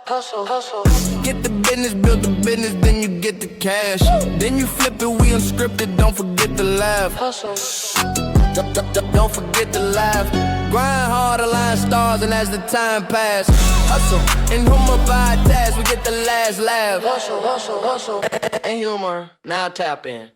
Hustle. Get the business, build the business, then you get the cash. Then you flip it, we unscripted, don't forget to laugh. Hustle. Don't forget to laugh. Grind hard, align stars, and as the time pass, hustle. And humor by task, we get the last laugh. Hustle. And humor, now tap in.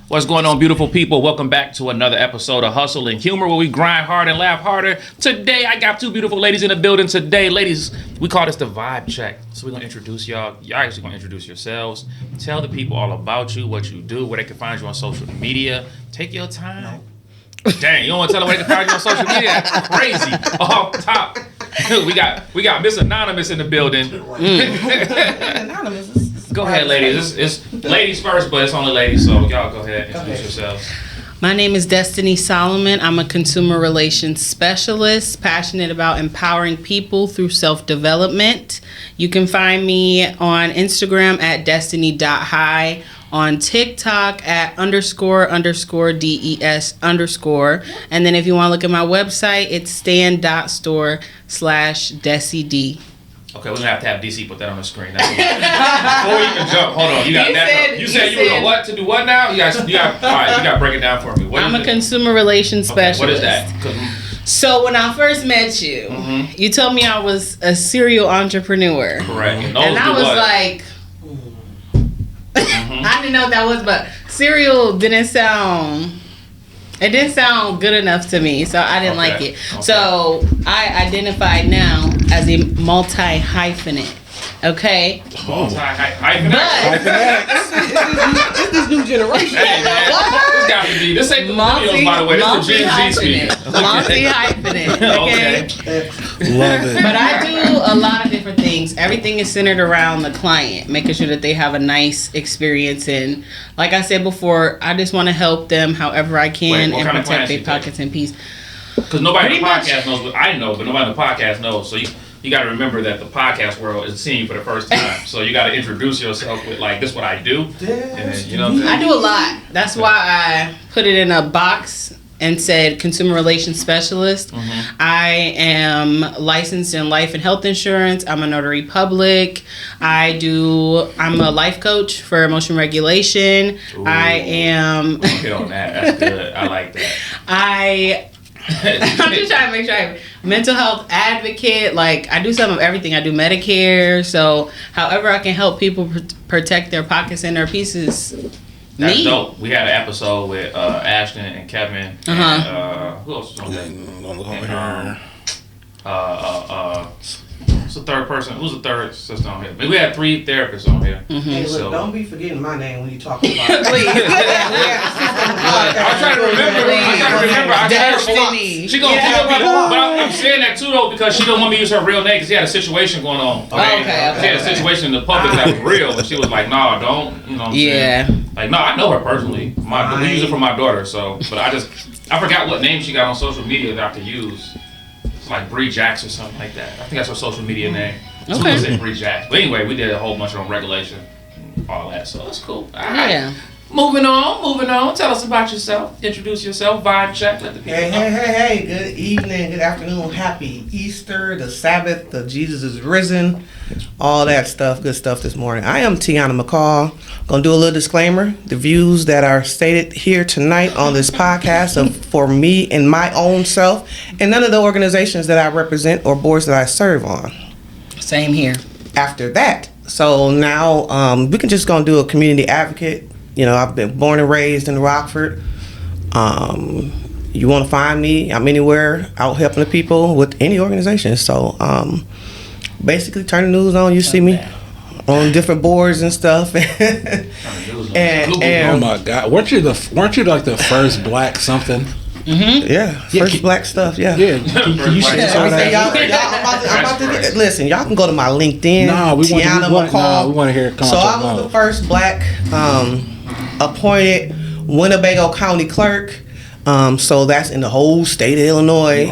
What's going on, beautiful people? Welcome back to another episode of Hustle and Humor, where we grind hard and laugh harder. Today, I got two beautiful ladies in the building. Today, ladies, we call this the vibe check. So we're going to introduce y'all. Y'all actually going to introduce yourselves. Tell the people all about you, what you do, where they can find you on social media. Take your time. Dang, you don't want to tell them where they can find you on social media? That's crazy. Off top. We got Miss Anonymous in the building. Anonymous. Go ahead, ladies. It's ladies first, but it's only ladies, so y'all go ahead and introduce yourselves. My name is Destiny Solomon. I'm a consumer relations specialist, passionate about empowering people through self-development. You can find me on Instagram at destiny.high, on TikTok at __DES_. And then if you want to look at my website, it's stan.store/DesiD. Okay, we're gonna have to have DC put that on the screen. Before you can jump, hold on. You said you were what to do what now? You got all right, you gotta break it down for me. I'm a consumer relations specialist. What is that? So when I first met you, you told me I was a serial entrepreneur. Correct. And I was like, I didn't know what that was, but serial didn't sound good enough to me, so I didn't like it. Okay. So I identify now as a multi-hyphenate. Okay? Multi-hyphenate? It's this new generation. Hey, man. This ain't the millennials, by the way. This is the Gen Z speak. Multi-hyphenate. Okay? Love it. But I do a lot of different things. Everything is centered around the client, making sure that they have a nice experience. And like I said before, I just want to help them however I can and protect their pockets in peace. Because nobody in the podcast knows, but I know, but nobody in the podcast knows. So you got to remember that the podcast world is seeing you for the first time. So you got to introduce yourself with like, this is what I do. And then, you know what I'm saying? I do a lot. That's why I put it in a box and said consumer relations specialist. I am licensed in life and health insurance. I'm a notary public. I'm a life coach for emotion regulation. Ooh. I am. Hit on that. That's good. I like that. I'm just trying to make sure I'm mental health advocate. Like, I do some of everything. I do Medicare. So however I can help people protect their pockets and their pieces. That's dope. We had an episode with Ashton and Kevin. And, who else was on that? Who's the third person? Who's the third sister on here? We had 3 therapists on here. Hey, look, so, don't be forgetting my name when you talk about it. Please. I'm trying to remember. Destiny. She gonna kill me. But I'm saying that too though because she don't want me to use her real name because she had a situation going on. Okay. She had a situation in the public that was real, and she was like, "Nah, don't." You know what I'm saying? Like, no, I know her personally. We use it for my daughter. So, but I forgot what name she got on social media that I could use. It's like Bree Jacks or something like that. I think that's her social media name. So we said Bree Jacks. But anyway, we did a whole bunch on regulation, and all that. So that's cool. All right. Yeah. Moving on. Tell us about yourself. Introduce yourself. Vibe check. Let the people know. Hey. Good evening, good afternoon. Happy Easter, the Sabbath, the Jesus is risen. All that stuff, good stuff this morning. I am Tiana McCall. Gonna do a little disclaimer. The views that are stated here tonight on this podcast are for me and my own self, and none of the organizations that I represent or boards that I serve on. Same here. After that, so now we can just gonna do a community advocate. You know, I've been born and raised in Rockford. You want to find me, I'm anywhere out helping the people with any organization. So basically turn the news on, you see me on different boards and stuff. and oh my God, weren't you like the first black something? Yeah, first black stuff. Yeah. Can you share some of that? I'm about to listen. Y'all can go to my LinkedIn. Tiana McCall. We want to hear. So I was the first black appointed Winnebago County clerk. So that's in the whole state of Illinois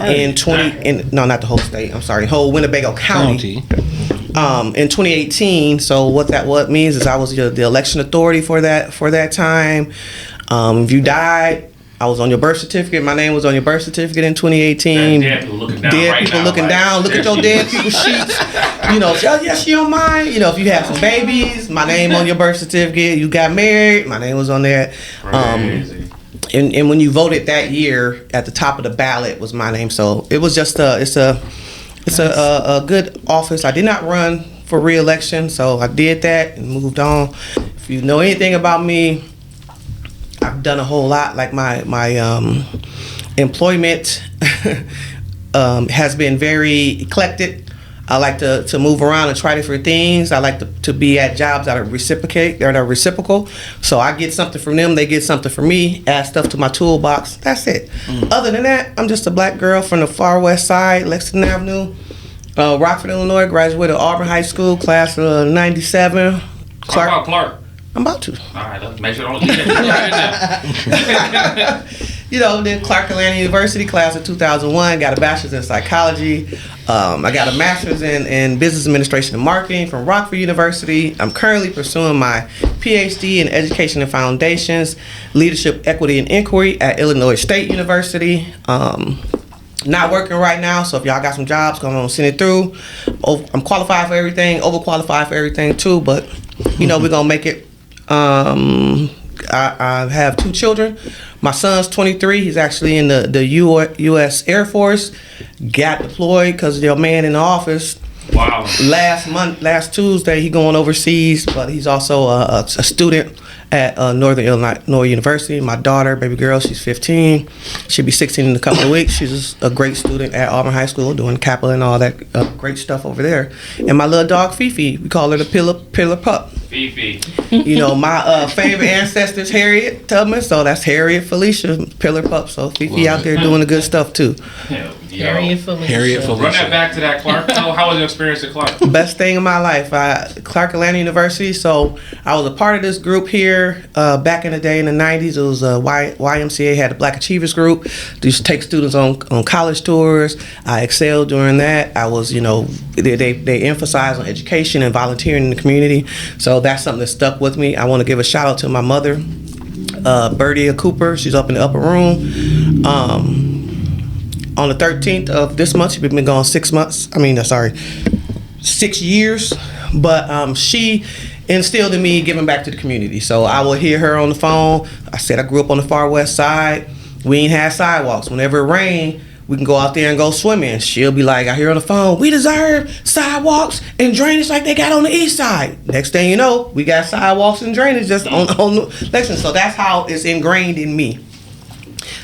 not the whole state. I'm sorry, whole Winnebago County. In 2018. So what means is I was the election authority for that time. If you died I was on your birth certificate. My name was on your birth certificate in 2018. Dead people looking down. Dead right people now, looking like, down. Look at your dead people sheets. You know, yes, she don't mind. You know, if you have some babies, my name on your birth certificate. You got married, my name was on there. Crazy. And when you voted that year, at the top of the ballot was my name. So it was just it's a good office. I did not run for re-election, so I did that and moved on. If you know anything about me, I've done a whole lot. Like my employment has been very eclectic. I like to move around and try different things. I like to be at jobs that are reciprocal. So I get something from them, they get something from me, add stuff to my toolbox. That's it. Other than that, I'm just a black girl from the far west side, Lexington Avenue, Rockford, Illinois. Graduated Auburn High School, class of 97. Talk about Clark. I'm about to. All right, let's make sure I don't leave it. You know, then Clark Atlanta University, class of 2001, got a bachelor's in psychology. I got a master's in business administration and marketing from Rockford University. I'm currently pursuing my PhD in education and foundations, leadership, equity, and inquiry at Illinois State University. Not working right now, so if y'all got some jobs, come on, send it through. I'm qualified for everything, overqualified for everything too, but you know, we're gonna make it. I have 2 children. My son's 23. He's actually in the U.S. Air Force. Got deployed because your man in the office. Wow. Last Tuesday, he going overseas, but he's also a student at Northern Illinois University. My daughter, baby girl, she's 15. She'll be 16 in a couple of weeks. She's a great student at Auburn High School, doing Kappa and all that great stuff over there. And my little dog, Fifi, we call her the pillar pup. Fifi. You know, my favorite ancestors, Harriet Tubman, so that's Harriet Felicia, pillar pup. So Fifi out there doing the good stuff too. Harriet Felicia. Run that back to that, Clark. How was your experience at Clark? Best thing in my life. Clark Atlanta University. So I was a part of this group here back in the day in the 90s. It was YMCA had a Black Achievers group. They used to take students on college tours. I excelled during that. I was, you know, they emphasize on education and volunteering in the community. So that's something that stuck with me. I want to give a shout out to my mother, Bertie Cooper. She's up in the upper room. On the 13th of this month, she's been gone 6 months. 6 years. But she instilled in me giving back to the community. So I will hear her on the phone. I said I grew up on the far west side. We ain't had sidewalks. Whenever it rained, we can go out there and go swimming. She'll be like, I hear on the phone, we deserve sidewalks and drainage like they got on the east side. Next thing you know, we got sidewalks and drainage just on Lexington. So that's how it's ingrained in me.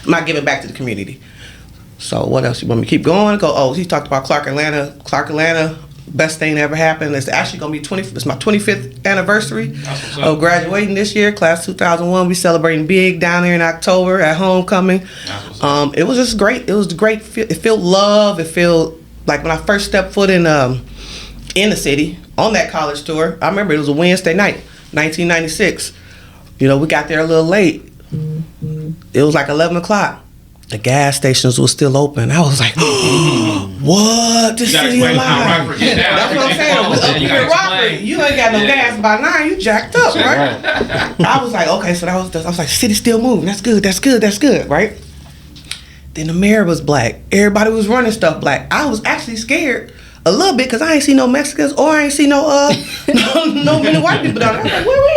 I'm not giving back to the community. So what else? You want me to keep going? He talked about Clark Atlanta. Clark Atlanta, best thing that ever happened. It's actually going to be it's my 25th anniversary of graduating this year, class 2001. We celebrating big down there in October at homecoming. It was just great. It was great. It felt love. It felt like when I first stepped foot in the city on that college tour. I remember it was a Wednesday night, 1996. You know, we got there a little late. It was like 11 o'clock. The gas stations were still open. I was like, what? This city alive. That's what I'm saying. Up here in Rockford, you ain't got no gas by 9. You jacked up, right? I was like, okay, so I was like, city's still moving. That's good, right? Then the mayor was black. Everybody was running stuff black. I was actually scared a little bit because I ain't see no Mexicans or I ain't see no many white people down there. I was like, where we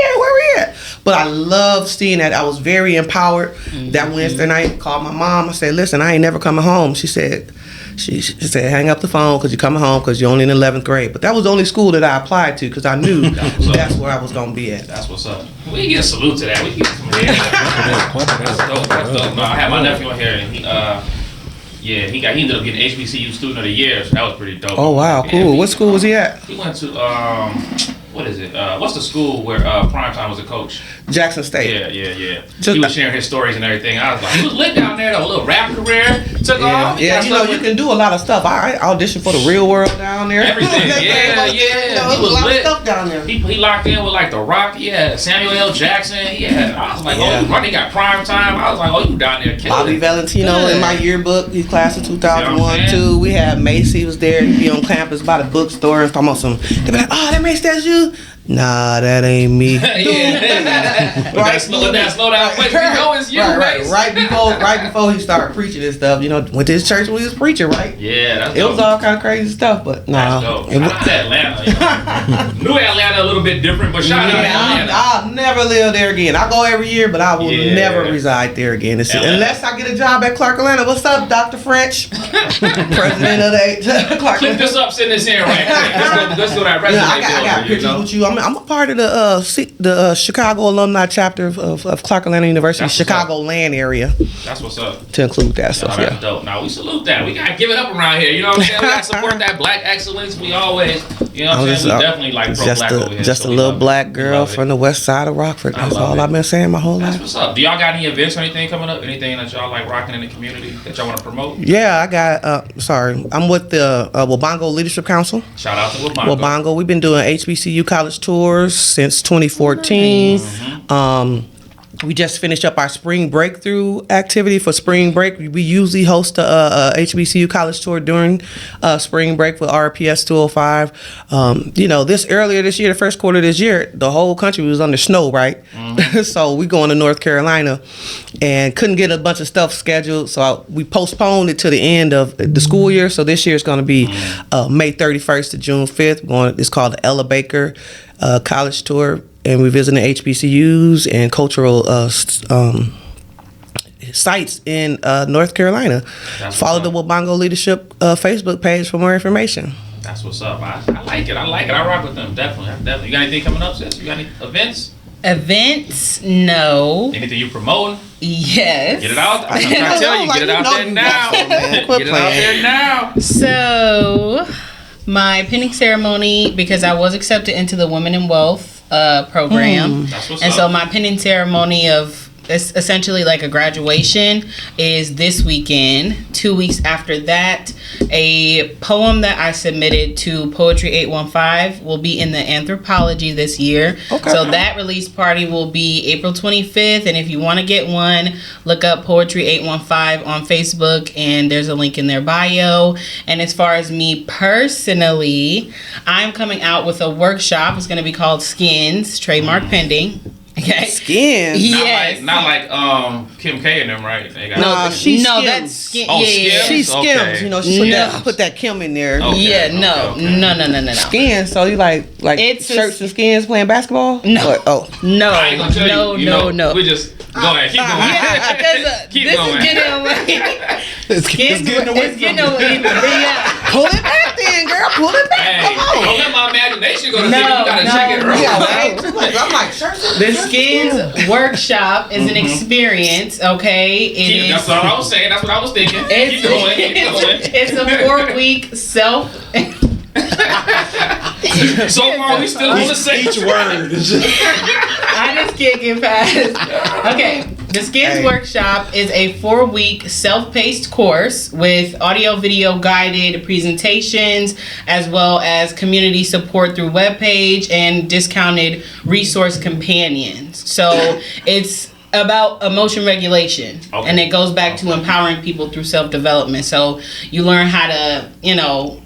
at? But I love seeing that. I was very empowered. That Wednesday night, called my mom. I said, listen, I ain't never coming home. She said, hang up the phone because you're coming home because you're only in 11th grade. But that was the only school that I applied to because I knew that's where I was going to be at. That's what's up. We get a salute to that. We get some That's dope. No, I had my nephew on here and he ended up getting HBCU Student of the Year, so that was pretty dope. Oh, wow, cool. What school was he at? He went to, what is it? What's the school where Primetime was a coach? Jackson State. Yeah. He was sharing his stories and everything. I was like, he was lit down there, though. A little rap career took off. Yeah, you know, you can do a lot of stuff. I auditioned for the Real World down there. Everything. Yeah. He was a lot of stuff down there. He locked in with like The Rock. Yeah, Samuel L. Jackson. Yeah, I was like, he got Primetime. I was like, you down there killing Bobby it. Valentino in my yearbook. He's class of 2001 too. We had Macy was there. He'd be on campus by the bookstore and talking about some. They be like, oh, that Macy, that's you. Nah, that ain't me. Yeah. Right. Slow down. Wait, you know it's you, right before he started preaching and stuff, you know, went to his church when he was preaching, right? Yeah, that's it was all kind of crazy stuff, but nah. That's dope. Shout out to Atlanta. You know. New Atlanta a little bit different, but shout out to Atlanta. I'll never live there again. I go every year, but I will never reside there again. Unless I get a job at Clark Atlanta. What's up, Dr. French? President of the Clark. Click this up, send this in right quick. Let's go to that resume. I got pictures with you. I'm a part of the Chicago alumni chapter of Clark Atlanta University, Chicago land area. That's what's up. To include that stuff. That's dope. Now we salute that. We gotta give it up around here. You know what I'm saying? We gotta support that black excellence. We always, you know what I'm saying? We definitely like pro black over here. Just a little black girl from the west side of Rockford. That's all I've been saying my whole life. That's what's up. Do y'all got any events or anything coming up? Anything that y'all like rocking in the community that y'all want to promote? Yeah, I got. I'm with the Wabongo Leadership Council. Shout out to Wabongo. Wabongo. We've been doing HBCU college tours since 2014. Nice. We just finished up our spring breakthrough activity for spring break. We usually host a HBCU college tour during spring break for RPS 205. You know, earlier this year, the first quarter of this year, the whole country was under snow, right? So we going to North Carolina and couldn't get a bunch of stuff scheduled. So we postponed it to the end of the school year. So this year it's going to be May 31st to June 5th. It's called the Ella Baker College Tour. And we visited HBCUs and cultural sites in North Carolina. Follow the Wabongo Leadership Facebook page for more information. That's what's up. I like it. I rock with them. Definitely. You got anything coming up, sis? You got any events? Events? No. Anything you promoting? Yes. Get it out. I'm trying to tell you, get it out there now. Get it out there now. So, my pinning ceremony, because I was accepted into the Women in Wealth program. That's what's and up. So my pinning ceremony of it's essentially like a graduation is this weekend. 2 weeks after that, a poem that I submitted to Poetry 815 will be in the anthropology this year. Okay. So that release party will be April 25th. And if you want to get one, look up Poetry 815 on Facebook and there's a link in their bio. And as far as me personally, I'm coming out with a workshop. It's going to be called Skins, trademark pending. Okay. Skins. Yes. Not like Kim K and them, right? They got that's skin. Oh, yeah. Skims? She skims. Okay. You know, she put that Kim in there. Okay. Yeah. No. Skins. So you like It's shirts and skins playing basketball? No. No. I ain't gonna tell you. No. We just go ahead. Keep going. Yeah, because Keep this going. is getting away. Yeah. Pull it back then, girl. Pull it back. Hey, Come on. don't let my imagination go to sleep. You gotta check it right. Yeah, I'm like, shirts. The Skins workshop is an experience, okay? That's what I was saying. That's what I was thinking. Keep going. It's a 4-week self. So far, we still on the same. Each word. I just can't get past. Okay, the Skins workshop is a 4-week self-paced course with audio, video guided presentations, as well as community support through webpage and discounted resource companions. So it's about emotion regulation, and it goes back to empowering people through self-development. So you learn how to,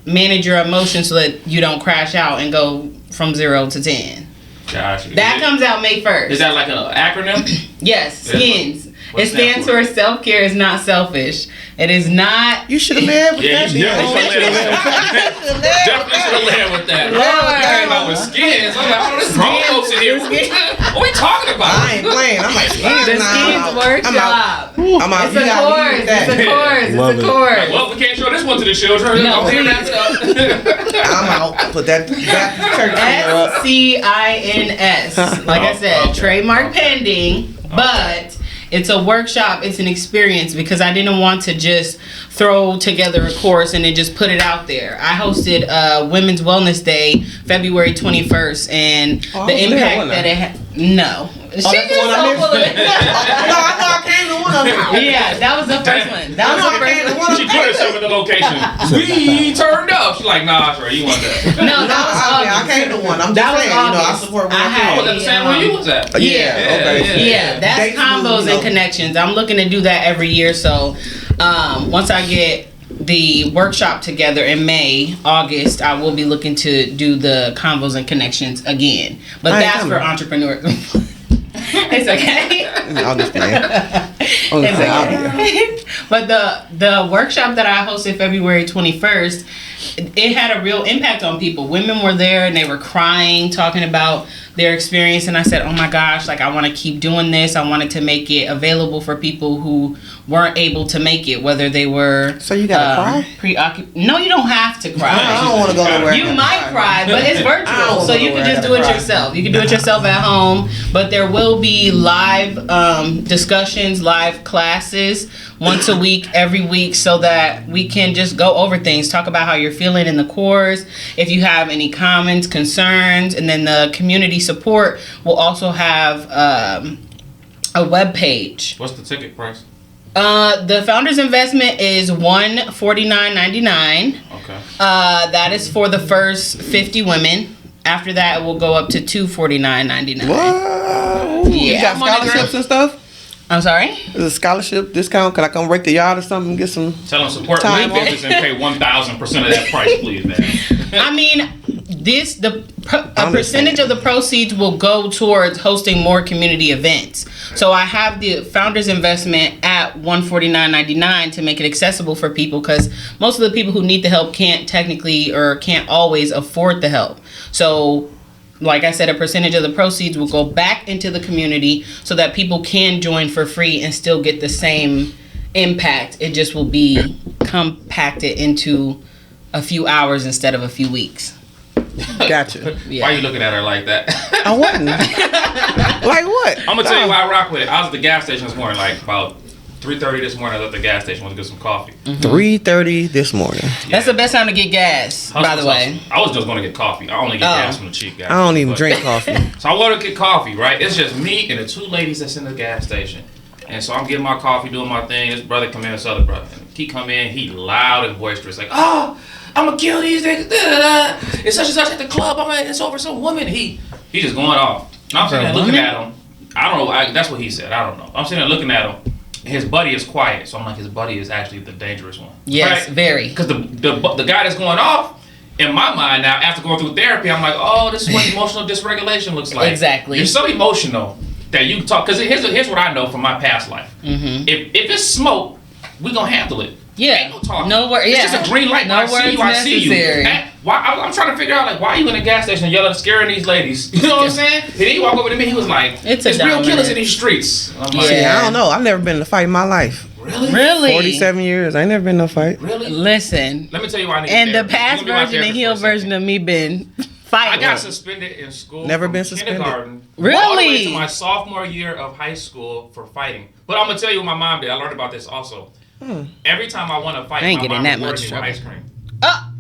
manage your emotions so that you don't crash out and go from 0 to 10. Gotcha. That comes out May 1st. Is that like an acronym? Yes, Skins. What It stands for self-care is not selfish. It is not. You should have led with that. You definitely should have led with that. Came out with Skins. I'm like, this grown folks in here. What we talking about? I ain't playing. I'm like, The Skins workshop. I'm out. It's a course. It's a course. Well, we can't show this one to the children. No, I'm out. Put that church up. SCINS. Like I said, trademark pending, but it's a workshop. It's an experience because I didn't want to just throw together a course and then just put it out there. I hosted Women's Wellness Day, February 21st, and the impact that it had. No. She just so full of it. I came to one of them. Yeah, that was the first one. She put herself in the location. We turned up. She's like, nah, sure, you want that. No, that was I came to one. I'm just saying, I support one. I was at the same one you was at. Yeah, that's combos and connections. I'm looking to do that every year. So once I get the workshop together in May, August, I will be looking to do the Convos and Connections again. But that's for entrepreneurs. It's okay. I'll just play. But the workshop that I hosted February 21st, it had a real impact on people. Women were there and they were crying, talking about their experience, and I said, oh my gosh, like I want to keep doing this. I wanted to make it available for people who weren't able to make it, whether they were So you gotta cry? preoccupied. No, you don't have to cry. I don't want to go nowhere. You might cry, but it's virtual, so you can just do it yourself. You can do it yourself at home, but there will be live discussions, live classes once a week, every week, so that we can just go over things, talk about how you're feeling in the course, if you have any comments, concerns, and then the community support will also have a web page. What's the ticket price? The founder's investment is $149.99. Okay. That is for the first 50 women. After that, it will go up to $249.99. What? You Yeah. got scholarships and stuff? I'm sorry? Is a scholarship discount? Could I come break the yard or something and get some? Tell them support Time my business and pay 1,000% of that price, please, man. I mean, a percentage of the proceeds will go towards hosting more community events. So I have the founder's investment at $149.99 to make it accessible for people, because most of the people who need the help can't technically or can't always afford the help. So like I said, a percentage of the proceeds will go back into the community so that people can join for free and still get the same impact. It just will be compacted into a few hours instead of a few weeks. Gotcha. Yeah. Why are you looking at her like that? I wasn't. Like what? I'm gonna tell you why I rock with it. I was at the gas station this morning, like about 3:30 this morning. I was at the gas station, went to get some coffee. 3:30 this morning. That's the best time to get gas, by the way. I was just going to get coffee. I only get gas from the cheap gas. I don't even drink coffee. So I want to get coffee, right? It's just me and the two ladies that's in the gas station. And so I'm getting my coffee, doing my thing. This brother come in, this other brother. And he come in, he loud and boisterous, like, oh, I'm going to kill these niggas. It's such and such at the club. It's over some woman. He just going off. And I'm sitting there looking at him. I don't know. That's what he said. I don't know. I'm sitting there looking at him. His buddy is quiet, so I'm like, his buddy is actually the dangerous one. Yes, right? very. Because the guy that's going off, in my mind now, after going through therapy, I'm like, oh, this is what emotional dysregulation looks like. Exactly. You're so emotional that you talk. Because here's what I know from my past life. Mm-hmm. If it's smoke, we gonna handle it. Yeah. Ain't no talking. No words. It's just a green light. No When I see you, I see you. necessary. And I'm trying to figure out, like, why are you in a gas station yelling, scaring these ladies? You know what I'm saying? And then he walked over to me. He was like, It's "There's real dominant. killers in these streets." I'm like, Yeah. See, I don't know. I've never been in a fight in my life. Really? 47 years. I ain't never been in a fight. Really? Listen. Let me tell you why I need And the therapy. past You gonna be my version and therapist heel for a second. version of me been fighting. I got suspended in school. Never from been suspended. Kindergarten Really? all the way to my sophomore year of high school for fighting. But I'm gonna tell you what my mom did. I learned about this also. Every time I want to fight, I ain't my getting mom that rewarded much me with trouble. ice cream. Oh,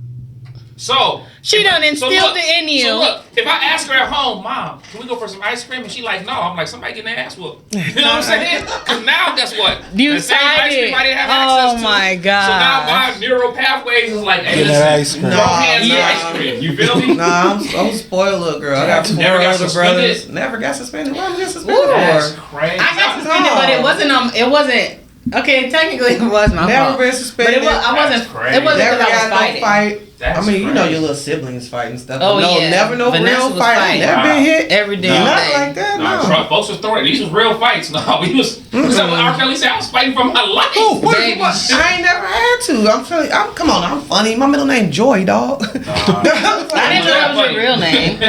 So she done instilled look, it in you. So look, if I ask her at home, Mom, can we go for some ice cream? And she like, no. I'm like, somebody getting their ass whooped. You know what I'm saying? Because now, guess what? You the same ice cream I didn't have access to. Oh my god. So now my neural pathways is like, hey, Getting listen, that ice cream. go ahead and eat ice cream. You feel me? Nah, I'm a spoiled little girl. I got four Never got older suspended? brothers. Never got suspended. Why got suspended? That's for? crazy. I got suspended, but it wasn't. Okay, technically it was my Never fault. been But suspended. it was. I wasn't. That's crazy. It wasn't Never because I was got no fighting. fight. That's I mean, you know crazy. your little siblings fight and stuff. Oh, but no, yeah. never no Vanessa real was fight. fighting. Never been hit. Every damn Not day. like that. Nah, No. folks was throwing. These was real fights. No, R. Kelly said I was fighting for my life. Oh, what? Baby. I ain't never had to. I'm telling you. Come on, I'm funny. My middle name Joy, dog. I didn't know that was your real name.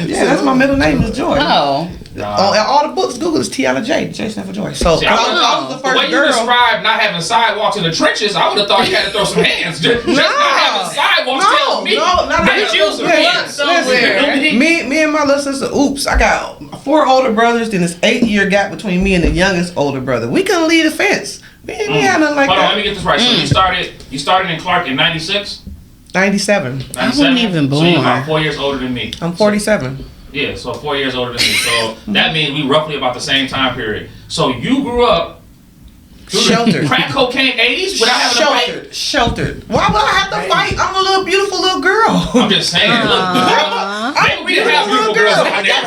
Yeah, that's my middle name is Joy. Oh. All the books, Google is Tiana Joy. J stand for Joy. So See, I I was the the way first you girl. described not having sidewalks in the trenches, I would have thought you had to throw some hands. Just not having sidewalks tells me that you some hands. somewhere. Me and my little sister. Oops, I got 4 older brothers. Then this 8-year gap between me and the youngest older brother. We couldn't lead a fence. We had nothing like Hold on, let that. me get this right. So you started in Clark in 96? 97. I wasn't even So you're about born. 4 years older than me. I'm 47. Yeah, so 4 years older than me. So that means we roughly about the same time period. So you grew up Sheltered. Crack cocaine 80s without having to fight? Sheltered. Why would I have to fight? I'm a little beautiful little girl. I'm just saying. Maybe we didn't have beautiful girls out there.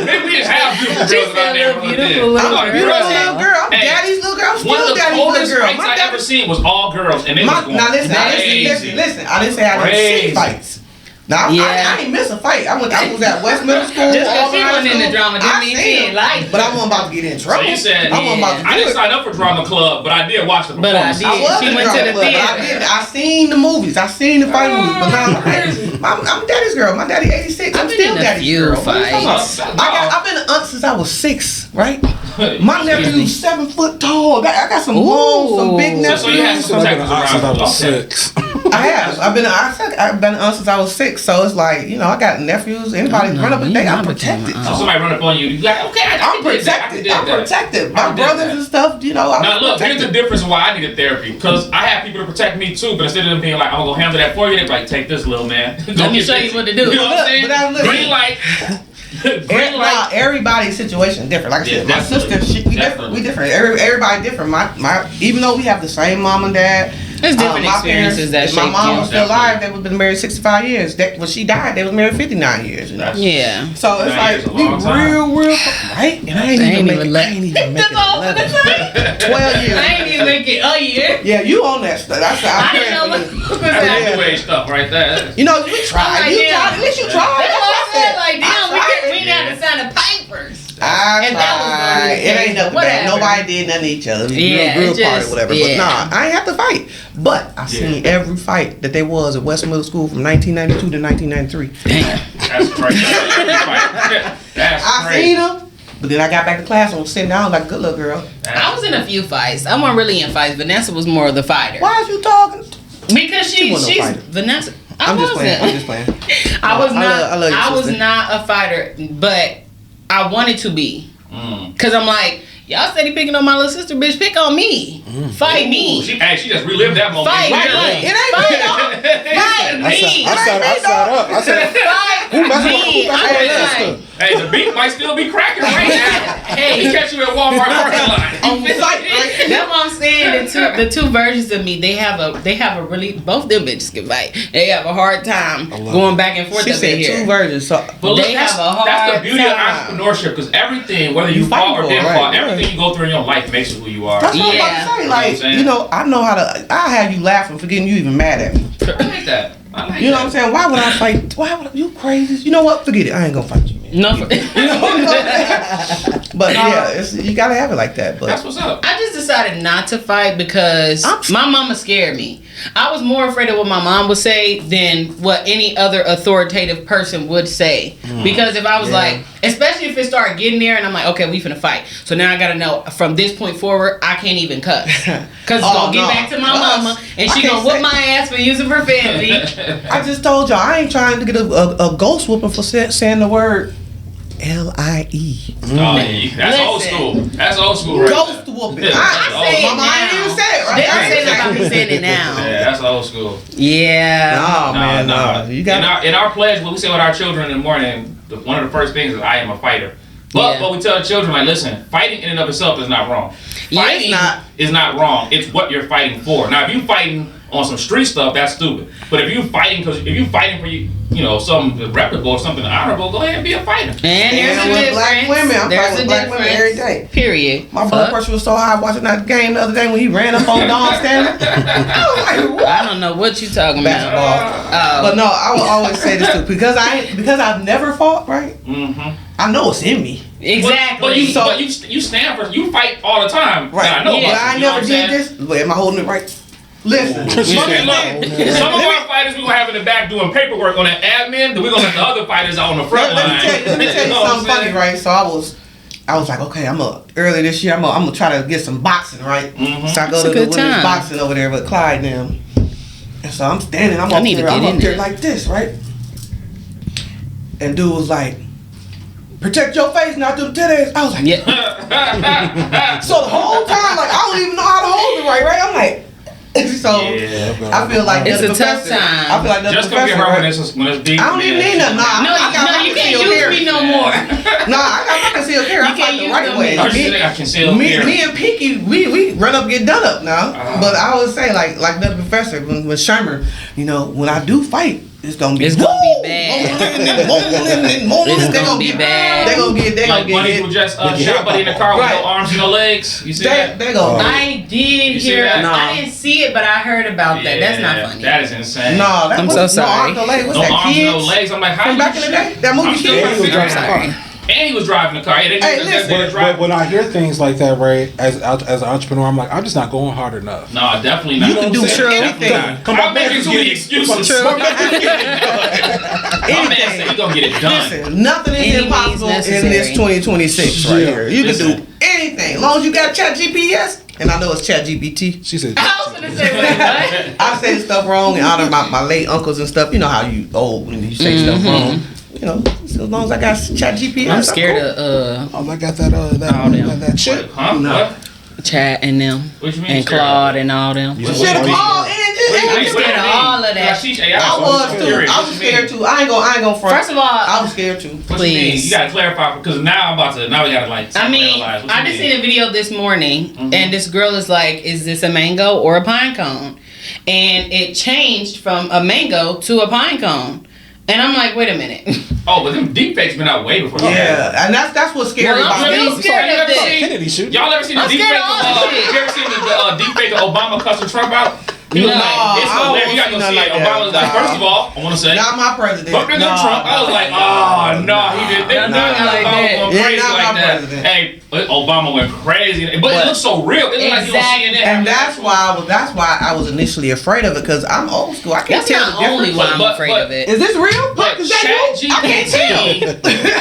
Maybe we didn't have beautiful girls out there. I'm a beautiful little girl. I'm daddy's little girl. I'm One of still the daddy's little coldest girl. fights I ever seen was all girls, and they was going Now listen, crazy. listen. I didn't say I didn't see fights. Now I ain't miss a fight. I was at West Middle School. Just because she wasn't in the drama didn't mean she didn't like it. But I wasn't about to get in trouble. So you said, I didn't sign up for drama club, but I did watch the But I performance. did. She went to the theater. I seen the movies. I seen the fight movies. But now I'm daddy's girl. My daddy 86. I'm still daddy's girl. I've been an aunt since I was 6, right? My nephew's 7 foot tall. I got some long, some big nephews. So you had some I've been protectors an aunt since I around. was Okay. 6. I have. I've been an aunt since I was 6. So it's like, you know, I got nephews. Anybody run up and they I'm protected. So somebody run up on you, you like, okay, I'm protected. I'm protected. My brothers and stuff, you know. Now look, here's the difference why I needed therapy. Because I have people to protect me too, but instead of them being like, I'm gonna handle that for you, they're like, take this little man. Let me show you what to do. You know what I'm saying? But Green light. Green light. Everybody's situation different. Like I said, my definitely. sister, we different. Everybody different. My even though we have the same mom and dad, There's different experiences that if my shape mom you. was still alive, they would have been married 65 years. When she died, they was married 59 years. You know? Yeah. So it's 9 like years is a we long time. real right. And I ain't even make it 11. 12 years. I ain't even make it a year. Yeah, you on that stuff. I didn't know what was That's happening. that new age stuff right there. You know, you tried. Like, You yeah. tried. At least you tried. That's what I said. Like, I damn, tried. we got to sign the papers. I And that was tried. gonna be It ain't nothing bad. whatever. Nobody did nothing to each other. It was Yeah, real it just- party or whatever. yeah. But nah, I ain't have to fight. But I seen every fight that there was at West Middle School from 1992 to 1993. That's crazy. That's I crazy. seen them. But then I got back to class and was sitting down like a good little girl. I was in a few fights. I wasn't really in fights. Vanessa was more of the fighter. Why is you talking? Because She wasn't no she's fighter. Vanessa. I'm just wasn't. playing. I'm just playing. I was not. I love you, I was sister. not a fighter, but I wanted to be. Cause I'm like, y'all steady picking on my little sister, bitch. Pick on me. Fight me. She just relived that moment. Fight Right. me. It ain't Fight me. I sat up. I said, Fight Who messing with- me. who I'm messing with like, sister? Hey, the beat might still be cracking right now. Hey. He catch you at Walmart parking lot. That's what I'm saying. The two versions of me, they have a really, both them bitches can fight. They have a hard time going back and forth She up said in 2 here. versions. So But look, They that's have a hard the beauty of time. entrepreneurship, because everything, whether you You fought fight or for didn't it, fight, right, everything right. you go through in your life makes you who you are. that's what Yeah. I'm about to say. You know what I'm Like, saying? you know, I know how to. I have you laughing, forgetting you even mad at me. I like that. I like You know that. what I'm saying? Why would I fight? Why would you crazy? You know what? Forget it. I ain't gonna fight you, man. No, But yeah, you gotta have it like that. But That's what's up. I just decided not to fight because I'm- my mama scared me. I was more afraid of what my mom would say than what any other authoritative person would say. Because if I was like, especially if it started getting there and I'm like, okay, we finna fight. So now I gotta know from this point forward, I can't even cuss. Cause it's Oh, gonna get no. back to my Us. mama and I she can't gonna whoop say- my ass for using profanity. I just told y'all I ain't trying to get a ghost whooping for saying the word LIE. Oh, yeah, that's old Listen. school. That's old school right Ghost there. whooping. Yeah, that's old say it school. Mama, I ain't even say it, right? They I don't ain't say say about me saying it now. Yeah, that's old school. Yeah. Oh man, no. You got in our pledge, what we say with our children in the morning, one of the first things is I am a fighter. But Yeah. what we tell the children, like, listen, fighting in and of itself is not wrong. Yeah, it's Fighting not. is not wrong. It's what you're fighting for. Now, if you fighting on some street stuff, that's stupid. But if you fighting for something reputable or something honorable, go ahead and be a fighter. And there's a with difference. black women. I'm There's fighting a with black women difference. every day. Period. My blood pressure was so high watching that game the other day when he ran up on Don Stanley. I was like, what? I don't know what you talking about. Basketball. But no, I will always say this too because I've never fought, right? Mm-hmm. I know it's in me. Exactly. But you stand for, you fight all the time. Right. And I know Yeah. But about I you, you know never what I'm did saying? this. But am I holding it right? Listen. Look, some of our fighters we gonna have in the back doing paperwork on that admin, then we're gonna let the other fighters out on the front Let line. me tell you know what I'm something funny, saying? right? So I was like, okay, early this year, I'm gonna try to get some boxing, right? Mhm. So I go That's to a the good women's time. boxing over there with Clyde now. And so I'm standing, I'm I up need to there, get I'm in up there there. like this, right? And dude was like, protect your face, not them titties. I was like, Yeah. so the whole time, like, I don't even know how to hold it right? I'm like, so So Yeah. I feel like It's the a tough professor. time. I feel like the Just come get professor. her when Right? it's deep. I don't even need nothing. Nah, No, I got you can't use me no more. I got concealed carry. I You fight can't the use right them way. either. I can see Me and Pinky, we run up, get done up now. But I always say like the professor when Shermer, when I do fight, it's gonna be It's gonna be bad. It's gonna be bad. They gonna get Like Buddy hit. who just shot Buddy in the car with no arms and no legs. You see that? They gonna. I did You see hear. that? I didn't see it, but I heard about that. That's not funny. That is insane. No, that I'm was, so sorry. No, what's No that? arms, Kids? no legs. I'm like, how From you back in the day, that movie I'm still Kids. trying to figure I'm it sorry. out. And he was driving the car. Yeah, Hey, listen. But when I hear things like that, right, as an entrepreneur, I'm like, I'm just not going hard enough. No, definitely not. You know what I'm saying? anything. Come I'm on, man, making just too many get- excuses. True. My man said he gonna get it done. Listen, nothing is Any means impossible in necessary. this 2026 right Yeah. here. You can Listen. do anything, as long as you got Chat GPS. And I know it's Chat GPT. She said, I was gonna say, wait, what? I say stuff wrong in honor of my late uncles and stuff. You know how you old when you say stuff wrong. As long as I got Chat GPS. I'm scared of oh, I got that that chip. Huh? What? Chad and them What you mean and scared Claude of? and all them. Should have called and I'm scared of all of that. I was too. I was scared too. I ain't gonna front. First of all, I was scared too. What you mean? Please. You gotta clarify because now we gotta like. I mean, analyze. What I you just mean? seen a video this morning, and this girl is like, "Is this a mango or a pine cone?" And it changed from a mango to a pine cone, and I'm like, "Wait a minute." Oh, but them deepfakes been out way before. Yeah, and that's what's scary Well, I'm about really me. scared of this. Kennedy shoot. Y'all ever seen the I'm deepfake scared of all this shit. you ever seen the deepfake of Obama cussing Trump out? He was No, like, it's I don't hilarious. You gotta go wanna see see it. nothing like Obama was that. like, first of all, I wanna say, Not my president. fuck nigga Trump. I was like, oh no, he did. They Not not like Obama that. went Yeah, crazy not like my that. president. Hey, Obama went crazy, but it looks so real. It looked like he was Exactly. CNN. And that's why I was initially afraid of it, because I'm old school. I can't That's tell not the only difference. why I'm But- afraid but- of it. Is this real? But Is that you? I can't tell.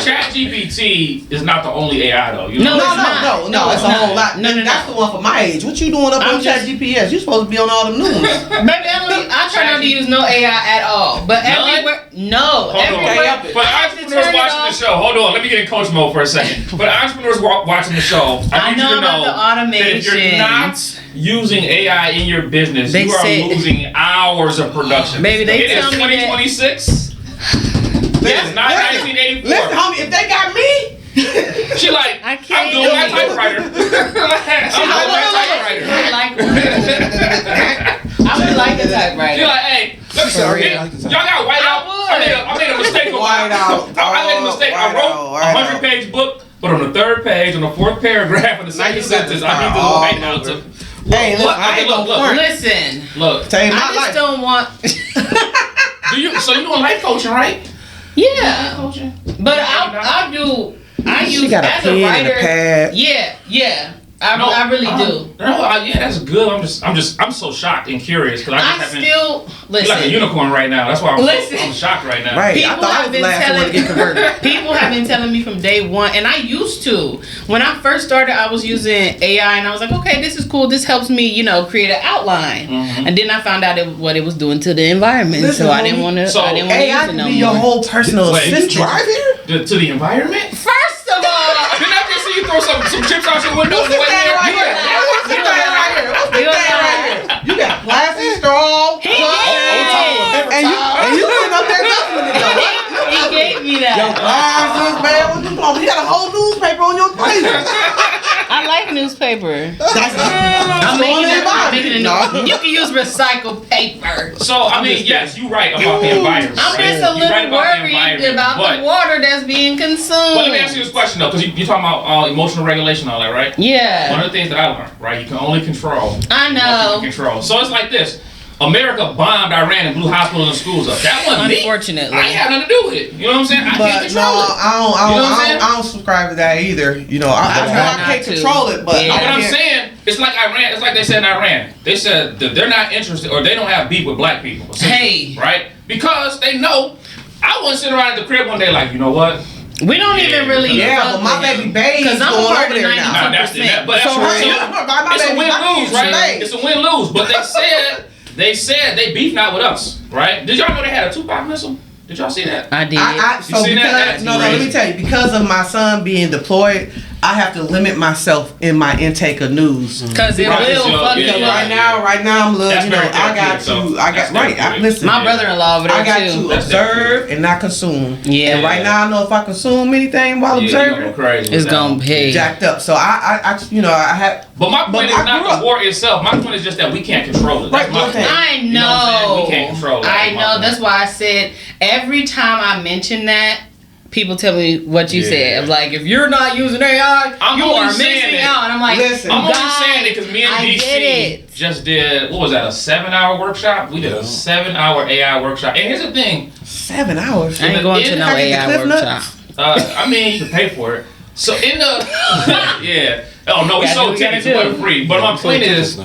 Chat GPT is not the only AI though. You No, know? it's not. No, it's a whole lot. No. That's the one for my age. What you doing up I'm on Chat just- GPS? You supposed to be on all the news. Baby, I try not to use no AI at all. But None? everywhere, no, Hold everywhere. on. For the entrepreneurs watching the show, hold on. Let me get in coach mode for a second. For the entrepreneurs watching the show, I need know you to about know the that if you're automation. not using AI in your business, They you are said- losing hours of production. Baby, they it is tell me that- 2026. It's not 1984. Listen, homie, if they got me, She like, I I'm can't. doing my typewriter. I'm doing my typewriter. I like one. I would like a She typewriter. like, hey, let me Sorry, see. I like the Y'all got whiteout? I made a mistake on Whiteout. I made a mistake. I wrote a 100-page book, but on the third page, on the fourth paragraph, in the second you got sentence, to I need start all the whiteout over. to. Hey, listen, I ain't gonna front. Listen, Look. Tell my I just life. don't want. So you doing life coaching, right? Yeah, Coaching. but I do. I She use got a as pen a and a writer. pad. Yeah. I really do. Yeah, that's good. I'm so shocked and curious because I I just haven't. still You're like a listen. unicorn right now. That's why Listen. I'm shocked right now. Right. I People thought I have was the been last one to telling get converted. people have been telling me from day one, and I used to. When I first started, I was using AI, and I was like, okay, this is cool. This helps me, create an outline. And then I found out what it was doing to the environment, Listen, so I didn't want to. So I didn't want to AI use it can no be your more. whole personal Wait, you assistant. drive here? To the environment? First of all, Didn't I just see you throw some chips out your window on the way What's here? right here? What's this thing right here? What's this You thing alive. right here? You got plastic straw. he gave And you sitting up there nothing it though. What? He gave me that. Glasses, man. What you doing? You got a whole newspaper on your blazer. I like newspaper. That's I'm making a No. You can use recycled paper. So, I mean, yes, you're right about the environment. I'm right? just a You're right little about the worried environment, about but- the water that's being consumed. But let me ask you this question though, because you're talking about emotional regulation and all that, right? Yeah. One of the things that I learned, right? You can only control. I what you know. can control. So it's like this. America bombed Iran and blew hospitals and schools up. That wasn't me. Unfortunately. I ain't had nothing to do with it. You know what I'm saying? I can't But control no, it. I You know what I'm saying? don't subscribe to that either. I know try I not can't to. control it, but Yeah. No, I what I'm can't- saying, it's like Iran. It's like they said in Iran. They said that they're not interested or they don't have beef with black people. essentially, Hey. right? Because they know. I wouldn't sit around at the crib one day like, you know what? We don't even really. Yeah, but my baby babe is Because I'm going part over of there now. 92%. Nah, but that's So, true. my It's a baby- my win-lose, kids right? babe. It's a win-lose. But they said they beef not with us, right? Did y'all know they had a Tupac missile? Did y'all see that? I did. So You see that? because That's no, let crazy. me tell you, because of my son being deployed, I have to limit myself in my intake of news. Because it Right, will so, fuck yeah, you Right up. now, I'm That's you know, very I got therapeutic, to, I got so right. that's Listen, My brother-in-law over there I got too. to That's observe and not consume. Yeah. And right now, I know if I consume anything while Yeah, you gonna observing, go crazy. It's with that gonna one. be. jacked up. So I you know, I have. But my point is I not grew the up- war itself. My point is just that we can't control it. That's Right, my okay. point. I You know what I'm saying? know. We can't control it. I That's my know. point. That's why I said every time I mention that, people tell me what you Yeah. said. Like, if you're not using AI, I'm you only are saying missing it. out. And I'm like, Listen, I'm only guys, saying it because me and I get DC it. just did, what was that, a 7-hour workshop? We did a 7-hour AI workshop. And here's the thing, 7 hours. I ain't going to no I get the AI Cliff workshop. Notes? I mean, you can pay for it. So in the, yeah. Oh no, we Gotta do sold what we gotta tickets, it wasn't do. free. But my point is,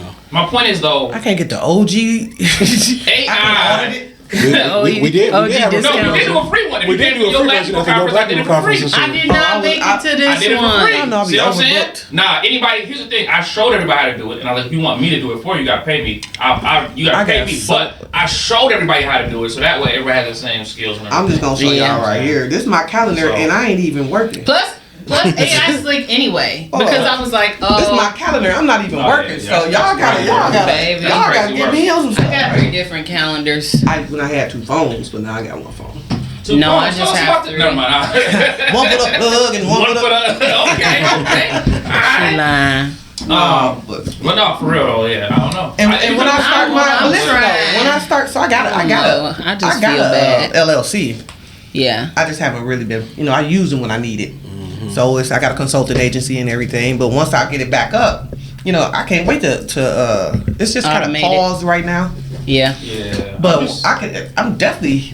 now. though, I can't get the OG. I can audit it. We did. OG We did have a- discount. no, we did do a free one. If We you did came do to a your free last version at the conference, Go I Black did it People for free. conference. I did not make it to I this did it for one. free. I know I'll be See what I'm saying? overbooked. Nah, anybody. Here's the thing. I showed everybody how to do it, and I like, if you want me to do it for you, you gotta pay me. You gotta I pay got me. so- But I showed everybody how to do it, so that way everybody has the same skills. And I'm just gonna show Yeah. y'all right here. This is my calendar, So- and I ain't even working. Plus AI slick anyway. Because I was like, This is my oh, calendar. I'm not even Oh, working. yeah, So y'all gotta, Baby. y'all gotta Crazy get me on some I stuff. got 3 different calendars. When I had 2 phones, but now I got 1 phone. No, I just have 3. Never mind. One for the plug and one for the. Okay. She lying. But no, for real though, yeah. I don't know. And when I start I'm listen, trying. when I start, so I got I just I got feel a bad. LLC. Yeah. I just haven't really been, I use them when I need it. So I got a consulting agency and everything. But once I get it back up, I can't wait to it's just kind of Automate it. paused right now. Yeah. Yeah. But I'm definitely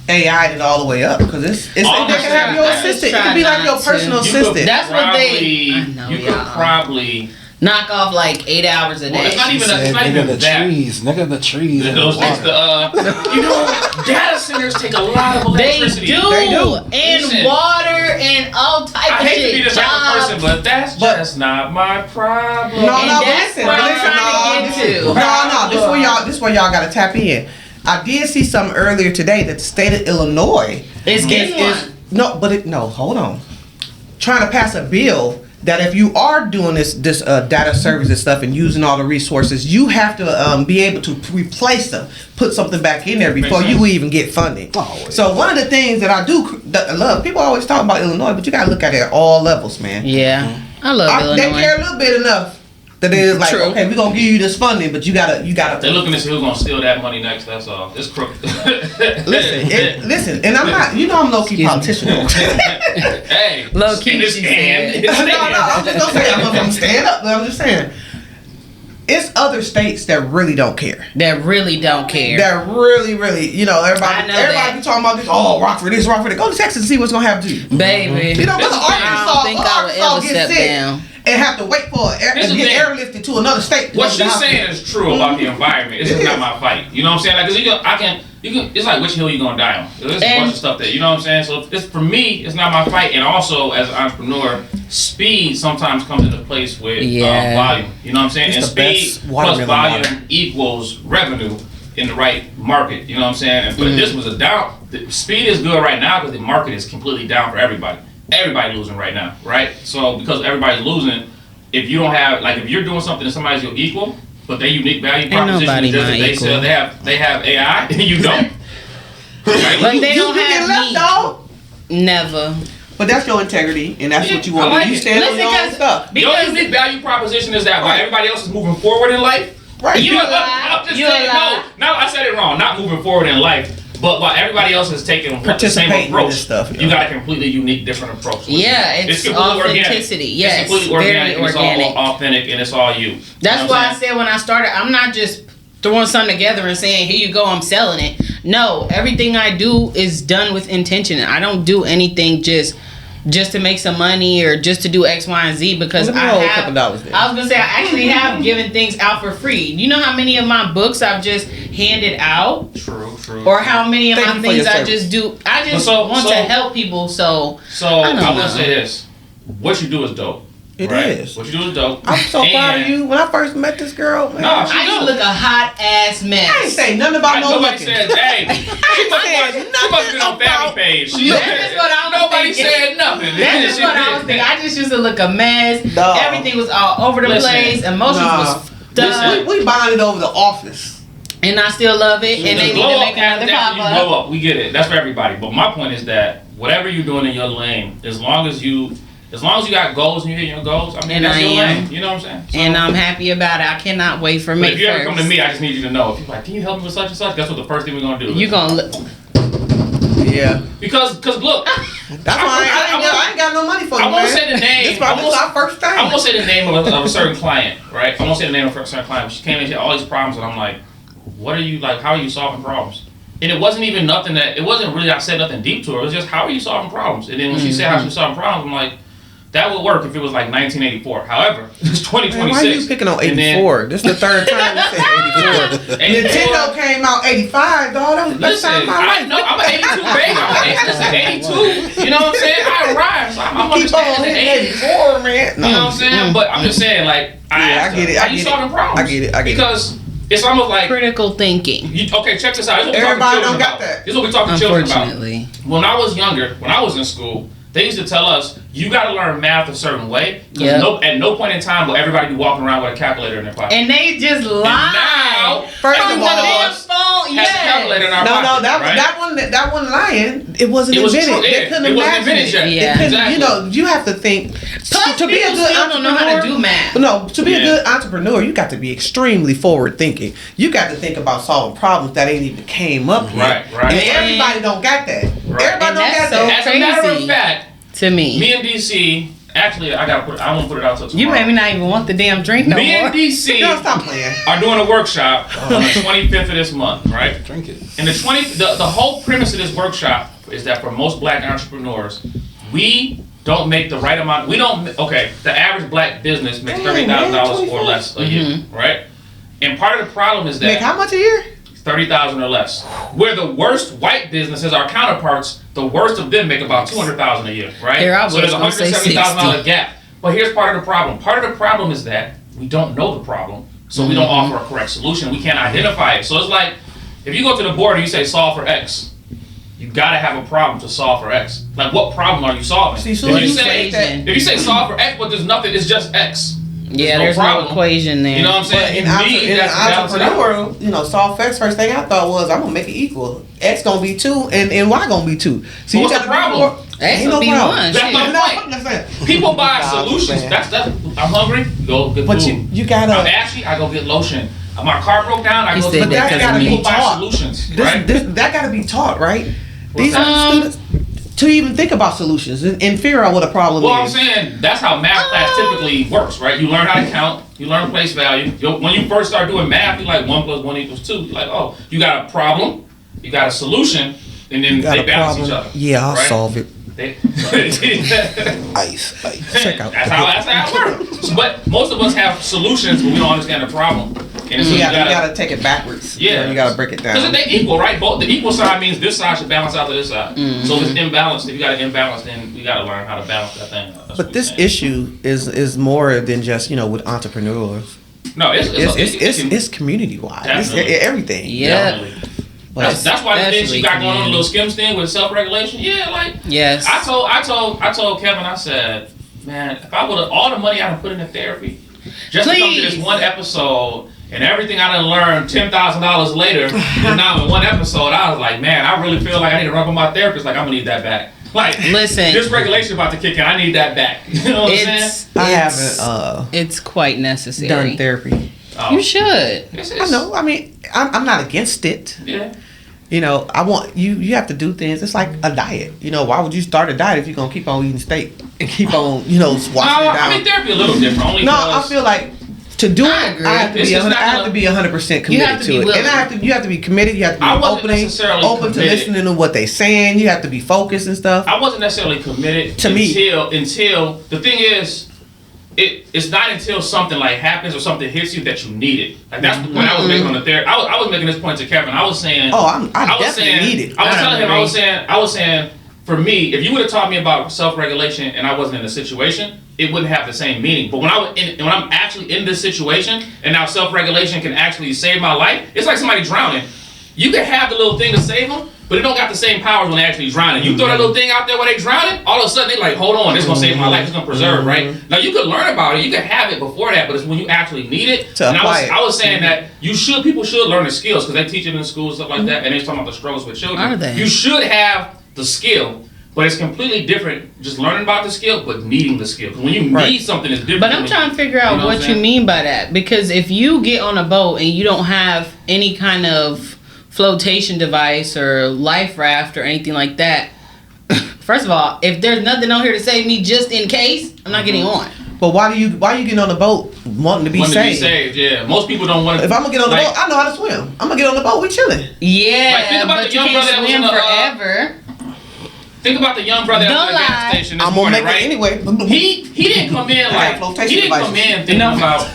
AI'd it all the way up because it's they All can I'm have your saying, I just assistant. It try could be like not your to. personal You could assistant. That's what they- probably- I know, You could y'all. probably. Knock off like 8 hours a Well, day. it's not even. Said, It's not nigga, even the that. trees, nigga, the trees. and Those the things, water. data centers take a lot of They electricity. do. They do. And Listen. water and all type I of hate shit. to be the type of person, Jobs. but that's just not my problem. No, And no, but that's listen, what I'm listen, trying to get to. no. This where y'all gotta tap in. I did see something earlier today that the state of Illinois It's getting one. hold on. Trying to pass a bill that if you are doing this data service and stuff and using all the resources, you have to be able to replace them, put something back in there before Makes you sense. even get funding. Oh, So one of the things that I do that I love, people always talk about Illinois, but you gotta look at it at all levels, man. Yeah. I love They Illinois. care a little bit enough that it's like, True. okay, we're gonna give you this funding, but you gotta. They're looking to see who's gonna steal that money next. That's all. It's crooked. Listen, and I'm not. I'm low key politician. Hey, Low key, it's she scanned. said. It's No, scanned. I'm just gonna say I'm stand up. But I'm just saying, it's other states that really don't care. That really don't care. That really, everybody. I know Everybody that. be talking about this. Oh, Rockford, this, Rockford. Go to Texas and see what's gonna happen to you. Baby. You know, but I don't think I would ever step down. and have to wait for Here's the get thing. airlifted to another state. to What go to the she's hospital. saying is true about the environment. It's just not my fight. You know what I'm saying? Like, 'cause you can. It's like which hill you gonna die on. There's a bunch of stuff that you know what I'm saying. So it's for me, it's not my fight. And also as an entrepreneur, speed sometimes comes into place with Yeah. volume. You know what I'm saying? It's and the speed best plus watermelon volume water. equals revenue in the right market. You know what I'm saying? And but this was a down. The speed is good right now because the market is completely down for everybody. Everybody losing right now, right? So because everybody's losing, if you don't have if you're doing something to somebody's your equal, but their unique value proposition nobody is just my that they equal. sell, they have AI and you don't. Right? But they You don't get have left, me. dog. Never. But that's your integrity, and that's Yeah, what you I want. like You it. stand on Listen, your own 'cause- stuff. Your Because- unique value proposition is that while Right. everybody else is moving forward in life, Right. You a lie. I'm just You a saying, lie. no, I said it wrong. Not moving forward in life, but while everybody else is taking the same Participating in approach, this stuff, you yeah. got a completely unique, different approach. Yeah, it's completely authenticity. Organic. Yes, it's completely very organic. And organic. It's all authentic, and it's all you. That's You know what why I I'm saying? said when I started, I'm not just throwing something together and saying, here you go, I'm selling it. No, everything I do is done with intention. I don't do anything just to make some money or just to do X, Y, and Z because Well, let me I roll a have. couple dollars there. I was gonna say I actually have given things out for free. You know how many of my books I've just handed out, True. or how many of Thank my you for things your I service. just do. I just So- want so- to help people. So So I don't I will know. say this: what you do is dope. It right? is. What you do is dope. I'm so proud of you. When I first met this girl, man, No, she I used to do. look a hot ass mess. I ain't say nothing about no Nobody looking. said, hey, she must have been on family page. That's what I was Nobody thinking. said nothing. That's She what I did. was thinking. I just used to look a mess. No. Everything was all over the Listen. place. Emotions was done. We bonded over the office. And I still love it. And The they need glow to up make another happens after pop you up. blow up. We get it. That's for everybody. But my point is that whatever you're doing in your lane, as long as you got goals and you hit your goals, I mean, And that's I your am. lane. You know what I'm saying? So, And I'm happy about it. I cannot wait for but May if you ever come to 1st. me, I just need you to know. If you're like, can you help me with such and such? That's what the first thing we're gonna do. You gonna look. Yeah. Because look, That's why I ain't got no money for you, I man. won't say the name. This is our first time. I won't say the name of a certain client, right? I won't say the name of a certain client. But she came in, she had all these problems, and I'm like, what are you like? How are you solving problems? And it wasn't even nothing that it wasn't really. I said nothing deep to her. It was just how are you solving problems? And then when she said how she was solving problems, I'm like, that would work if it was like 1984. However, it's 2026. Man, why are you picking on 84? This is the third time you said 84. Nintendo came out 85, dog. That was the best time of my life. No, I'm an 82 baby. I'm 82. You know what I'm saying? I arrived. So I'm Keep on understanding the hitting 80s. 84, man. You know what I'm saying? But I'm just saying, like, I get it. How you solving problems? I get it. Because it's almost like Critical thinking. okay, check this out. This is what we Everybody talking to children don't got about. that. This is what we talk to children about. Unfortunately. When I was younger, when I was in school, they used to tell us you got to learn math a certain way. Yep. At no point in time will everybody be walking around with a calculator in their pocket. And they just And lie. now, First every of one of all, us phone, has a calculator in our No, pocket. no, that one lying. It wasn't It was invented. true, yeah. They couldn't It wasn't imagine invented yet. it. Yeah. They couldn't, Exactly. You know, you have to think. Plus, to be a people good still don't know how to entrepreneur- do math. No, to be a Yeah. good entrepreneur, you got to be extremely forward thinking. You got to think about solving problems that ain't even came up yet. Right. And everybody don't got that. Right. Everybody And don't got that's that. so As a matter of crazy. fact, To me. me and DC, actually, I won't put it out till tomorrow. You made me not even want the damn drink no Me more. and DC No, stop playing. are doing a workshop on the 25th of this month, right? Drink it. And the whole premise of this workshop is that for most black entrepreneurs, we don't make the right amount. The average black business makes $30,000 or less a year, right? And part of the problem is Make that how much a year? 30,000 or less. Where the worst white businesses, our counterparts, the worst of them make about 200,000 a year, right? Here I So there's a was gonna say $170,000 gap. But here's part of the problem. Part of the problem is that we don't know the problem, so we don't offer a correct solution. We can't identify it. So it's like if you go to the board and you say solve for X, you gotta have a problem to solve for X. Like what problem are you solving? See, so if, you you say, equation. if you say solve for X, but there's nothing, it's just X. Yeah, there's no problem. equation there. You know what I'm saying? But You need in that to balance it out. entrepreneur, solve X. First thing I thought was I'm gonna make it equal. X gonna be 2 and Y gonna be 2. So What's the problem? X will be 1. That's my point. People buy solutions. That's I'm hungry. Go get But food. you gotta. I'm ashy. I go get lotion. My car broke down. I He go said to that 'cause of me. people buy Taught. solutions, right? That gotta be taught, right? What's These that? are students to even think about solutions and figure out what a problem Well, I'm is. saying that's how math class typically works, right? You learn how to count. You learn place value. When you first start doing math, you're like 1 + 1 = 2. You're like, oh, you got a problem, you got a solution, and then Got they a balance problem. each other. Yeah, I'll right? solve it. They- Ice. Check out. That's how it works. But most of us have solutions, but we don't understand the problem. And so You gotta take it backwards. Yeah. You gotta break it Because down. they equal, right? Both the equal side means this side should balance out to this side. Mm-hmm. So if it's imbalanced, if you got an imbalance, then we got to learn how to balance that thing. That's what But we're this saying. issue is more than just with entrepreneurs. No, It's community wide. It's Definitely. everything. Yeah. Definitely. But That's why the thing she Especially got going on, a community. little Skims thing with self-regulation. Yeah, like Yes. I told Kevin, I said, man, if I would have all the money I done put into therapy, just to come to this Please. one episode, and everything I done learned $10,000 later, and now in one episode, I was like, man, I really feel like I need to run for my therapist. Like I'm gonna need that back. Like Listen. this regulation about to kick in. I need that back. You know what I'm saying? I haven't It's quite necessary. done therapy. Oh. You should. I know. I mean, I'm not against it. Yeah. I want you have to do things. It's like a diet. Why would you start a diet if you're gonna keep on eating steak and keep on, washing it down? I mean, therapy a little different. Only No, I because- feel like to do I it, agree. I have to It's be just 100%. not I have gonna- to be 100% committed have to to be it, willing. and you have to be committed. You have to be I wasn't necessarily open to committed. listening to what they saying. You have to be focused and stuff. I wasn't necessarily committed To me. until the thing is, it's not until something like happens or something hits you that you need it. Like that's the point I was making on the therapy. I was making this point to Kevin. I was saying, Oh, I was definitely saying, need it. I was I telling him, agree. I was saying, for me, if you would have taught me about self-regulation and I wasn't in a situation, it wouldn't have the same meaning. But when I'm actually in this situation and now self-regulation can actually save my life, it's like somebody drowning. You can have the little thing to save them, but it don't got the same powers when they actually drowning. You throw that little thing out there when they drowning, all of a sudden they like, hold on, this is gonna save my life, it's gonna preserve, right? Now you could learn about it, you can have it before that, but it's when you actually need it. And I was saying that people should learn the skills because they teach it in schools and stuff like that, and they're talking about the struggles with children. Are they? You should have the skill, but it's completely different just learning about the skill, but needing the skill. Because when you need something, it's different. But I'm trying to figure out what you mean by that. Because if you get on a boat and you don't have any kind of flotation device or life raft or anything like that, first of all, if there's nothing on here to save me just in case, I'm not getting on. But why you getting on the boat wanting to be saved? Yeah. Most people don't want to. If I'm gonna get on the boat, I know how to swim. I'm gonna get on the boat. We chilling. Yeah, but you can't swim forever. Think about the young brother at the gas station this morning, right? Anyway. He didn't come in like thinking about.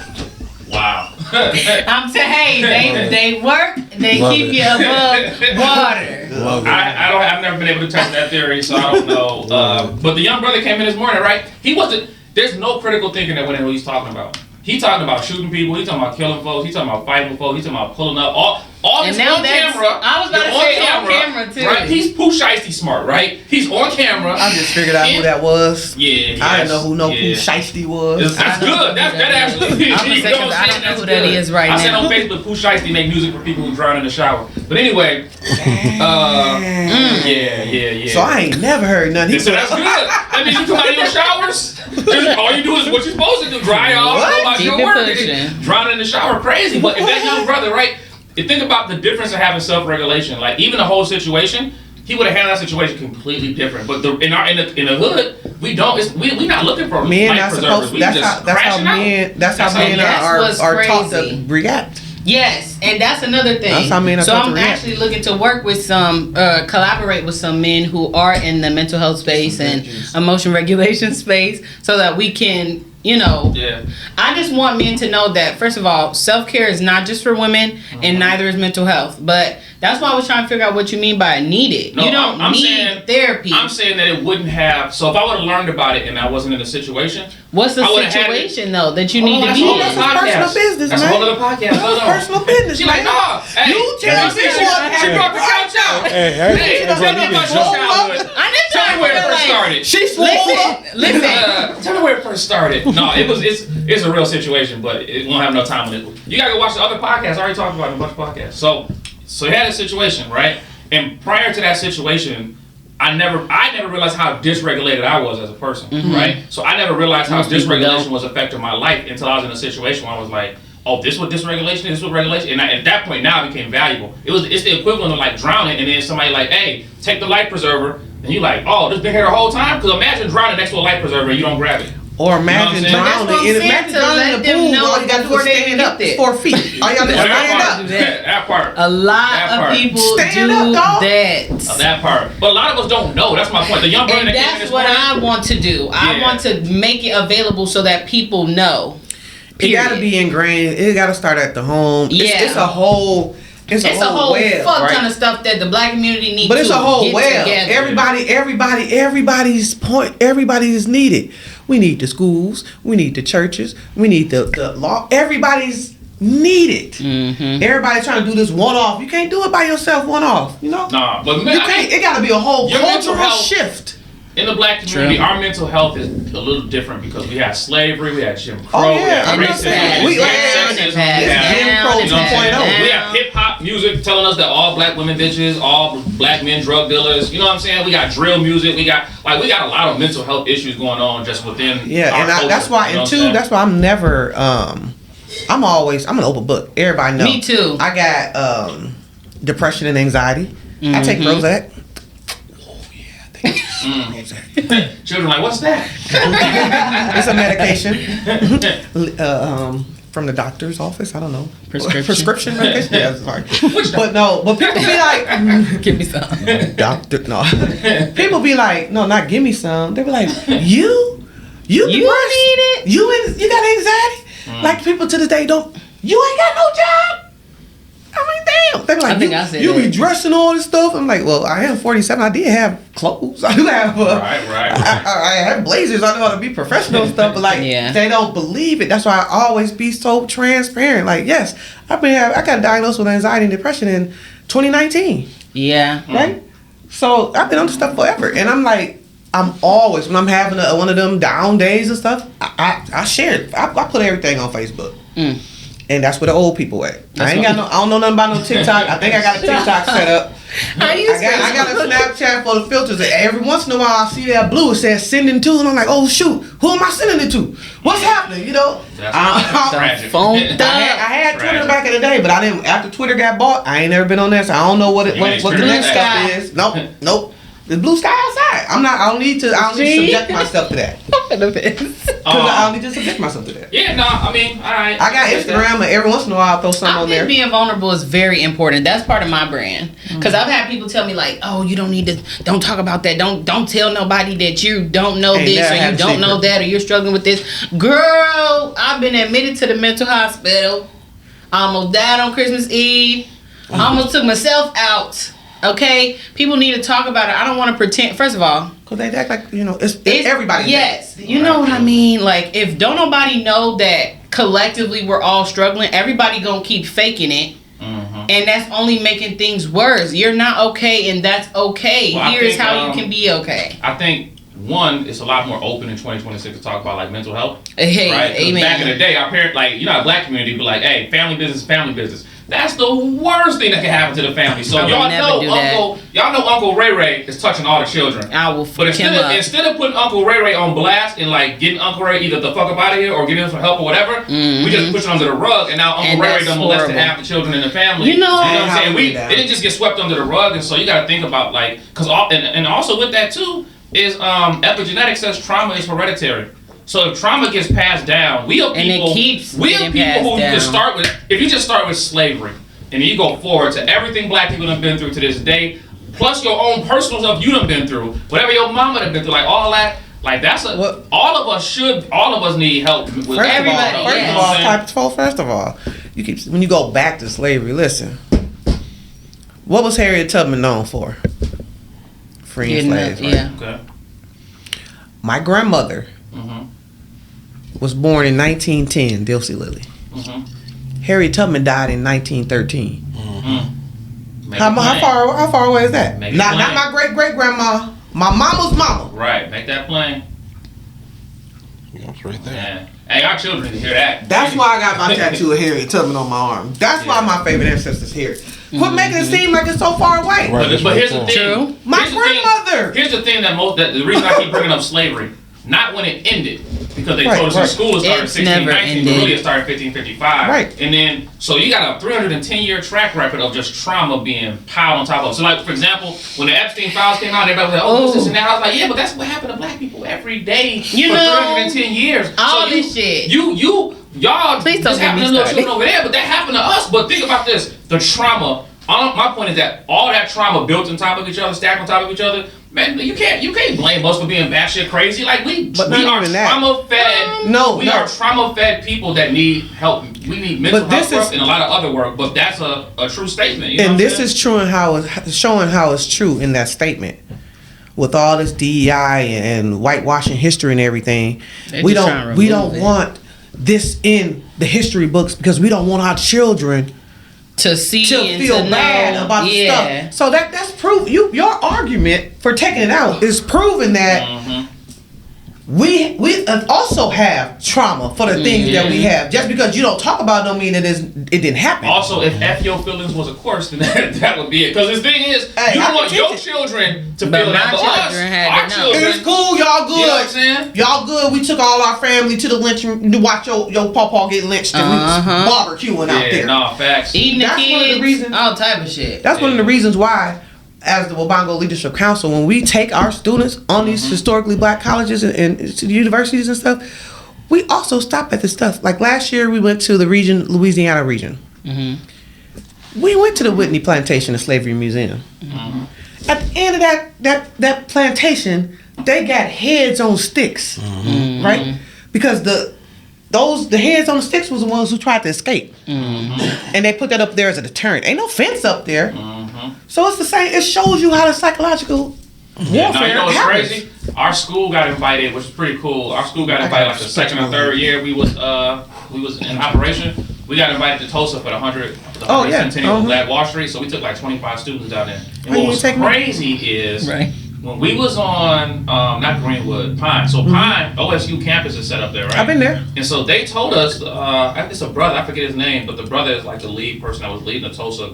Wow. I'm saying, hey, they work, they keep you above water. I've never been able to test that theory, so I don't know. But the young brother came in this morning, right? He wasn't. There's no critical thinking that went in what he's talking about. He talking about shooting people. He talking about killing folks. He talking about fighting folks. He talking about pulling up. All this on camera. I was about to say on camera too. Right? He's Pooh Shiesty smart, right? He's on camera. I just figured out who that was. Yeah. I didn't know who Pooh Shiesty was. That's good. That actually. I don't know who that is right now. I said on Facebook, Pooh Shiesty make music for people who drown in the shower. But anyway. Yeah. So I ain't never heard nothing. So that's good. That means you come out of your showers. All you do is what you're supposed to do. Dry off. Go about your work. Drown in the shower. Crazy. But if that young brother, right? You think about the difference of having self-regulation. Like even the whole situation, he would have handled that situation completely different. But in the hood, we don't. We not looking for men. Life preservers. That's how men are taught to react. Yes, and that's another thing. That's how men are taught to react. Actually looking to work with collaborate with some men who are in the mental health space and emotion regulation space, so that we can. I just want men to know that, first of all, self-care is not just for women, and neither is mental health. But that's why I was trying to figure out what you mean by need it. No, you don't need therapy. I'm saying that it wouldn't have. So if I would have learned about it and I wasn't in a situation. What's the situation, though, that you need to be in? That's personal business, man. That's a whole other podcast. That's personal business. She's like, no. Hey, she brought the couch out. Hey, tell me about your childhood. Tell me where it first started. She swole up. Listen. Tell me where it first started. No, it's a real situation, but it won't have no time on it. You gotta go watch the other podcasts. I already talked about a bunch of podcasts. So he had a situation, right? And prior to that situation, I never realized how dysregulated I was as a person, right? So I never realized how dysregulation was affecting my life until I was in a situation where I was like, oh, this is what dysregulation is, this is what regulation. And at that point now it became valuable. It's the equivalent of like drowning and then somebody like, hey, take the life preserver. And you like, oh, this been here the whole time? Because imagine drowning next to a life preserver and you don't grab it. Or imagine drowning. Imagine drowning in the pool. All you gotta do is stand up 4 feet. All you gotta do is stand up. That part. A lot of people do that. That part. But a lot of us don't know. That's my point. The young brother that came in this morning. That's what I want to do. I want to make it available so that people know. It gotta be ingrained. It gotta start at the home. It's a whole. It's a whole web, fuck ton of stuff that the black community needs. But it's a whole web. Everybody is needed. We need the schools. We need the churches. We need the law. Everybody's needed. Everybody's trying to do this one off. You can't do it by yourself one off. You know. Nah, but man, you can't. It got to be a whole cultural shift. In the black community, our mental health is a little different because we had slavery, we had Jim Crow, we had racism, we had Jim Crow 2.0. We have hip hop music telling us that all black women bitches, all black men drug dealers. You know what I'm saying? We got drill music. We got a lot of mental health issues going on just within. Yeah, and that's why. And two, that's why I'm never. I'm an open book. Everybody knows. Me too. I got depression and anxiety. I take Prozac. Children like, what's that? It's a medication from the doctor's office. I don't know. Prescription medication. Yeah, sorry. But people be like, give me some. Doctor, no. People be like, no, not give me some. They be like, you need it. You got anxiety. Like people to this day you ain't got no job. I mean, damn. They be like, I think I said you be that. dressing all this stuff. I'm like, well, I am 47. I did have clothes. I do have. Right. I have blazers. I know how to be professional and stuff, but like, they don't believe it. That's why I always be so transparent. Like, yes, I got diagnosed with anxiety and depression in 2019. Yeah. Right. So I've been on this stuff forever, and I'm like, I'm always when I'm having one of them down days and stuff, I share it. I put everything on Facebook. And that's where the old people at. I don't know nothing about no TikTok. I think I got a TikTok set up. I got a Snapchat for the filters. And every once in a while, I see that blue. It says sending to, and I'm like, oh shoot, who am I sending it to? What's happening? You know, That's tragic. I had Twitter back in the day, but I didn't. After Twitter got bought, I ain't never been on there, so I don't know what the next stuff is. Nope. The blue sky outside. I don't need to subject myself to that. I don't need to subject myself to that. Yeah, no, I mean, alright. I got Instagram, and every once in a while I'll throw something on there. I think being vulnerable is very important. That's part of my brand. Because I've had people tell me like, oh, you don't need to, don't talk about that. Don't tell nobody that you don't know this or you don't know that or you're struggling with this. Girl, I've been admitted to the mental hospital. I almost died on Christmas Eve. I almost took myself out. Okay, people need to talk about it. I don't want to pretend. First of all, because they act like it's everybody. Yes, you know what I mean. Like if don't nobody know that collectively we're all struggling, everybody gonna keep faking it, and that's only making things worse. You're not okay, and that's okay. Well, Here's how you can be okay. I think one, it's a lot more open in 2026 to talk about like mental health. Hey, right? amen. Back in the day, our parents, like our black community, be like, hey, family business. That's the worst thing that can happen to the family. So y'all know Uncle Ray Ray is touching all the children. I will fuck him up. Instead of putting Uncle Ray Ray on blast and like getting Uncle Ray either the fuck up out of here or getting him some help or whatever, we just push it under the rug, and now Uncle Ray Ray done molested half the children in the family. You know what I'm saying? They didn't just get swept under the rug, and so you got to think about like, and also with that too is epigenetics says trauma is hereditary. So if trauma gets passed down, we are people who you can start with. If you just start with slavery and then you go forward to everything black people have been through to this day, plus your own personal stuff you done been through, whatever your mama done been through, like all that, like that's all of us need help with everybody. First of all, when you go back to slavery, listen, what was Harriet Tubman known for? Freeing slaves, right? Yeah. Okay. My grandmother was born in 1910, Dilsey Lily. Harriet Tubman died in 1913. How far away is that? Not my great grandma. My mama's mama. Right. Make that plain. That's right there. Yeah. Hey, our children can hear that. That's why I got my tattoo of Harriet Tubman on my arm. That's why my favorite ancestors here. Quit making it seem like it's so far away. Right, but here's the thing. My grandmother. Here's the thing the reason I keep bringing up slavery, not when it ended, because they told us in school it started in 1619, but really it started in 1555. Right. And then, so you got a 310-year track record of just trauma being piled on top of it. So like, for example, when the Epstein files came out, everybody was like, oh, this and that. I was like, yeah, but that's what happened to black people every day for 310 years. All this shit. Y'all please just happened to little children over there, but that happened to us. But think about this, the trauma. My point is that all that trauma built on top of each other, stacked on top of each other, man, you can't blame us for being batshit crazy. Like we are trauma fed. We are trauma fed people that need help. We need mental health work and a lot of other work. But that's a true statement. You know and this is true and showing how it's true in that statement. With all this DEI and whitewashing history and everything, we don't want this in the history books because we don't want our children to see and feel to bad about the stuff. So that's proof. Your argument for taking it out is proving that we also have trauma for the things that we have. Just because you don't talk about it don't mean it didn't happen. Also, if F your feelings was a course, then that would be it. Because the thing is, you don't want your children to feel that. But our children, it's cool, y'all good. You know what I'm saying? Y'all good. We took all our family to the lynching to watch your pawpaw get lynched, and we was barbecuing out there. No, facts. Eating the kids, one of the reasons, all type of shit. That's one of the reasons why, as the Wabango Leadership Council, when we take our students on these historically black colleges and universities and stuff, we also stop at this stuff. Like last year, we went to the Louisiana region. We went to the Whitney Plantation and Slavery Museum. At the end of that plantation, they got heads on sticks, right? Because the heads on the sticks was the ones who tried to escape. And And they put that up there as a deterrent. Ain't no fence up there. Mm-hmm. So it's the same. It shows you how the psychological warfare Now, you know what's happens. crazy? Our school got invited, which is pretty cool. Our school got invited like the second or third year we was in operation. We got invited to Tulsa for the 110th Black Wall Street. So we took like 25 students down there. And what was crazy is when we was on not Greenwood, Pine. So Pine OSU campus is set up there, right? I've been there. And so they told us, it's a brother, I forget his name, but the brother is like the lead person that was leading the Tulsa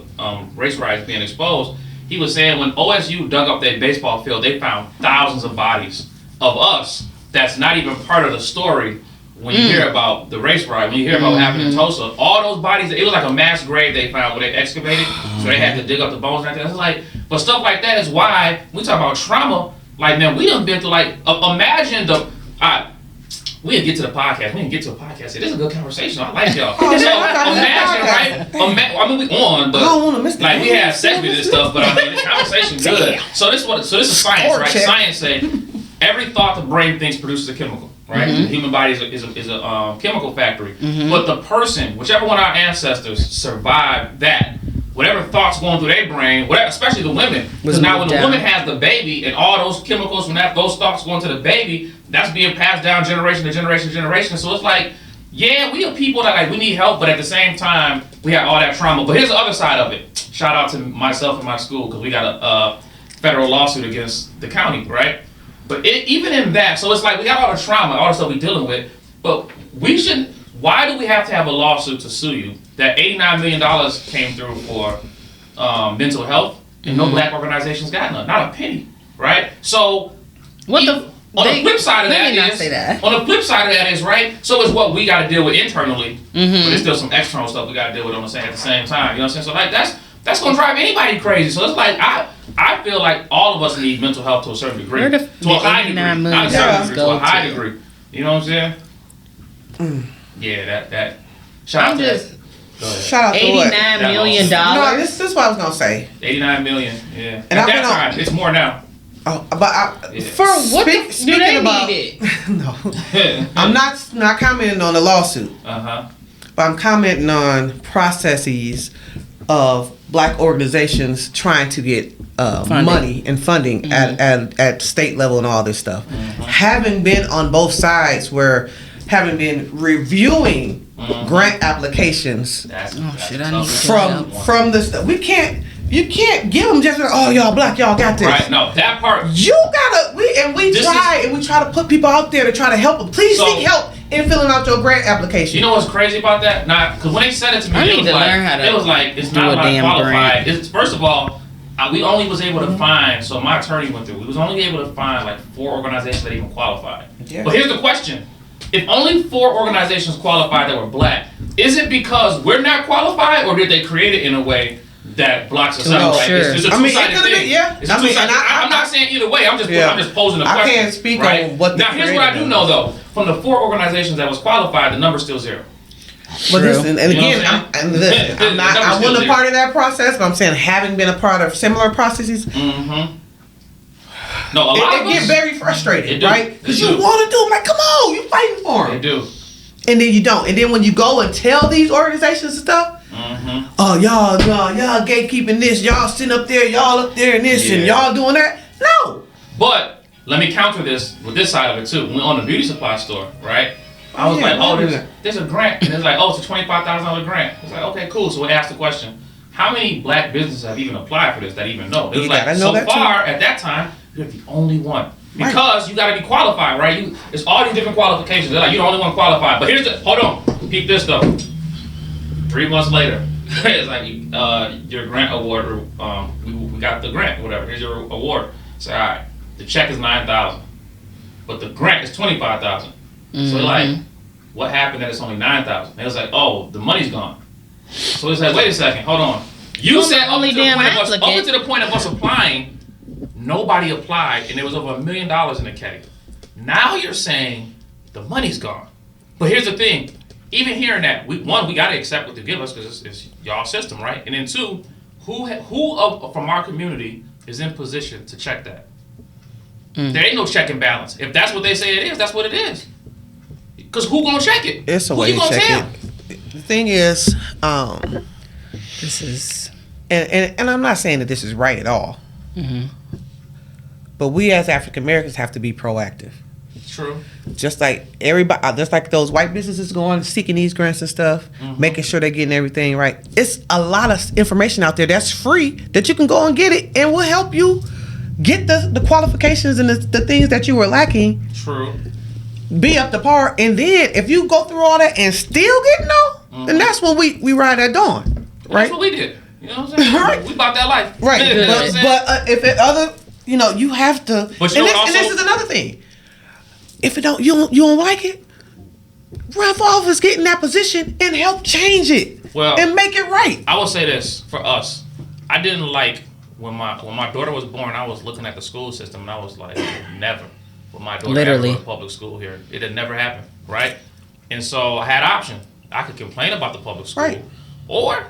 race riots being exposed. He was saying when OSU dug up their baseball field, they found thousands of bodies of us that's not even part of the story when you hear about the race riot, when you hear about what happened in Tulsa. All those bodies, it was like a mass grave they found where they excavated, so they had to dig up the bones and everything. It's like, but stuff like that is why we talk about trauma. Like, man, we done been through, like, imagine the, we didn't get to the podcast. We didn't get to a podcast. This is a good conversation. I like y'all. So imagine, right? I mean, we on, but I don't want to miss like we have segments and stuff. But I mean, this conversation good. So this is science, right? Science say every thought the brain thinks produces a chemical, right? The human body is a chemical factory. But the person, whichever one of our ancestors survived that, whatever thoughts going through their brain, especially the women, because now when the woman has the baby and all those chemicals from those thoughts going to the baby, that's being passed down generation to generation to generation. So it's like, yeah, we are people that like we need help, but at the same time we have all that trauma. But here's the other side of it. Shout out to myself and my school because we got a federal lawsuit against the county, right? But even in that, so it's like we got all the trauma, all the stuff we're dealing with, but we shouldn't. Why do we have to have a lawsuit to sue you? That $89 million came through for mental health, and no black organizations got none, not a penny, right? So on the flip side of that is right. So it's what we got to deal with internally, but there's still some external stuff we got to deal with at the same time. You know what I'm saying? So like that's gonna drive anybody crazy. So it's like I feel like all of us need mental health to a certain degree, to a high degree, not a certain degree, to a high degree. You know what I'm saying? Yeah, that. Shout out to that. Shout out to $89 million. No, this is what I was gonna say. 89 million. Yeah. And at that time, it's more now. Oh, but do they need it? No, I'm not commenting on the lawsuit. But I'm commenting on processes of black organizations trying to get money and funding at state level and all this stuff. Having been on both sides, having been reviewing grant applications from the stuff, you can't give them just y'all black, y'all got this. Right, no, that part. You gotta, we try to put people out there to try to help them. Please seek help in filling out your grant application. You know what's crazy about that? Because when they said it to me, it was like it's not about qualified. It's, first of all, we only was able to find, so my attorney went through, we was only able to find like 4 organizations that even qualified. Yeah. But here's the question. If only 4 organizations qualified that were black, is it because we're not qualified, or did they create it in a way that blocks us out? Right? It's a two-sided thing. It's a two-sided. I'm not saying either way. I'm just posing a question. I can't speak on what. Now here's what I do know though. From the 4 organizations that was qualified, the number's still 0. But listen, and again, I wasn't a part of that process, but I'm saying having been a part of similar processes. No, a lot of us get very frustrated, right? Because you want to do them, like, come on, you fighting for them. They do. And then you don't. And then when you go and tell these organizations and stuff, oh, y'all gatekeeping this, y'all sitting up there, y'all up there and this, and y'all doing that. No. But let me counter this with this side of it too. When on the beauty supply store, right? I was like, there's a grant. And it's like, it's a $25,000 grant. It's like, okay, cool. So we asked the question, how many black businesses have even applied for this that even know? It was like, so far at that time, you're the only one. Because you got to be qualified, right? It's all these different qualifications. They're like, you're the only one qualified. But hold on. Peep this though. 3 months later, it's like, your grant award, we got the grant, whatever. Here's your award. Say, all right, the check is $9,000, but the grant is $25,000. So like, what happened that it's only $9,000? It was like, the money's gone. So it's like, wait a second, hold on. You said up to the point of us applying, nobody applied, and there was over $1 million in the caddy. Now you're saying the money's gone. But here's the thing. Even hearing that, we got to accept what they give us because it's y'all system, right? And then 2, who from our community is in position to check that? There ain't no check and balance. If that's what they say it is, that's what it is. Because who gonna check it? It's a way to check it. The thing is, This is... And I'm not saying that this is right at all. Mm-hmm. But we as African Americans have to be proactive. True. Just like everybody, just like those white businesses going seeking these grants and stuff, making sure they're getting everything right. It's a lot of information out there that's free that you can go and get it, and will help you get the qualifications and the things that you were lacking. True. Be up to par, and then if you go through all that and still get no, then that's when we ride at dawn. Right? That's what we did. You know what I'm saying? Right. We bought that life. Right. You know what I'm saying? But if it other, you have to. But you know what and this is another thing. If you don't like it, run for office, get in that position, and help change it. Well, and make it right. I will say this for us. I didn't like when my daughter was born. I was looking at the school system, and I was like, never will my daughter ever go to public school here. It had never happened, right? And so I had option. I could complain about the public school, right, or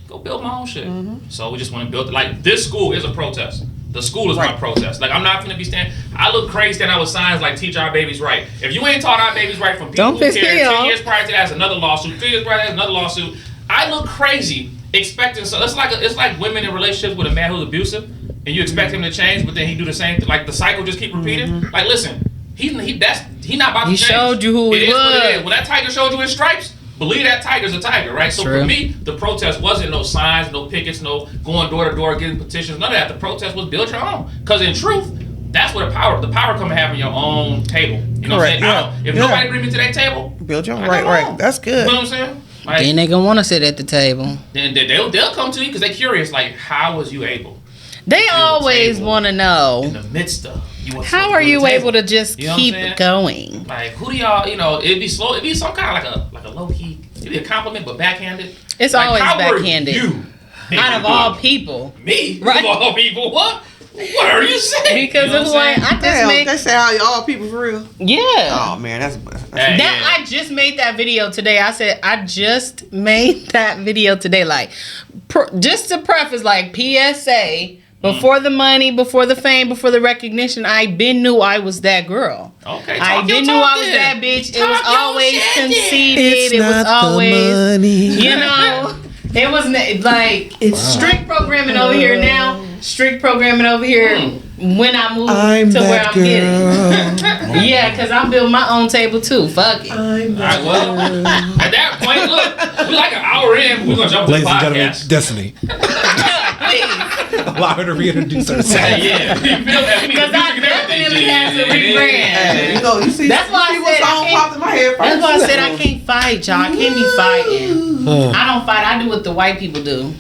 go build my own shit. So we just went and built it. Like, this school is a protest. The school is my protest. Like, I'm not gonna be standing. I look crazy standing out with signs like "Teach our babies right." If you ain't taught our babies right from people who care, 10 years prior to that's another lawsuit. 3 years prior to that's another lawsuit. I look crazy expecting. So it's like women in relationships with a man who's abusive, and you expect him to change, but then he do the same. Like, the cycle just keep repeating. Like, listen, he not about to change. He showed you who he was. What it is. When that tiger showed you his stripes, believe that tiger's a tiger, right? So for me, the protest wasn't no signs, no pickets, no going door to door, getting petitions, none of that. The protest was build your own. Because in truth, that's where the power come having your own table. You know what I'm saying? Yeah. If nobody bring me to that table, build your own. Right. That's good. You know what I'm saying? Like, then they gonna want to sit at the table. Then they'll come to you because they're curious. Like, how was you able? They always want to know. In the midst of. How are you able to just keep going? Like, who do y'all, it'd be slow, it'd be some kind of like a low key, it'd be a compliment, but backhanded. It's like, always how backhanded. You out of all people. Me? Right. Of all people? What? What are you saying? Because it's like, they say all people for real. Yeah. Oh man, that's I just made that video today. I said I just made that video today. Like, just to preface, like, PSA. Before the money, before the fame, before the recognition, I been knew I was that girl. Okay, I been knew I was that bitch. It was always conceited. It was always, you know, it was like it's strict programming over here now. Strict programming over here when I move to where I'm getting. Yeah, because I'm building my own table too. Fuck it. Well, at that point, look, we're like an hour in. We're gonna jump to the podcast. Destiny. Allow her to reintroduce herself. Yeah, because I definitely had to rebrand. You see, that's why I said I can't fight, y'all. I can't be fighting. I don't fight. I do what the white people do.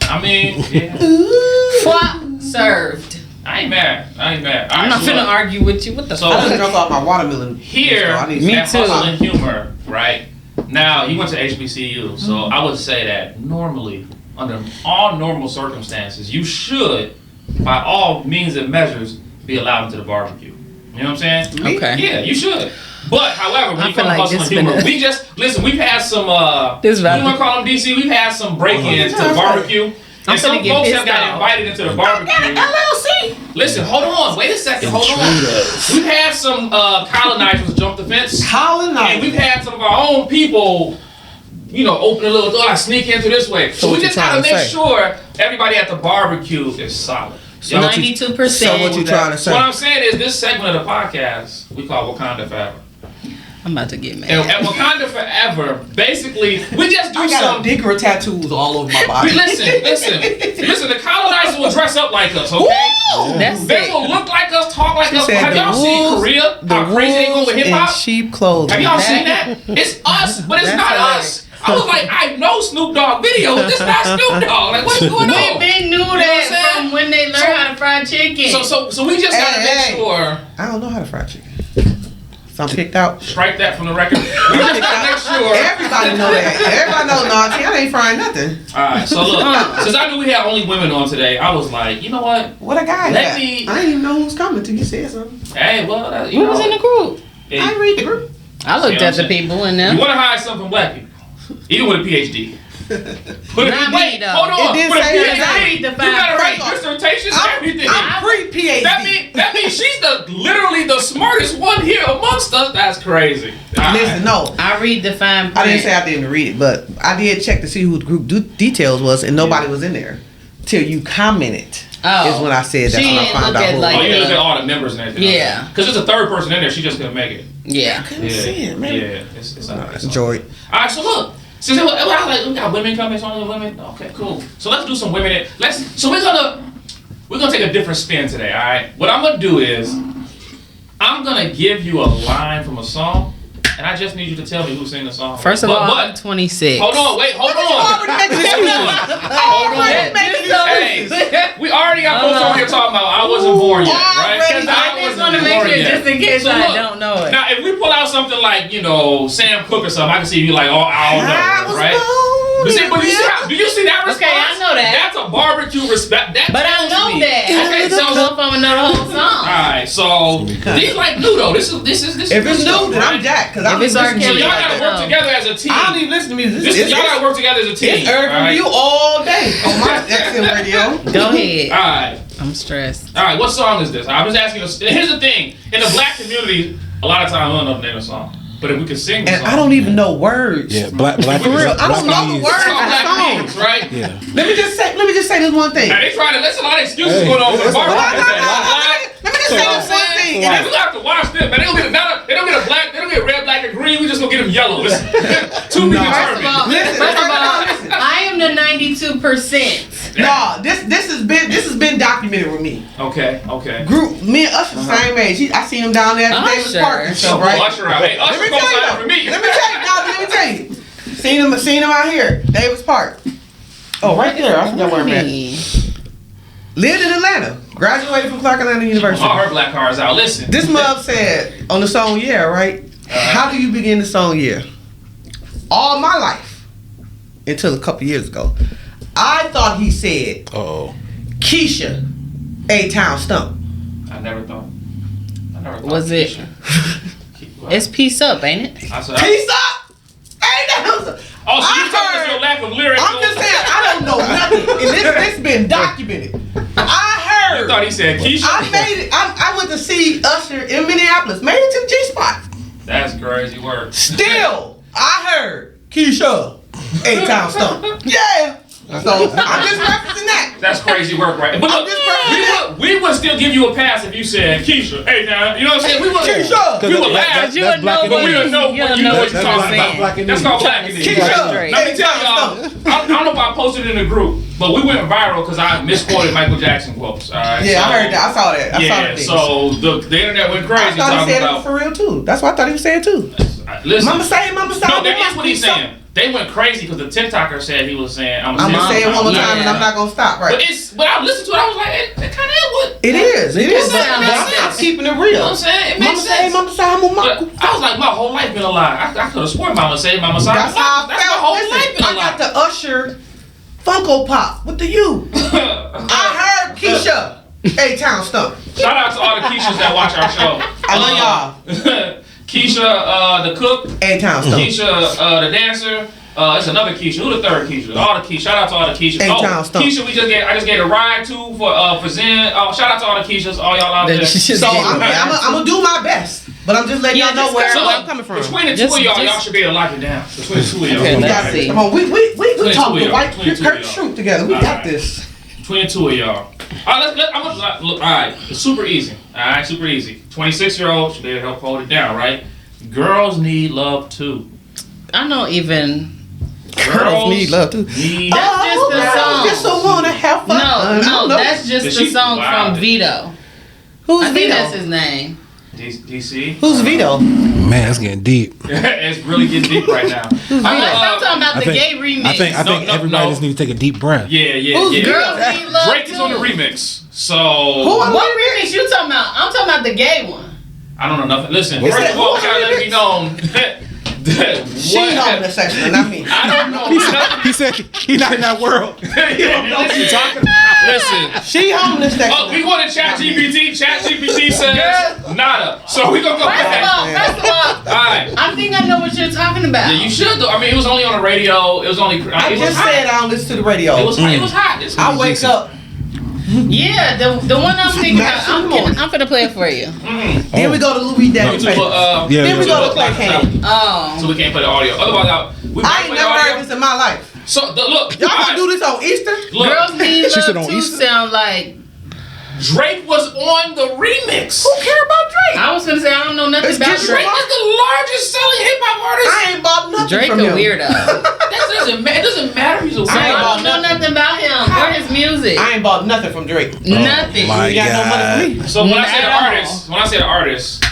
I mean, Fuck served. I ain't mad. I'm not finna argue with you. What the fuck? I just drunk off my watermelon. Here, me too. Hustle and Humor, right? Now, you went to HBCU, so I would say that normally, under all normal circumstances, you should, by all means and measures, be allowed into the barbecue. You know what I'm saying? Okay. Yeah, you should. But, however, when you come to like Hustle and Humor, we just, listen, we've had some, this you want to call them DC, we've had some break-ins to the barbecue. And some folks have got invited into the barbecue. LLC. Listen, hold on. Wait a second. Hold on. We've had some colonizers jump the fence. And we've had some of our own people, open a little door, like sneak into this way. So we just gotta make sure everybody at the barbecue is solid. 92%. So what you trying to say? What I'm saying is this segment of the podcast we call Wakanda Forever. I'm about to get mad. And Wakanda Forever, basically, we just do some Dicker tattoos all over my body. Listen. The colonizers will dress up like us, okay? They will look like us, talk like us. Have y'all seen Korea? How crazy they go with hip hop? Cheap clothes. Have y'all seen that? It's us, but it's not us. I was like, I know Snoop Dogg videos. This not Snoop Dogg. Like, what's going on? We been knew that from when they learned how to fry chicken. So we just gotta make sure. I don't know how to fry chicken. So I'm kicked out. Strike that from the record. We just gotta make sure. Everybody know that. Everybody know Tiana ain't frying nothing. Alright, so look, since I knew we had only women on today, I was like, you know what? What a guy. I didn't even know who was coming till you said something. Hey, well, who was in the group? I read the group. I looked at the people in there. You want to hire some from black people, even with a PhD. Put Not me, wait, though. hold on. It did Put a say PhD. that. You gotta write dissertations and everything. I'm pre-PhD. That means she's literally the smartest one here amongst us. That's crazy. Listen, no. I read the fine print. I didn't say I didn't read it, but I did check to see who the group details was, and nobody was in there. Till you commented. Is when I said that's when I found out who. Oh, you look at all the members and everything. Yeah. Because there's a third person in there. She just couldn't make it. Yeah. I couldn't see it, man. Yeah. It's Joy. All right, so look. Since we got women coming, so women. Okay, cool. So let's do some women. So we're gonna take a different spin today. All right. What I'm gonna do is I'm gonna give you a line from a song, and I just need you to tell me who sang the song. First of all, I'm 26. Hold on. Hey, we already got folks over here talking about I wasn't born yet, right? Because I just want to make sure just in case I don't know it. Now, if we pull out something like, Sam Cooke or something, I can see you like, I don't know, right? But do you see that response? Okay, I know that. That's a barbecue respect. But I know that. Okay, so if I'm gonna know the whole song. Alright, so these like new though. This is If it's new, then I'm jacked. Cause if it's so y'all gotta work together as a team. I don't even listen to music. Y'all gotta work together as a team. It's urban review all day on my XM radio. Go ahead. Alright. I'm stressed. Alright, what song is this? I'm just asking you. Here's the thing. In the black community, a lot of times we don't know the name of the song. But if we could sing the And song. I don't even know words. Yeah, black. For real, I don't know the words It's all of the black song. things, right? Yeah. Let me just say this one thing. Now they trying to. There's a lot of excuses Hey, going on for the listen, bar. Let me just say this one thing. And you have to watch them, man. They don't get a black. They don't get red, black, and green. We just gonna get them yellow. It's too many First of all, I am the 92%. No, this has been documented with me. Okay. Group, me and Usher the same age. I seen him down there at the Davis Usher. Park and stuff, right? Usher out. Hey, Usher co-signed for me. Let me tell you. Seen him out here, Davis Park. Oh, right there. I forgot where I'm at. Lived in Atlanta. Graduated from Clark Atlanta University. All her black cars out. Listen. This mug said on the song Yeah, right? How do you begin the song Yeah? All my life, until a couple years ago, I thought he said Keisha, A-Town Stump. I never thought. Was it? It's Peace Up, ain't it? I said, Peace up! A-Town Stump. oh, so you talking about your lack of lyrics? I'm just saying, I don't know nothing. And this been documented. I heard. You thought he said Keisha? I made it. I went to see Usher in Minneapolis. Made it to the G-Spot. That's crazy work. Still, I heard Keisha, A-Town Stump. Yeah. So I'm just referencing that. That's crazy work, right? But look, we would still give you a pass if you said Keisha. Hey, now, you know what I'm saying? We would Keisha. We would laugh. You would know But we don't know what you're talking black about. and That's called black and Keisha. Right? Let me tell y'all, I don't know if I posted it in the group, but we went viral because I misquoted Michael Jackson quotes. All right. Yeah, I heard that. I saw that. I saw Yeah. the So the internet went I crazy thought he talking said it about. for real too. That's what I thought he was saying too. Listen. Mama say, No, that is what he's saying. They went crazy because the TikToker said he was saying, I'm gonna say it one more time and Yeah. I'm not gonna stop. Right. But I listened to it, I was like, it kind of is what. It is. It is. sounds I'm sense. keeping it You know real. what I'm saying? It Mama makes say, sense. Mama say, I'm a But I was like, my whole life been a lie. I could have sworn Mama said, Mama said. That's how I That's my felt. whole Listen, life been a I lie. got the Usher Funko Pop with the U. I heard Keisha, A-Town Stump. Shout out to all the Keishas that watch our show. I love y'all. Keisha, the cook. A-Town Stump. Keisha, the dancer. It's another Keisha. Who the third Keisha? All the Keisha. Shout out to all the Keishas. A-Town Stump. Keisha, I just gave a ride to for Zen. Shout out to all the Keishas, all y'all out there. So I'm gonna do my best, but I'm just letting y'all know where I'm coming from. Between the two of y'all should be able to lock it down. Between the two of y'all. Okay, We let's got see. it. Come on, we talk two of the y'all. white Between two of Kirk y'all. Truth together. We All got right. this. Between the two of y'all. All right, I'm gonna look. All right, it's super easy. All right, super easy. 26-year-old should be able to help hold it down, right? Girls need love too. I don't even. Girls need love too. Need That's just the song. Just so wanna have fun. No, that's just Is the she- song wow. from Vito. Who's I think Vito? that's his name. DC. Who's Vito? Man, it's getting deep. It's really getting deep right now. I'm talking about I the think- gay remix. I think No, everybody no. just need to take a deep breath. Yeah. Who's Girls need love Drake is on the too. remix, so What remix you talking about? I'm talking about the gay one. I don't know nothing. Listen, What's first that? of all, we Who's gotta let on it be known that She know the section, not me. I don't know nothing. He said he's not in that world. Listen, Listen. She homeless. Oh, we going to ChatGPT. ChatGPT says nada. So we gonna go back. First of all, Alright. I think I know what you're talking about. Yeah, you should though. I mean, it was only on the radio. It was only. I it was just hot. said I don't listen to the radio. It was hot. It was hot. This I was wake decent. up. Yeah, the one I'm thinking Max about. in the morning. I'm finna play it for you. Then we go to Louis Daddy. To, Then we go to Clay Candy. Oh. So we can't play the audio. Otherwise, we I might ain't play never the heard audio. this in my life. So look, Y'all gonna do this on Easter? Look, Girls Need She said Love on too Easter? sound like. Drake was on the remix. Who care about Drake? I was gonna say I don't know nothing It's about Kendrick Drake Drake. is the largest selling hip hop artist. I ain't bought nothing Drake from a him. weirdo. That doesn't matter. It doesn't matter. He's a weirdo. I don't know nothing about him or his music. I ain't bought nothing from Drake. Nothing. my You got no money for me. So when I say the Not at all. artist,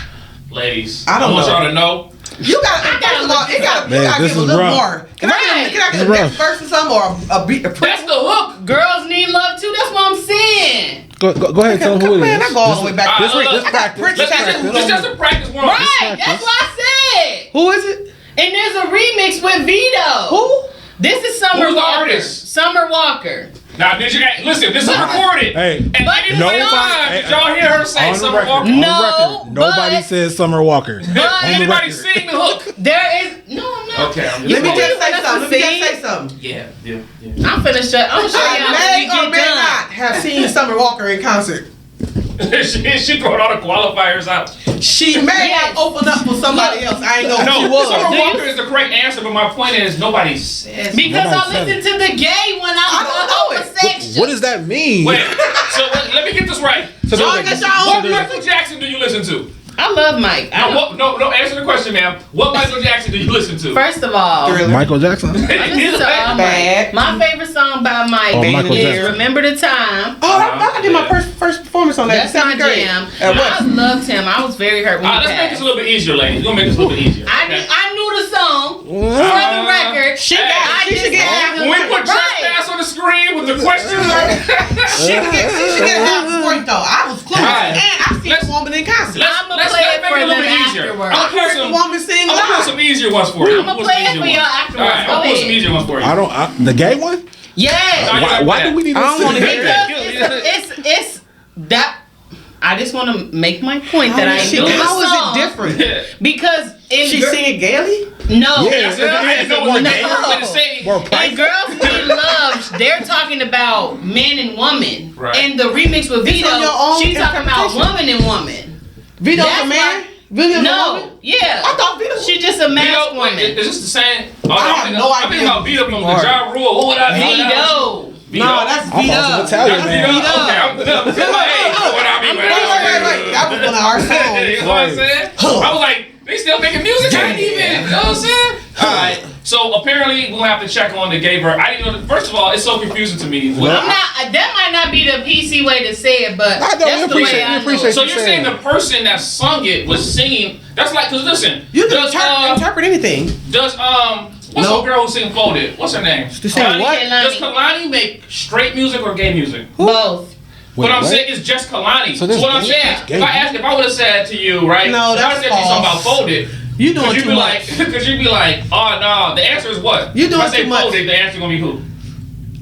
ladies, I don't want know. y'all to know. You gotta, first of all, you gotta Man, this give a is little rough. more. Can I get This a is rough. next verse or something, or a beat, a That's the hook. Girls Need Love too. That's what I'm saying. Go ahead, tell them who it Man, I is. go all the way back. This- I this got practice. Prince Let's Jackson. practice. It's just a practice one. Right. That's what I said. Who is it? And there's a remix with Vito. Who? This is Summer Who's the Walker. artist? Summer Walker. Now, did you listen? This is recorded. Hey, and but any nobody- time did y'all hear her say on the Summer record, Walker? on the No, record, nobody but- says Summer Walker. Did But- On the anybody record. sing the hook? There is no, I'm not. Okay, I'm You Let me want just me say to something. Let me sing? just say something. Yeah. I'm finna shut. I'm gonna show I y'all may when or we may get done. not have seen Summer Walker in concert. she throwing all the qualifiers out. She may Yes. have opened up for somebody else. I ain't know who she No, was. Summer Do you- Walker is the correct answer, but my point is nobody says. Because Nobody I said listened to the gay when I I don't know was it. homosexual. What does that mean? Wait, so let me get this right. So So, there's a- y'all what own Michael Jackson do you listen to? I love Mike. I don't- No, answer the question, ma'am. What Michael Jackson do you listen to? First of all, Thriller. Michael Jackson? I listen to all Bad. Mike. My favorite song by Mike Oh, Michael is Jackson. "Remember the Time." Oh, I did my first performance on that. That's my in 7th grade. jam. At I what? loved him. I was very hurt when he Let's make this passed. a little bit easier, ladies. We're gonna make this a little bit easier. I knew the song for the record. She Hey, got. She should get half. When we put trespass on the screen with the question mark, She should get half a point though. I was close, Alright. and I seen Let's- a woman in concert. I'ma let's play it make for it a little them bit easier. afterwards. I'm I heard the woman sing gonna put live. some easier ones for you. I'ma play it for y'all afterwards. Alright, Go I'll put some ahead. easier ones for you. I don't. The gay one? Yes. Nah, you Why got do we need I to don't sit wanna there? hear Because it's that. I just want to make my point that I How knew the is song it different? because in She sing it gaily? no, Yeah, girls, I didn't know what no. they were gonna say. More And private. Girls Need Love, they're talking about man and woman. Right. And the remix with Vito, on your own she's talking about interpretation. woman and woman. Vito's That's a man? why- Vito's a No, woman? yeah. I thought Vito. She just a masked Vito, woman. wait, is this the same? Oh, I have no I'm thinking idea. about Vito from the Ja Rule. What would I be? Vito. Vito. No, that's I Vito. thought it was Italian, That's man. Vito. Okay, I'm what I mean. Wait. That was one of our You songs. know what I'm saying? I was like, they still making music. I didn't even. You know what I'm saying? All right. So apparently we'll have to check on the gay version. I didn't know. First of all, it's so confusing to me. I'm not. That might not be the PC way to say it, but I know, that's the way I know appreciate it. So you're saying the person that sung it was singing? That's like, cause listen, You can does interpret anything. what's No. the girl who sing Folded? What's her name? To sing Kalani? what? Does Kalani make straight music or gay music? Both. What I'm what? saying is just Kalani. So So there's what I'm gay- saying, gay if I would have said to you, right? No, if that's I said to you something about false. Folded, You doing Cause you'd too be much. like, cause you'd be like, oh no. The answer is what? You doing if I say too much. Folded, the answer gonna be who?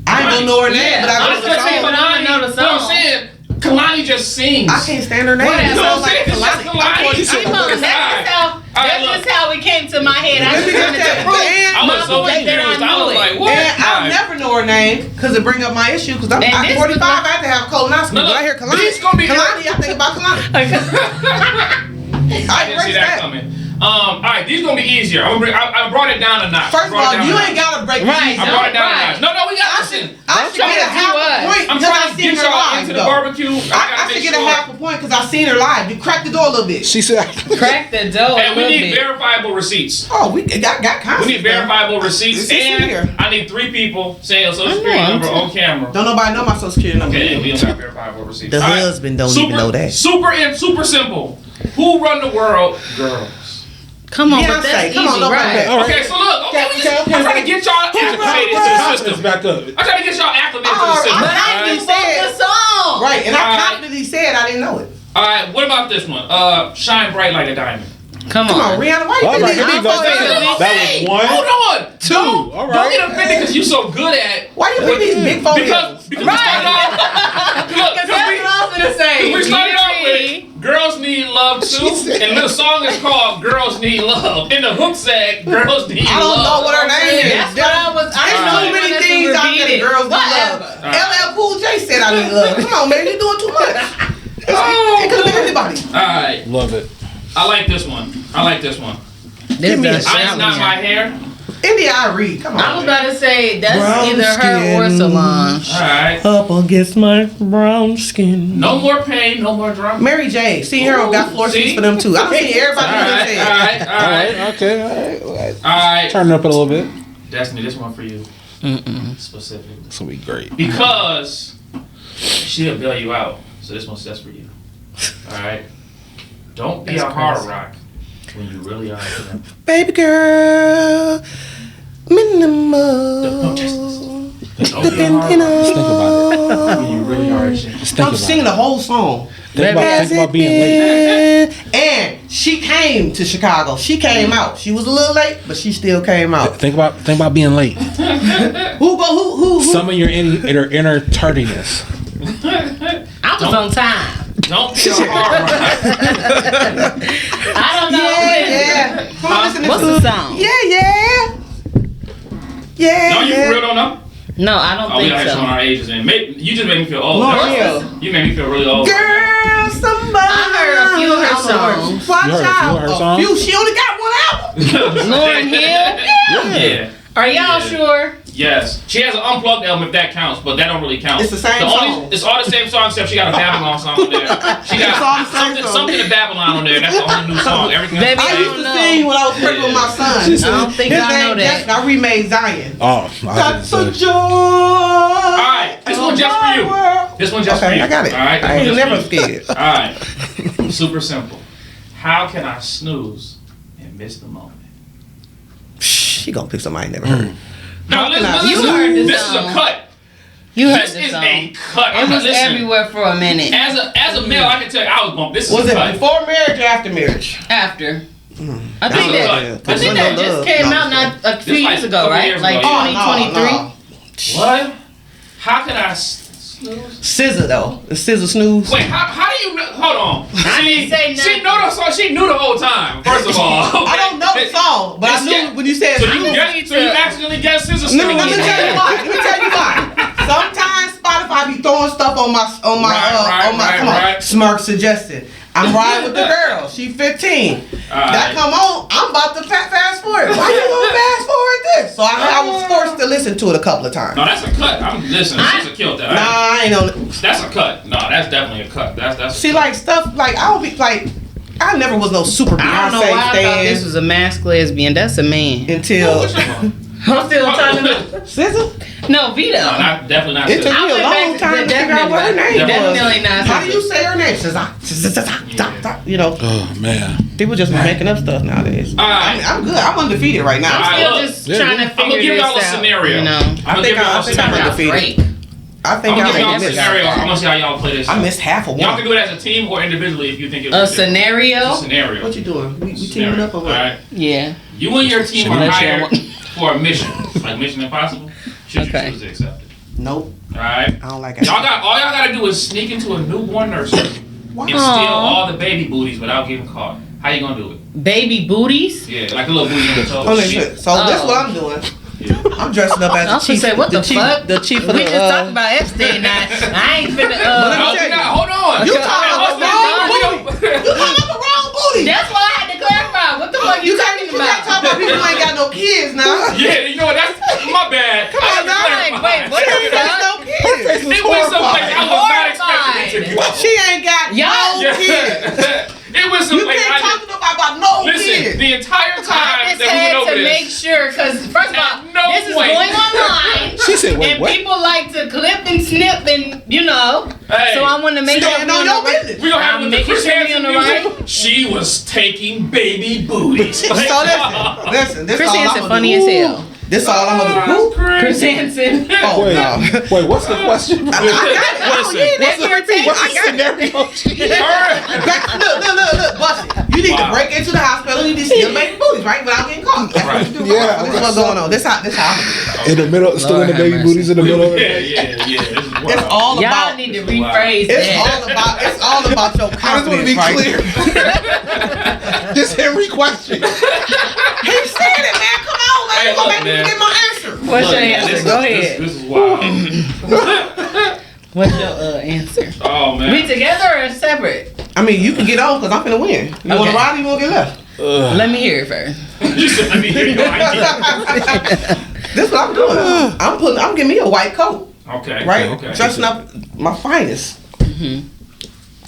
I ain't gonna know her name, but I I'm know the just saying, song. but I know the But I'm song. saying, Kalani just sings. I can't stand her name. Whatever. It You know sounds what I'm saying? It's just Kalani. Come on, that's just how it came to my head. I Let me just get wanted to that. prove And I was my so point that I confused. I was knew like, it. what? And I'll Alright. never know her name because it bring up my issue. Because I'm And at this 45, was I have to have colonoscopy. No, When I hear Kalani, this gonna be- Kalani, I think about Kalani. I I didn't see embrace that that. coming. All right, these gonna be easier. I brought it down a notch. First of all, you ain't gotta break Right. I these. brought it down Right. a notch. No, we got to listen. I should get a half a point I'm because trying I to seen get her y'all live. into the though. barbecue. I gotta should make get a sure. half a point because I seen her live. You cracked the door a little bit. She said, Crack the dough And a we little need bit. verifiable receipts. Oh, we got We concepts. need verifiable receipts, This is and here. I need 3 people saying a social I security know, number on camera. Don't nobody know my social security number. Okay, we don't got verifiable receipts. The All right. husband don't Super- even know that. Super simple. Who run the world? Girls. Come on, Beyonce, but that's come on, easy, don't right? back. all right. Okay, so look. Okay, Okay. I'm trying to get y'all acclimated to the confidence system. back up. I'm trying to get y'all acclimated to the Alright, system. But I Alright? knew both the song. Right, and I Alright. confidently said I didn't know it. All right, what about this one? Shine bright like a diamond. Come Come on, on. Rihanna, why you All think right, these here we big go. folks That here? was Hey, one. hold on. Two. All Don't right. get offended because you so good at. Why you pick these big folks here? Because we started off. too, and the song is called "Girls Need Love." And the hook said, "Girls Need Love." I don't know what her name is. That's what I There's so many things out there that girls need love. LL Cool J said I need love. Come on, man, you're doing too much. It could have been anybody. All right, Love it. I like this one. Give me a Ice Not My Hair. India I read. Come on. I was about to say that's Brown either her or skin. Solange. All right. Up against my brown skin. No more pain, no more drama. Mary J. See her got floor see? seats for them too. I don't see everybody All do right, that. all right. Okay. All right. Turn it up a little bit. Destiny, this one for you. Specifically. This will be great. Because she'll bail you out. So this one's just for you. All right. Don't be a hard rock when you really are. Baby girl, minimal. Don't be a hard rock Just think about it. when you really are. Just think I'm about singing it. the whole song. Think about being late. And she came to Chicago. She came out. She was a little late, but she still came out. Think about being late. Who? Some of your inner tardiness. I was on time. Don't be a hard rock. I don't know. Yeah. Come on, listen to What's this. the song? Yeah. No, you for real don't know? No, I don't Oh, we think out here showing so. our ages, and you just made me feel old. Lauryn Hill. You made me feel really old. Girl, somebody. I heard a few of her songs. Watch You heard a few out. of her songs? A few. She only got one album. Lauryn Hill? Yeah. Are y'all Yeah. sure? Yes. She has an unplugged album if that counts, but that don't really count. It's the same song. It's all the same song except she got a Babylon song on there. She It's all got the same song. something to Babylon on there. That's the only new song. Everything else Baby, is I the used same. to sing when I was pregnant with my son. I don't think His I know name that. Jackson. I remade Zion. Oh, I That's a didn't say. joy. All right, this one just for you. This one just for Okay, you. I got it. All right, this I one ain't just never for you. scared. All right, super simple. How can I snooze and miss the moment? She gonna pick somebody I never heard. No, How can I- You heard this this is a song. cut. You heard This this is song. a cut. It was Listen, everywhere for a minute. As a male, I can tell you I was bumped. This is Was a it cut. before marriage or after marriage? After. I That's think a that. cut. I think that just came out not a few This like years ago, couple right? years Like ago, yeah. 2023. What? How can I snooze? SZA though. The SZA snooze. Wait, how do you know? Hold on. I didn't say She nothing. know the song. She knew the whole time. First of all, I don't know the song, but I knew when you said So snooze. you accidentally guessed SZA Let me snooze. tell you why. Let me tell you why. Sometimes Spotify be throwing stuff on my Right. Smirk suggested. I'm riding with the girl. She 15. That Alright. come on. I'm about to fast forward. Why you gonna fast forward this? So I was forced to listen to it a couple of times. No, that's a cut. I'm listening. She's a killed that. Nah, I ain't on. That's a cut. No, that's definitely a cut. That's. A See, cut. like stuff like I don't be like. I never was no super I don't know Beyonce why I thought this fan was a masked lesbian. That's a man. until Which one? I'm still trying to. SZA. No, Vito. No, definitely not. It took SZA. me a long time to figure out what her name was. Definitely not. How do you say her name? SZA. You know, Oh man. people just be making up stuff nowadays. Alright. I'm good. I'm undefeated right now. Alright. Still look, just yeah, trying to yeah. figure I'm gonna give this y'all a out, scenario. You know. I'm gonna give y'all a I think I'm scenario. undefeated. Drake. I think I'm gonna I give y'all a missed. scenario. I'm gonna see how y'all play this. I missed half of Y'all one. can do it as a team or individually if you think it A was scenario. scenario. What you doing? We teaming Scenario. up or what? Alright. Yeah. You and your team are Unless you hired want- for a mission, like Mission Impossible. Should Okay. you choose to accept it? Nope. Alright. I don't like it. All y'all gotta do is sneak into a newborn nursery and steal Aw. all the baby booties without getting caught. How you gonna do it? Baby booties. Yeah, like a little booty on the toe. Oh, shit. So this is what I'm doing. I'm dressing up as I the was gonna chief. say, what the fuck? The chief of We the. just talked about Epstein. Now I ain't finna. No, tell you. hold on. You talking about the wrong booty. You talking about the wrong booty. That's why I had to clarify. What the fuck you talking You can't talk about? about people who ain't got no kids now. Yeah, you know what? That's my bad. Come on, now. Like, wait, what She the ain't got fuck? no kids. It went someplace I was not expecting it to go. She ain't got Y'all- no kids. It was You someplace can't I talk to nobody about no listen. kids. The entire I time just that we went had over to make this, sure, because first of all, At no this is point. going online. She said, wait, and what? people like to clip and snip and, you know. Hey, so I want to make sure Stand on we your on the right- business. we gonna have I'm with the making Chris sure we Hansen on the music. right. She was taking baby booties. So listen. This Chris all Hansen I'm funny gonna as do. hell. This all I'm gonna do. Who? Chris Hansen. Oh Wait, no. wait, what's the question? I got it. Oh, yeah, That's that's your take. I got it. Look, Bussy. You need to Wow. break into the hospital. You need to steal baby booties, right? Without getting caught. That's Right. what you do. Yeah, This is what's going on. This how. In the middle, still in the Lord baby have booties in the middle of Yeah, it. yeah. This is It's all Y'all about. need to rephrase It's that. all about your I just want to confidence, be right? clear. This every question. He said it, man. Come on, man. Hey, You gonna look, make me man. get my answer. What's your Look, answer? Go ahead. This is wild. What's your answer? Oh man. We together or separate? I mean, you can get on because I'm finna win. You want Okay. to ride or you want to get left? Let me hear it first. You said, let me hear your idea. This is what I'm doing. I'm giving me a white coat, Okay. right? Okay. Dressing up my finest.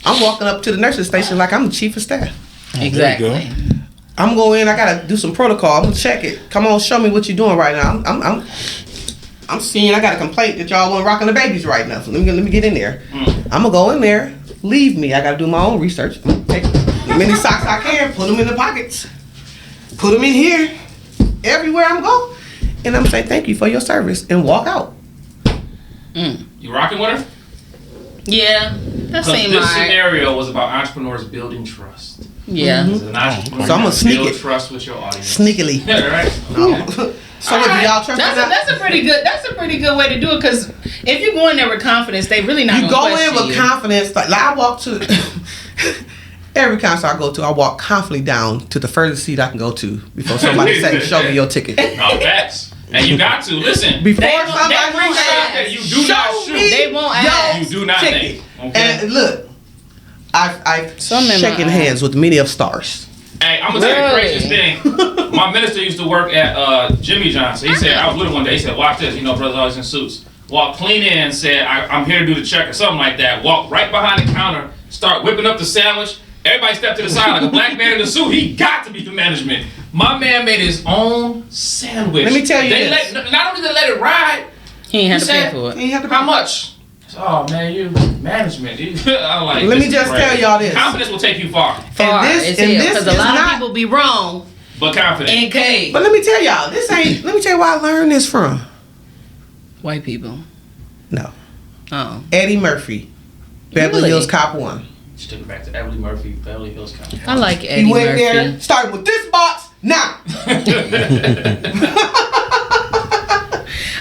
I'm walking up to the nurse's station like I'm the chief of staff. Exactly. I'm going in. I gotta do some protocol. I'm gonna check it. Come on, show me what you're doing right now. I'm seeing. I got a complaint that y'all weren't rocking the babies right now. So let me get in there. I'm gonna go in there. Leave me. I gotta do my own research. I'm gonna take as many socks I can. Put them in the pockets. Put them in here. Everywhere I'm going. And I'm saying thank you for your service and walk out. You rocking with her? Yeah, that Because seemed this like. scenario was about entrepreneurs building trust. Yeah. As an entrepreneur, So I'm you gonna gotta sneak build it. trust with your audience. Sneakily. Yeah, right? So what, do y'all trust me now? That's a pretty good. That's a pretty good way to do it. Because if you go in there with confidence, they really not You gonna go in question with you. confidence. Like I walk to every concert I go to, I walk confidently down to the furthest seat I can go to before somebody say, "Show me your ticket." No, facts. And you got to listen. Before They won't- somebody they won't says, ask. That you do "Show not shoot. me They won't your ask. You do not ticket." think. Okay. And look, I've Some men shaken might hands with many of stars. Hey, I'm gonna tell you the Really? craziest thing. My minister used to work at Jimmy John's. He said, I was with him one day. He said, watch this. You know, brothers always in suits. Walked clean in and said, I'm here to do the check or something like that. Walked right behind the counter, start whipping up the sandwich. Everybody stepped to the side like a black man in a suit. He got to be the management. My man made his own sandwich. Let me tell you they this. not only did they let it ride, He ain't had He to pay said- for it. You ain't have to how much? Oh man, you management. I'm like, Let this me is just crazy. tell y'all this. Confidence will take you far, Far this- as and hell, this because a is lot not- of people be wrong but confident. and cave. But let me tell y'all, this ain't. Let me tell you where I learned this from. White people. No, Oh. Eddie Murphy, Beverly Really? Hills Cop 1. Just took it back to Beverly Murphy, Beverly Hills County. I like Eddie He went Murphy. there, started with this box now.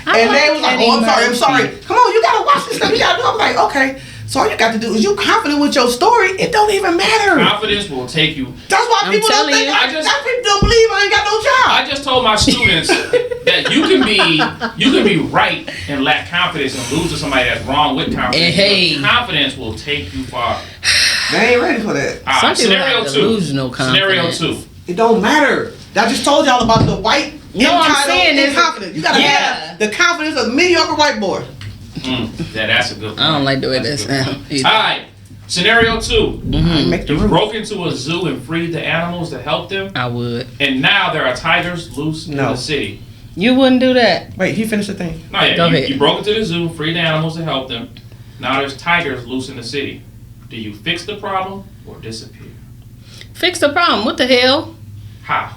And they was like, Eddie "Oh, I'm Murphy. sorry. Come on, you gotta watch this stuff. You gotta do." I'm like, "Okay." So all you got to do is you confident with your story. It don't even matter. Confidence will take you. That's why I'm people don't telling think. you. That's people don't believe I ain't got no job. I just told my students that you can be right and lack confidence and lose to somebody that's wrong with confidence. Hey. But confidence will take you far. They ain't ready for that. All Some right, people scenario have two. delusional Scenario confidence. 2. It don't matter. I just told y'all about the white No, I'm entitled saying is- confidence. You gotta Yeah. have the confidence of a mediocre white boy. Yeah, that's a good one. I don't like the way that That's a good sounds. one. either. All right, scenario 2. Make the You rules. broke into a zoo and freed the animals to help them, I would. and now there are tigers loose in No. the city. You wouldn't do that. Wait, he finished the thing. No, yeah, Go you, ahead. you broke into the zoo, freed the animals to help them. Now there's tigers loose in the city. Do you fix the problem or disappear? Fix the problem. What the hell? How?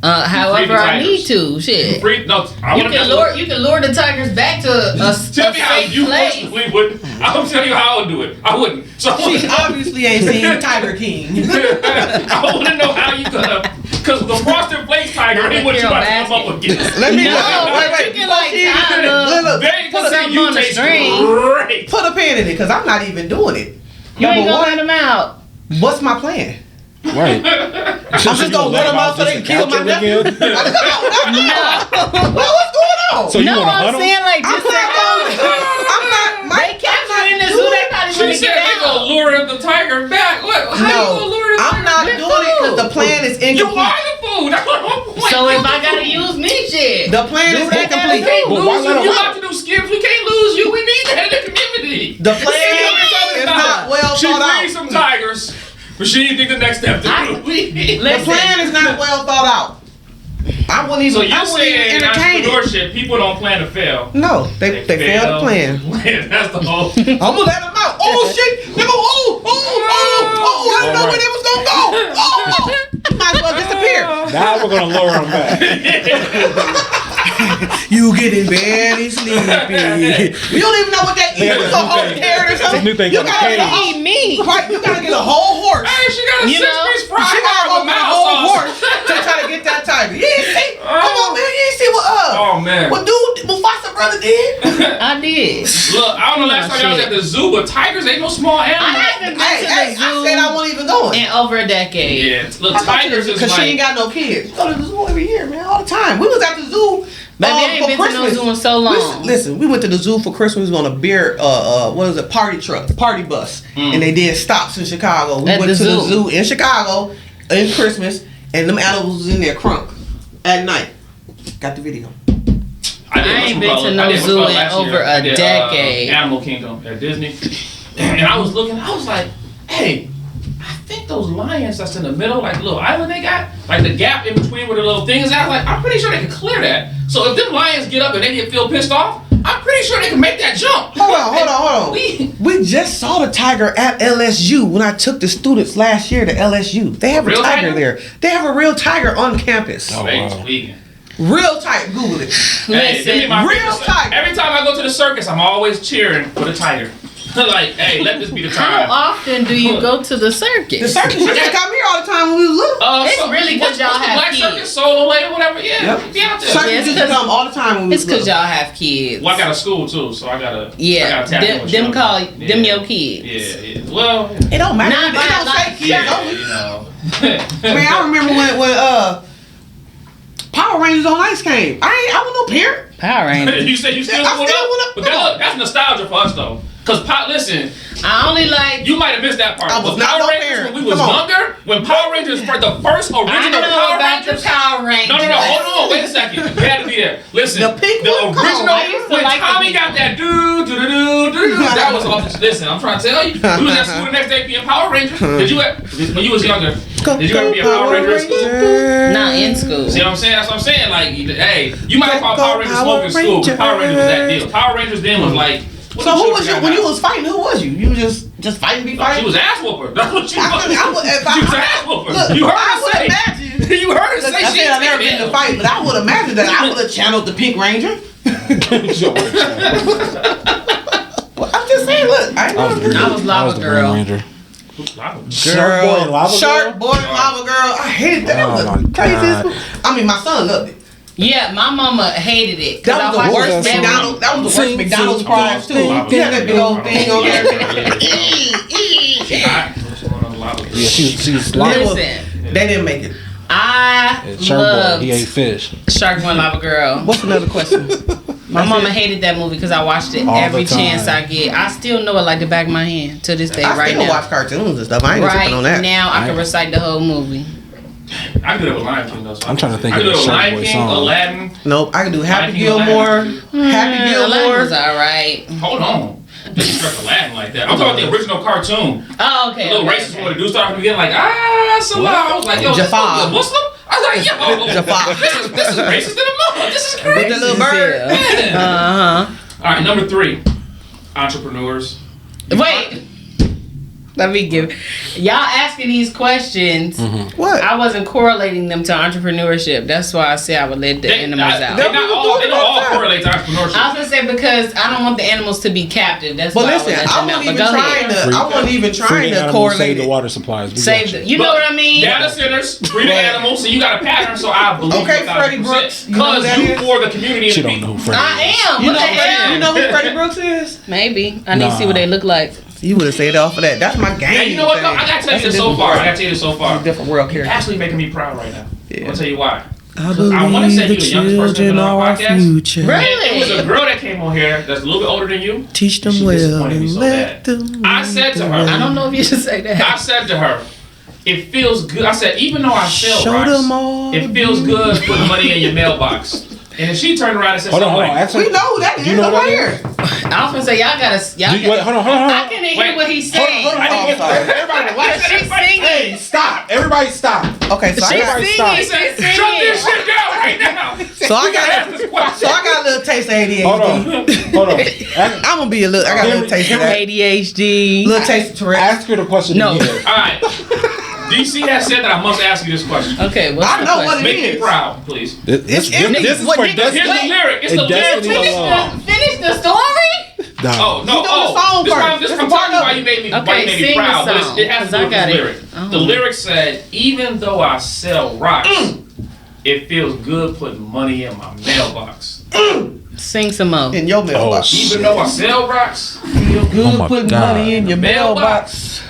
However the I tigers. need to. Shit. Free, no, I You want to can lure the tigers back to a Tell me how safe you place. personally would. I'll tell you how I would do it. I wouldn't. So She obviously ain't seen Tiger King. I want to know how you gonna. Because the frosted flakes tiger Not ain't what with you your about to come up basket. against. Let me No, wait. but you can like tie Look, up. look, They ain't Put gonna say something you on the taste string. great. put a pin in it because I'm not even doing it. You ain't Number gonna one, let them out. what's my plan? Right. I'm just gonna let them out so they can kill my nephew. again. Well, what's going on? So you No, want to I'm hunt them? saying like I'm just not going. I'm not. they capture in the zoo. They probably She gonna said get they gonna out. lure the tiger back. What? How you gonna No, lure the tiger I'm not back? doing it because the plan is You incomplete. are the food. That's what I'm point. So if I gotta use me, shit. The plan is Do that incomplete. gotta Lose But why you. let 'em You out? about to do skims. We can't lose you. We need that in the community. The plan Yeah. is not well She thought freed out. some tigers, but she didn't think the next step to do. The Listen, plan is not well thought out. I wouldn't even. So I you wouldn't even saying in entertain it. entrepreneurship, people don't plan to fail. No, they failed to plan. That's the whole. I'm gonna let them out. Oh shit! They go. Oh! I didn't know where they was gonna go. Oh! Might as well disappear. Now we're gonna lower them back. You getting very sleepy. We don't even know what they eat. Yeah, It's a whole new thing. carrot or something. New thing You for the gotta get a cage. whole eat me. right. You gotta get a whole horse. Hey, she got a You know, six-piece fry She gotta bar go with get a mouse whole sauce. horse to try to get that tiger. You ain't see? Come on, man. You ain't see what Oh man. What dude Mufasa brother did? I did. Look, I don't know last time I was at the zoo, but tigers ain't no small animal. I haven't been Hey, to hey, the zoo I said I wasn't even going. in over a decade. Yeah, look, tigers is Because like. she ain't got no kids. We go to the zoo every year, man, all the time. We was at the zoo. Baby, I ain't for been to no Christmas. zoo in so long. Listen, we went to the zoo for Christmas on a beer, what is it, party bus. And they did stops in Chicago. We At went the to the zoo. zoo in Chicago in Christmas, and them animals was in there crunk at night. Got the video. I ain't been to no zoo in over a decade. Animal Kingdom at Disney, and I was looking. I was like, "Hey, I think those lions that's in the middle, like the little island they got, like the gap in between where the little thing is at. Like, I'm pretty sure they can clear that. So if them lions get up and they feel pissed off, I'm pretty sure they can make that jump. Hold on. We just saw the tiger at LSU when I took the students last year to LSU. They have a real tiger tiger? there. They have a real tiger on campus. Oh, Wait, wow. vegan. Real tiger. Google it. Hey, give me my real favorite- tiger. Every time I go to the circus, I'm always cheering for the tiger. Like, hey, let this be the How time. often do you go to the circus? The circus used to come here all the time when we was little. It's really 'cause y'all what's the have Black kids. Circus, Solo Lane, whatever. Yeah, Yep. be out there. Circus it's used to 'cause- come all the time when we It's was because little. y'all have kids. Well, I got a school too, so I gotta. Yeah, I gotta tap in with them you. call Yeah. them your kids. Yeah. Well, It don't matter. Not They by don't a lot. say kids. yeah, don't we? you know. Man, I remember when Power Rangers on Ice came. I was no parent. Power Rangers. You said you still I went still up, went up. but that, look, that's nostalgia for us though. Cause listen, I only like. you might have missed that part. I was But not Power no Rangers parent. when we was Come on. younger, when Power Rangers for the first I original know Power about Rangers. the Power Rangers. No, hold on, wait a second. You had to be there. Listen, The pink one? Come on, original I used to when like the Tommy pink got one. that that was off. Listen, I'm trying to tell you, we was at school the next day being Power Rangers. Did you when you was younger? Did you ever be a Power Ranger at school? Not in school. See what I'm saying? That's what I'm saying. Like, hey, you might have called Go, Power Rangers Power smoke in school, but Power Rangers was that Rangers. deal. Power Rangers then was like. what So the who shit was you got when you now? was fighting? Who was you? You was just fighting, be She fighting. was ass whooper. That's what she I was. would- I would- if I- She was ass whooper. Look, You heard I her would say. imagine. You heard her Look, say I she said I've never taking been in a it. fight, but I would imagine that I would have channeled the Pink Ranger. Well, I'm just saying, look, I know. I was Lava Girl. Shark Boy and Lava Shark Girl? Boy, Lava Girl. I hated that. Oh, That was the my craziest. God. I mean, my son loved it. Yeah, my mama hated it. 'Cause That was I the watched worst that McDonald's. That was the worst Sing, McDonald's sing, prize too. sing, You had that big old thing on there. Yeah, she was lying. Listen, They didn't make it. I Shark Boy, loved he ate fish. Shark Boy and Lava Girl. What's another question? My mama hated that movie because I watched it All the every time. chance I get. I still know it like the back of my hand to this day, I right still now. watch cartoons and stuff. I ain't Right tripping on that. now, I can recite the whole movie. I could do it with Lion King though. So I'm trying to think I of could the do it with Shark Lion Boy King, song. Aladdin. Nope, I can do Happy Lion King, Gilmore. Happy Aladdin was Gilmore. alright. Hold on. Disrespect Aladdin like that. I'm talking about the original cartoon. Oh, okay. The little okay, racist okay. woman to do start from the beginning like, Salah. I was like, yo, this Jafar. supposed to be a Muslim? I was like, yo, Jafar. this is racist in the mother. This is With crazy. the little bird. Uh All right, number 3, entrepreneurs. huh. Wait. Let me give. Y'all asking these questions. What? I wasn't correlating them to entrepreneurship. That's why I said I would let the They animals out. don't all I correlate to entrepreneurship. was gonna say because I don't want the animals to be captive. That's But why listen, I I would let wasn't them out. even But go trying ahead. to. I wasn't even Free trying the to animals, correlate save the it. water supplies. We Save got the. you. You know what I mean? Data centers, free the Right. animals, so you got a pattern, so I believe Okay, 1,000%. Freddie Brooks, you know who Because that you is? for the community and She the don't know people. who Freddie I is. am. You What know, the hell? you know who Freddie Brooks is? Maybe I need to see Nah. what they look like. You would have said it off of that. That's my game. And you know what? Though? I gotta tell you this so far. I gotta tell you this so far. Different world You're character. actually making me proud right now. Yeah. I'll tell you why. I I wanna say you the youngest person to children be on are our our podcast. future. Really? It was a girl that came on here that's a little bit older than you. Teach them She well disappointed me and so let bad. them. I said to her, I don't know if you should say I that. said to her, it feels good. I said, even though I sell Show rocks, them all. it feels good putting money in your mailbox. And if she turned around and said Hold on, something hold on. like, Ask her. We know who that is. Do you know I'm what that here. I was gonna say y'all gotta. Y'all Do you- wait, gotta hold on, hold on, hold on. I can't hear Wait. what he's Hold saying. on, hold on. Oh, I'm sorry. Everybody relax. She's singing. Hey, stop. Everybody stop. Okay, so I She's got, singing. stop. he said, She's shut this singing. shit down right now. so I We gotta ask got, this question. so I got a little taste of ADHD. Hold on. Hold on. Ask, I'm gonna be a little. I got a little taste of that. ADHD. Little taste of Tourette. ask her the question No. again. All right. DC has said that I must ask you this question. Okay, what's I the know question? what it Make me is. proud, please. This is What, for nigga, Here's the Destiny. lyric. It's And the lyric. Destiny to- alone. Finish the story. Nah. Oh no! You doing the song This first. why This I'm the part telling you of why it. you made me, Okay, why you made me sing the proud. But song, it has 'cause to I do with got the it. lyric. Oh. The lyric said, "Even though I sell rocks, It feels good putting money in my mailbox. Sing some more. In your mailbox. Even though I sell rocks, Feel good my putting God. money in your mailbox.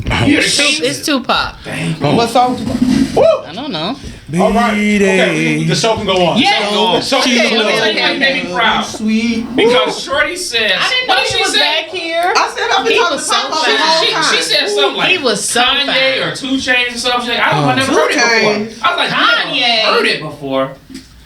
you hear the keys? It's Tupac. What song? I don't know. All right. Okay, the show can go on. Yeah. Go. So, Okay, Let me tell you okay. why you made me proud. Sweet. Because Shorty says, I didn't know what did he was say? back here. I said I've been He talking was to so Papa fine. the whole time. She said something like He was so Kanye fine. or 2 Chainz or something. I don't know. I never heard it 2 before. Chainz. I was like, Kanye. I never heard it before.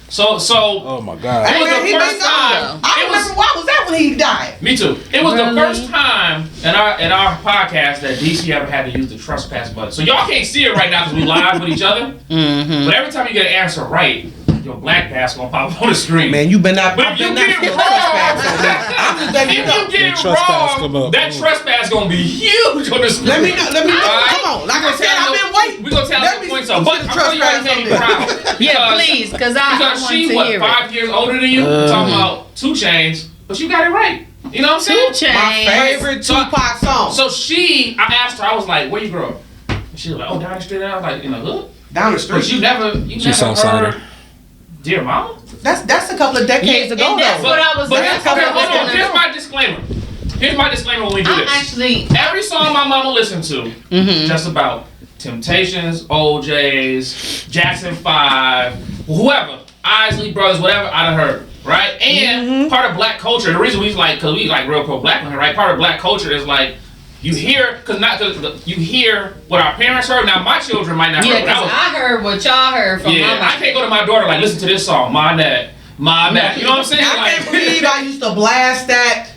So oh my God. it was Man, the he first been time. gone. I remember why was that when he died? Me too. It was the Really? first time in our podcast that DC ever had to use the trespass button. So y'all can't see it right now because we live with each other. Mm-hmm. But every time you get an answer right, your black pass gonna pop up on the screen. Man, you been not. But if you get it wrong, if you get The it trespass come wrong, up. that trespass gonna be huge on the screen. Let me know. Alright? Come on. Like I said, I've been waiting. We gonna tell Let some me points see up. But the I'm telling you why you made me trespass proud. Yeah, please, because I Because want she to was hear 5 years older than you. Talking about 2 Chainz, but you got it right. You know what I'm saying? 2 My Chainz. favorite Tupac song. So I asked her, I was like, where you grow up? And she was like, oh, down the street. And I was like, in the hood? Down the But street. you never Southsider. heard Dear Mama? That's a couple of decades ago and that's though. what I was. But That's okay, what I was hold on. gonna Here's do. my disclaimer. Here's my disclaimer when we do I this. actually. Every song my mama listened to, Mhm. just about Temptations, OJ's, Jackson 5, whoever, Isley Brothers, whatever, I done heard, right? And part of black culture, the reason because we like real pro-black on here, right? Part of black culture is like, you hear what our parents heard. Now my children might not Yeah, hear what because I heard what y'all heard from yeah, my I mom. can't go to my daughter like, listen to this song, my dad. You know what I'm saying? I Like, can't believe I used to blast that.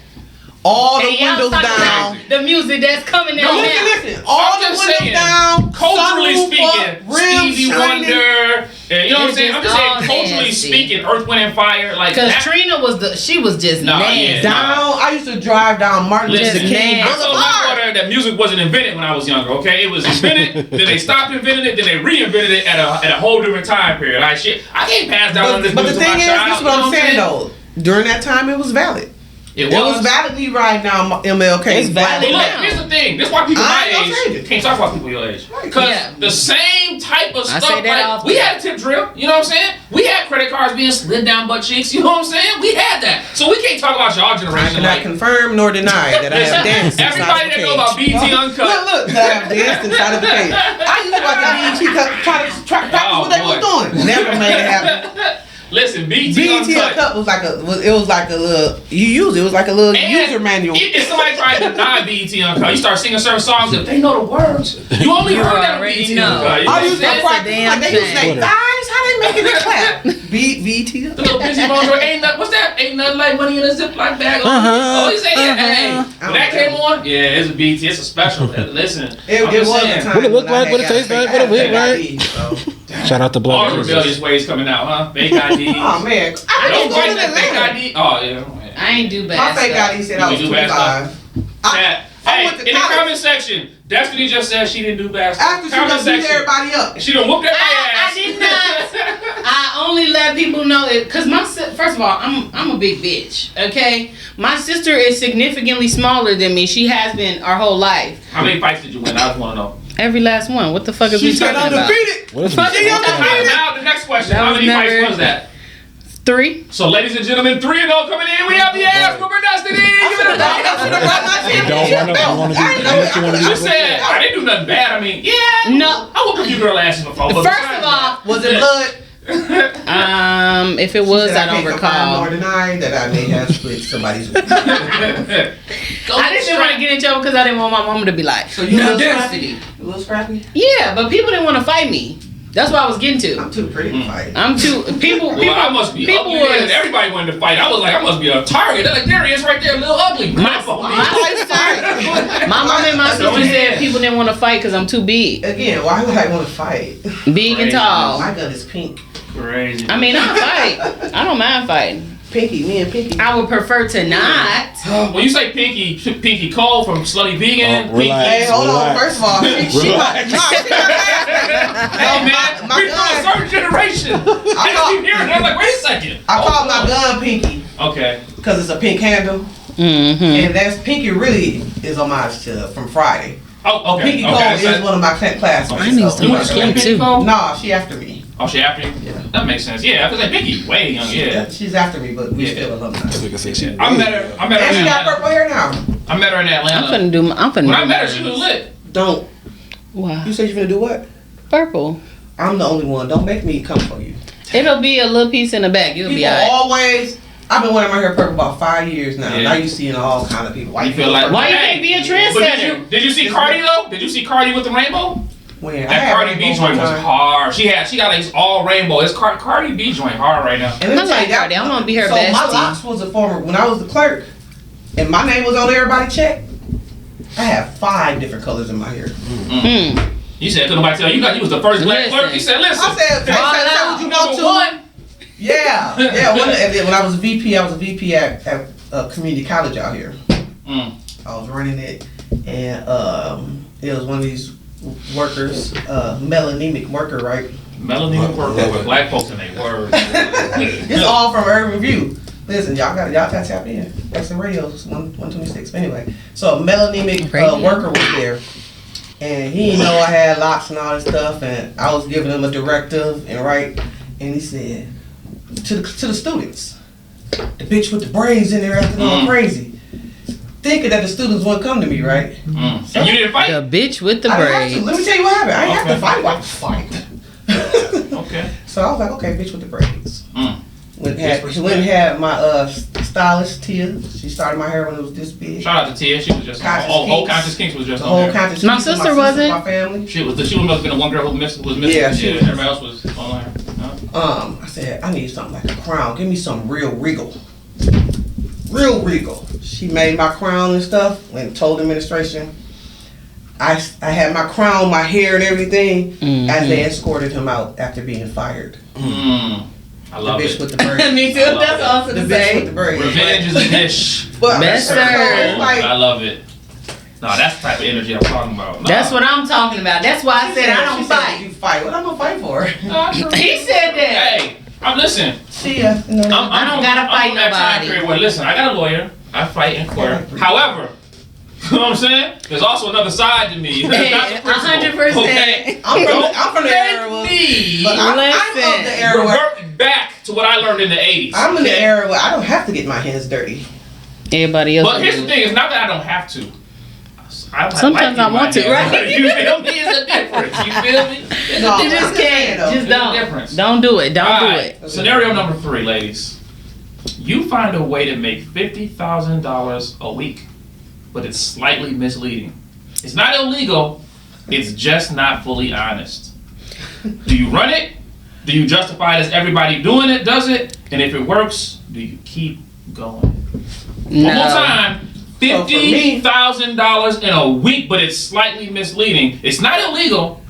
All the And y'all windows talking down. about the music that's coming No, down now. Listen. All I'm the just windows saying, down. culturally sunroof speaking, up, rims Stevie shining. Wonder, and you know what I'm It's saying? I'm just just saying, all culturally nasty. speaking, Earth, Wind, and Fire, like Because that. Trina she was just No, nasty. yeah. Down. I used to drive down Martin Luther Listen, King I told my Boulevard. daughter that music wasn't invented when I was younger, okay? It was invented, then they stopped inventing it, then they reinvented it at a whole different time period. Like, shit, I can't pass down on this But the music to thing my is, child. this is you what know I'm saying though. During that time, it was valid. It It was validly riding down MLK. It's valid. But look, now. here's the thing. This is why people I my ain't gonna change age it. can't talk about people your age. Because Yeah. the same type of I stuff, say that like, often. we had a tip drill, you know what I'm saying? We had credit cards being slid down butt cheeks, you know what I'm saying? We had that. So we can't talk about y'all I generation. cannot Like, confirm nor deny that I have danced inside everybody of a that know about cage. BT Uncut. Look, that I have danced inside of a cage. I used to watch the BET try to practice Oh, what they was doing. Never made it happen. Listen, BT BET Uncut. Uncut was like a little it was like a little And user manual. If somebody tried to deny BET Uncut, you start singing certain songs, if they know the words, you only You heard that on already BET know. Uncut. You I know used to what I'm saying? practice damn like they used to say, thing. guys, how they making it clap? BET The Uncut. little busy mojo, what's that? Ain't nothing like money in a Ziploc bag. Oh, he said, hey, when that came on, yeah, it's a BT, it's a special. Listen, It I'm was just a saying. time What it look when I like, had what it got taste fake- like, what it I look had like. fake ID, so. Shout out to All Black the Jesus. rebellious ways coming out, huh? Fake IDs. Oh man, I Don't was fight going to that fake Atlanta. ID. Oh, yeah. I ain't do bad My fake stuff. ID said I was You do bad 25. Chat. I Hey, went to in the college. comment section, Destiny just said she didn't do bad stuff. After she Comment done beat section. everybody up. She done whooped everybody's I ass. did not. I only let people know it because first of all, I'm a big bitch. Okay, my sister is significantly smaller than me. She has been our whole life. How many fights did you win? I just want to know. Every last one. What the fuck is She we said talking about? undefeated. What is Fuck it? you, Now the next question. That How was many fights never- was that? 3. So, ladies and gentlemen, 3-0 coming in. We have the ass whooper Destiny. Give it a You don't want to do She said, I didn't do nothing bad. I mean, yeah. No. I whooped a few girl asses before. but First besides of all, Was it blood? if it was, I don't Nor recall. deny that I may have split somebody's. that. I just didn't want to get in trouble because I didn't want my mama to be like, So you "No, a little Destiny." scrappy? A little scrappy? Yeah, but people didn't want to fight me. That's what I was getting to. I'm too pretty to fight. I'm too people. Well, I must be people ugly. was Everybody wanted to fight. I was like, I must be a target. They're like, there he is right there, a little ugly. my mom and my sister said people didn't want to fight because I'm too big, Again, why would I want to fight? big and tall. My gun is pink. Crazy. I mean, I'll fight. I don't mind fighting. Pinky, me and Pinky. I would prefer to not. When you say Pinky Cole from Slutty Vegan, Pinky. relax. Hey, hold on. Relax. First of all, she Hey man, my we from a gun. certain generation. I call- keep hearing it. I'm like, wait a second. I call my gun Pinky Okay. because it's a pink handle, Mm-hmm. and that's Pinky really is homage to from Friday. Oh, okay. Pinky okay. Cole is one of my classmates. I need some You went to school with Pinky Pinky Cole? Nah, she after me. Oh, she after you? Yeah. That makes sense. Yeah, I was like, Pinky, way young, yeah. She's after me, but we Yeah. still alumni. As we can see, she I met her And she in got Atlanta. purple hair now. I met her in Atlanta. I'm finna When I do met her, she was lit. Don't. Wow. You said you're gonna do what? Purple. I'm the only one. Don't make me come for you. It'll be a little piece in the back. You'll be People alright. always. I've been wearing my hair purple about 5 years now. Yeah. Now you seeing all kind of people. Why You feel like Why you Hey, can't be a but trendsetter? did you see Cardi though? Did you see Cardi with the rainbow? When I That had Cardi rainbow B joint one was time. hard. She got like all rainbow. It's Cardi B joint hard right now. And let me I tell like you, that- Cardi. I wanna be her so my bestie. locks was a former when I was the clerk, and my name was on everybody's check. I have 5 different colors in my hair. Hmm. You said, could nobody tell you? You was the first black Listen. clerk. You said, listen. I said, they All said, say out. what you number want to. one. Yeah, yeah. And then when I was a VP, I was a VP at community college out here. Mm. I was running it, and it was one of these workers, melanemic worker, right? Melanie worker with black folks in their words. It's all from Urban View. Listen, y'all gotta tap in. That's the radio, 126. Anyway, so a melanemic worker was there, and he didn't know I had locks and all this stuff, and I was giving him a directive, and he said to the students, the bitch with the braids in there acting all crazy, thinking that the students wouldn't come to me, right? Mm. And you didn't fight? The bitch with the I didn't have to. braids. Let me tell you what happened. I didn't have Okay. to fight. Why fight? Okay. So I was like, okay, bitch with the braids. Mm. Went and had my stylist Tia. She started my hair when it was this big. Shout out to Tia. She was just Conscious whole Kinks. Conscious Kinks was just The on whole there. conscious. My piece of sister wasn't. My family. She must have been the one girl who was missing. Yeah, she was. Everybody else was on there. No? I said I need something like a crown. Give me some real regal. Real regal. She made my crown and stuff and told the administration. I had my crown, my hair, and everything as they escorted him out after being fired. Mm. I The love bitch it. with the braids. Me too. I love That's it. awesome The to bitch with say. the braids. Revenge is a dish. But Best so served. it's like, I love it. No, that's the type of energy I'm talking about. No. That's what I'm talking about. That's why I said I don't she said, fight. you fight. What I'm gonna fight for? He said that. Hey, listen. See ya. No. I don't gotta fight I'm from that time nobody. period where, listen, I got a lawyer. I fight in court. However, you know what I'm saying? There's also another side to me. That's not the principle, 100%. Okay? I'm from the era Let where, me but I'm of the era where revert back to what I learned in the 80s. I'm in the okay? era where I don't have to get my hands dirty. Everybody else. But here's the thing: it's not that I don't have to. Sometimes I want to, right? You feel me? It's a difference. You feel me? It's No, a You difference. just can't. Just There's a don't. difference. Don't do it. Don't All do right, it. Scenario number 3, ladies. You find a way to make $50,000 a week, but it's slightly misleading. It's not illegal. It's just not fully honest. Do you run it? Do you justify it as everybody doing it does it? And if it works, do you keep going? One more time. $50,000 in a week, but it's slightly misleading. It's not illegal.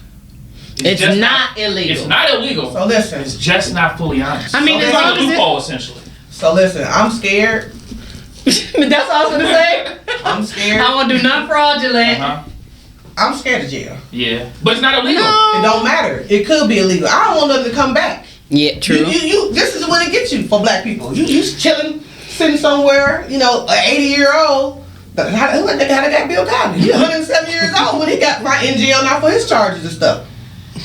It's just not illegal. It's not illegal. So listen. It's just not fully honest. I mean, So as it's long a as it, loophole, essentially. So listen. I'm scared. that's all I was gonna say. I'm scared. I won't do nothing fraudulent. Uh-huh. I'm scared of jail. Yeah, but it's not illegal. It don't matter. It could be illegal. I don't want nothing to come back. Yeah, true. You this is what it gets you for black people. You chilling, sitting somewhere. You know, an 80-year-old. How did that Bill Cosby? He's 107 years old when he got my in jail now for his charges and stuff.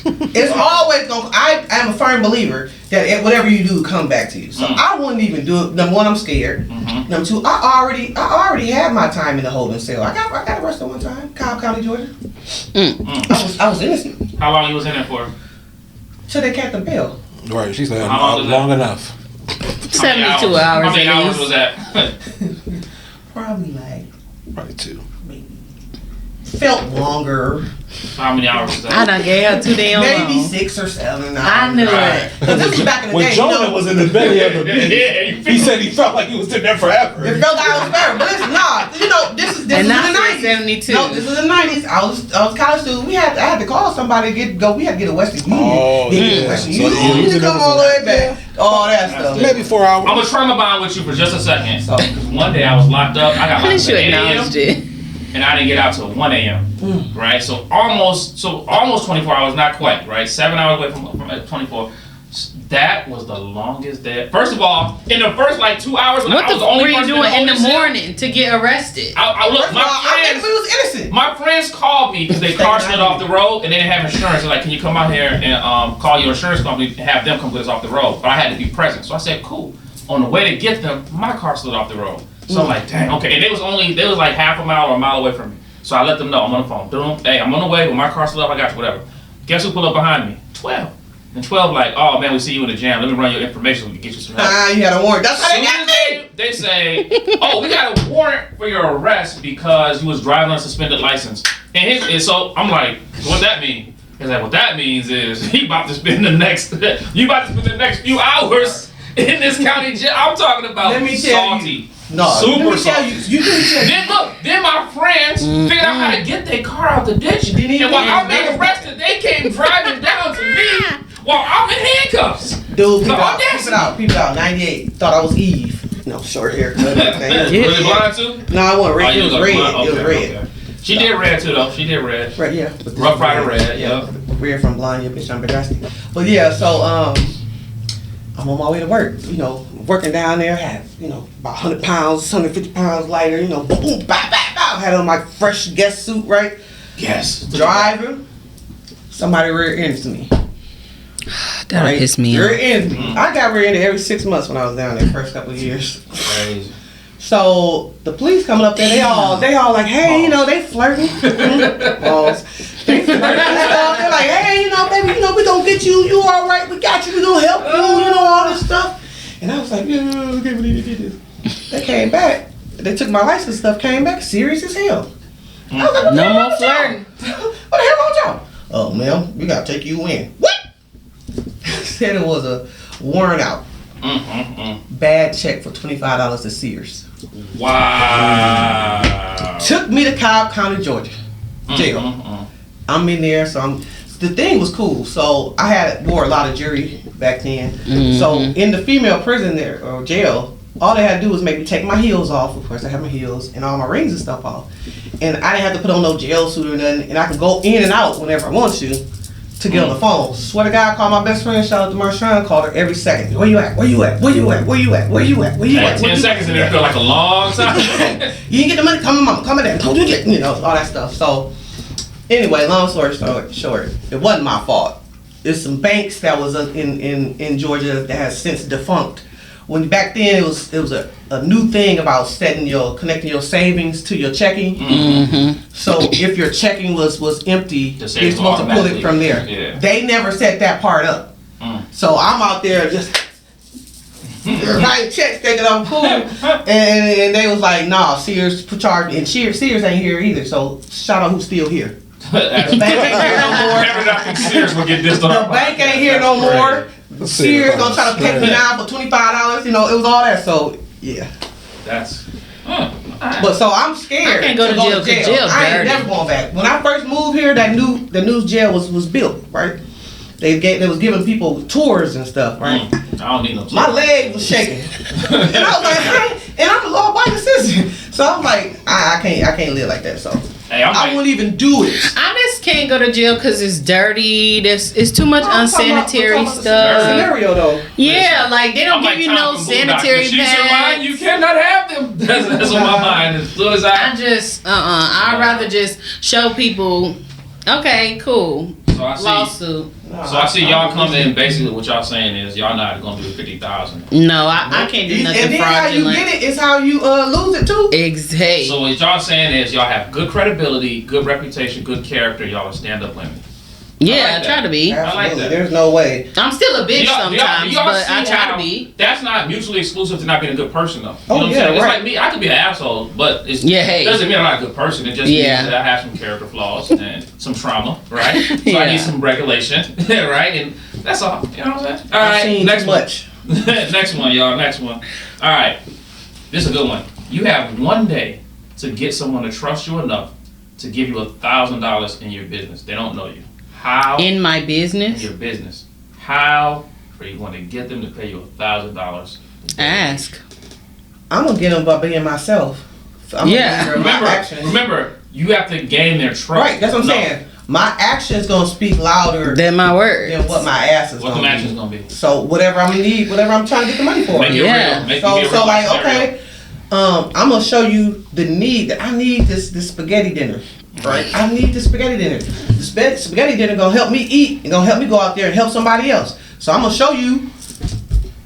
It's always going. I am a firm believer that whatever you do, come back to you. So I wouldn't even do it. Number one, I'm scared. Number two, I already had my time in the holding cell. I got arrested one time, Cobb County, Georgia. I was innocent How long you was in there for? till they kept the bail. Right, she said How long was that? long enough. 72 hours. How many at hours least. was that? Probably like Probably 2. felt longer. How many hours was I that? done gave her too damn Maybe long. 6 or 7. I knew Right. it. Because this was back in the When day. Jonah you know, was in the belly of the beast, Yeah, you he said he felt like he was sitting there forever. it felt like I was better. But listen, nah, you know, this is And in not the since 90s. 72. No, this is the 90s. I was college student. I had to call somebody to we had to get a Western Union. Oh, yeah. Western So Union. you You was need to in come there all the for way back. All that stuff. Maybe 4 hours. I'm gonna trauma bond with you for just a second. So- One day I was locked up. I got At locked least up you at 8 a.m. acknowledged it. and I didn't get out till 1 a.m. Right, so almost 24 hours, not quite. Right, 7 hours away from 24. That was the longest day. First of all, in the first like 2 hours, What I the was the fuck only were you person doing in the whole cell. morning to get arrested? I look, I think we was innocent. my friends called me because they car slid off the road and they didn't have insurance. They're like, can you come out here and call your insurance company and have them come get us off the road? But I had to be present. So I said, cool. On the way to get them, my car slid off the road. So I'm like, dang, okay. And they was like half a mile or a mile away from me. So I let them know I'm on the phone. Hey, I'm on the way. When my car slid off, I got you, whatever. Guess who pulled up behind me? 12. And 12 like, oh man, we see you in the jam. Let me run your information. We can get you some help. You got a warrant. That's how they got me. They say, oh, we got a warrant for your arrest because you was driving on a suspended license. And so I'm like, what that mean? He's like, what that means is you about to spend the next few hours in this county jail. I'm talking about Let me tell salty. you. No, super let me tell salty. you. Then my friends figured out how to get their car out the ditch. And while I'm being arrested, they came driving down to me while I'm in handcuffs. Dude, The audacity. people out. 98. Thought I was Eve. No, short haircut. Really blind too? No, I wasn't red. Oh, It was you red. blind? It was Okay, red. okay. She did red too though. She did red. Right, yeah. Rough Rider red, yeah. Red from blind, yeah, bitch, I'm drastic. But yeah, so I'm on my way to work. You know, working down there, had, you know, about 100 pounds, 150 pounds lighter, you know, boom, boom, bop, bop, bop. Had on my fresh guest suit, right? Yes. Driving. Somebody rear-ended to me. That'll piss me off. Rear-ended me. I got rear-ended every 6 months when I was down there, first couple of years. Crazy. So the police coming up there, they all like, hey, you know, they flirting. Balls. They flirting and stuff. They're like, hey, you know, baby, you know, we gonna get you. You all right? We got you. We gonna help you. You know, all this stuff. And I was like, yeah, I can't believe they did this. They came back. They took my license stuff. Came back serious as hell. I was like, what the hell No more wrong with y'all? flirting. What the hell wrong with y'all? Oh, ma'am, we gotta take you in. What? Said it was a warrant out. Bad check for $25 to Sears. Wow. Took me to Cobb County, Georgia, jail. I'm in there, so the thing was cool. So I wore a lot of jewelry back then. So in the female prison there, or jail, all they had to do was make me take my heels off. Of course, I had my heels and all my rings and stuff off. And I didn't have to put on no jail suit or nothing. And I could go in and out whenever I want to get on the phone. Swear to God, I called my best friend, shout out to Marshawn, called her every second. Where you at? Where you at? Where you at? Where you at? Where you at? Where you at? 10 seconds in there feel like a long time. You didn't get the money? Come on, mama. Come in there. Don't you get, you know, all that stuff. So, anyway, long story short, it wasn't my fault. There's some banks that was in Georgia that has since defunct. When back then it was a new thing about connecting your savings to your checking. So if your checking was empty, you're supposed to pull it from there. Yeah. They never set that part up. So I'm out there just writing checks, thinking I'm cool, and they was like, "Nah, Sears charged, and Sears ain't here either." So shout out who's still here. The bank ain't here no more. Sears will get this The bank ain't here no more. Sears gonna try to pay me now for $25. You know, it was all that. So yeah. That's. But so I'm scared. I can't go to jail because jail I ain't dirty. never going back. When I first moved here, the new jail was built, right? They was giving people tours and stuff, right? I don't need no. My leg was shaking, and I was like, hey, and I'm a law-abiding citizen, so I'm like, I can't live like that. So Hey, I wouldn't even do it. I just can't go to jail because it's dirty. It's too much unsanitary I'm talking about stuff. scenario though. Yeah, like they don't give you no sanitary pads. You cannot have them. That's on my mind. As soon as I just I'd rather just show people. Okay, cool. So I see. Lawsuit. So I see y'all come in. Basically, what y'all saying is y'all not gonna do 50,000. No, I can't do nothing And then fraudulent. how you get it is how you lose it too. Exactly. So what y'all saying is y'all have good credibility, good reputation, good character. Y'all are stand-up women. Yeah, like I try to be. I like that. There's no way. I'm still a bitch sometimes, y'all but I see try how to be. That's not mutually exclusive to not being a good person, though. You Oh, know what I'm yeah, saying? It's right. like me. I could be an asshole, but it hey. doesn't mean I'm not a good person. It just means that I have some character flaws and some trauma, right? So I need some regulation, right? And that's all. You know what I'm saying? All right, next one. Next one, y'all. Next one. All right. This is a good one. You have one day to get someone to trust you enough to give you $1,000 in your business. They don't know you. How? In my business? In your business. How are you going to get them to pay you $1,000? Ask. I'm gonna get them by being myself. So I'm Yeah. gonna Remember, you have to gain their trust. Right, that's what I'm saying. my actions gonna speak louder Then my words. than what my ass is What the gonna action's be. gonna be? So whatever I'm gonna need, whatever I'm trying to get the money for. Make it Yeah. real. Make So it real like, scenario. okay, I'm gonna show you the need that I need this spaghetti dinner. Right? I need this spaghetti dinner. The spaghetti dinner gonna help me eat and gonna help me go out there and help somebody else. So I'm gonna show you.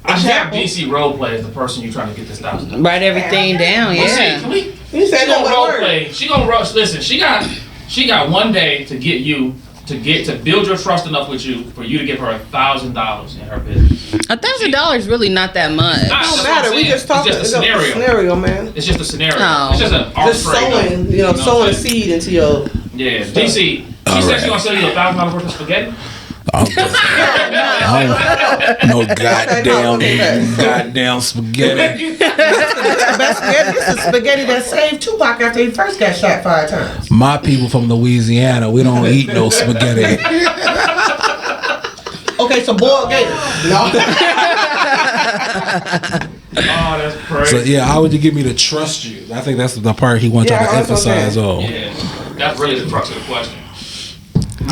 I should have example. DC role play as the person you're trying to get this $1,000. Write everything down. Let's see, Yeah. can we? You said She that gonna with role words. play. She gonna rush. Listen, she got one day to get you to build your trust enough with you for you to give her $1,000 in her business. $1,000 really not that much. Nah, It that's don't what matter. I'm We saying. just talking. It's just a scenario. Scenario, man. It's just a scenario. Oh. It's just an art Just trade. sowing, what sowing I'm a saying? seed into your. Yeah, DC. She said she gonna sell you $1,000 worth of spaghetti. No goddamn spaghetti. The best spaghetti. This is spaghetti that saved Tupac after he first got shot 5 times. My people from Louisiana, we don't eat no spaghetti. Okay, so boiled gator. No. Oh, that's crazy. So yeah, how would you get me to trust you? I think that's the part he wants Yeah, y'all to that's what I'm emphasize saying. on. Yeah, that's really the crux of the question.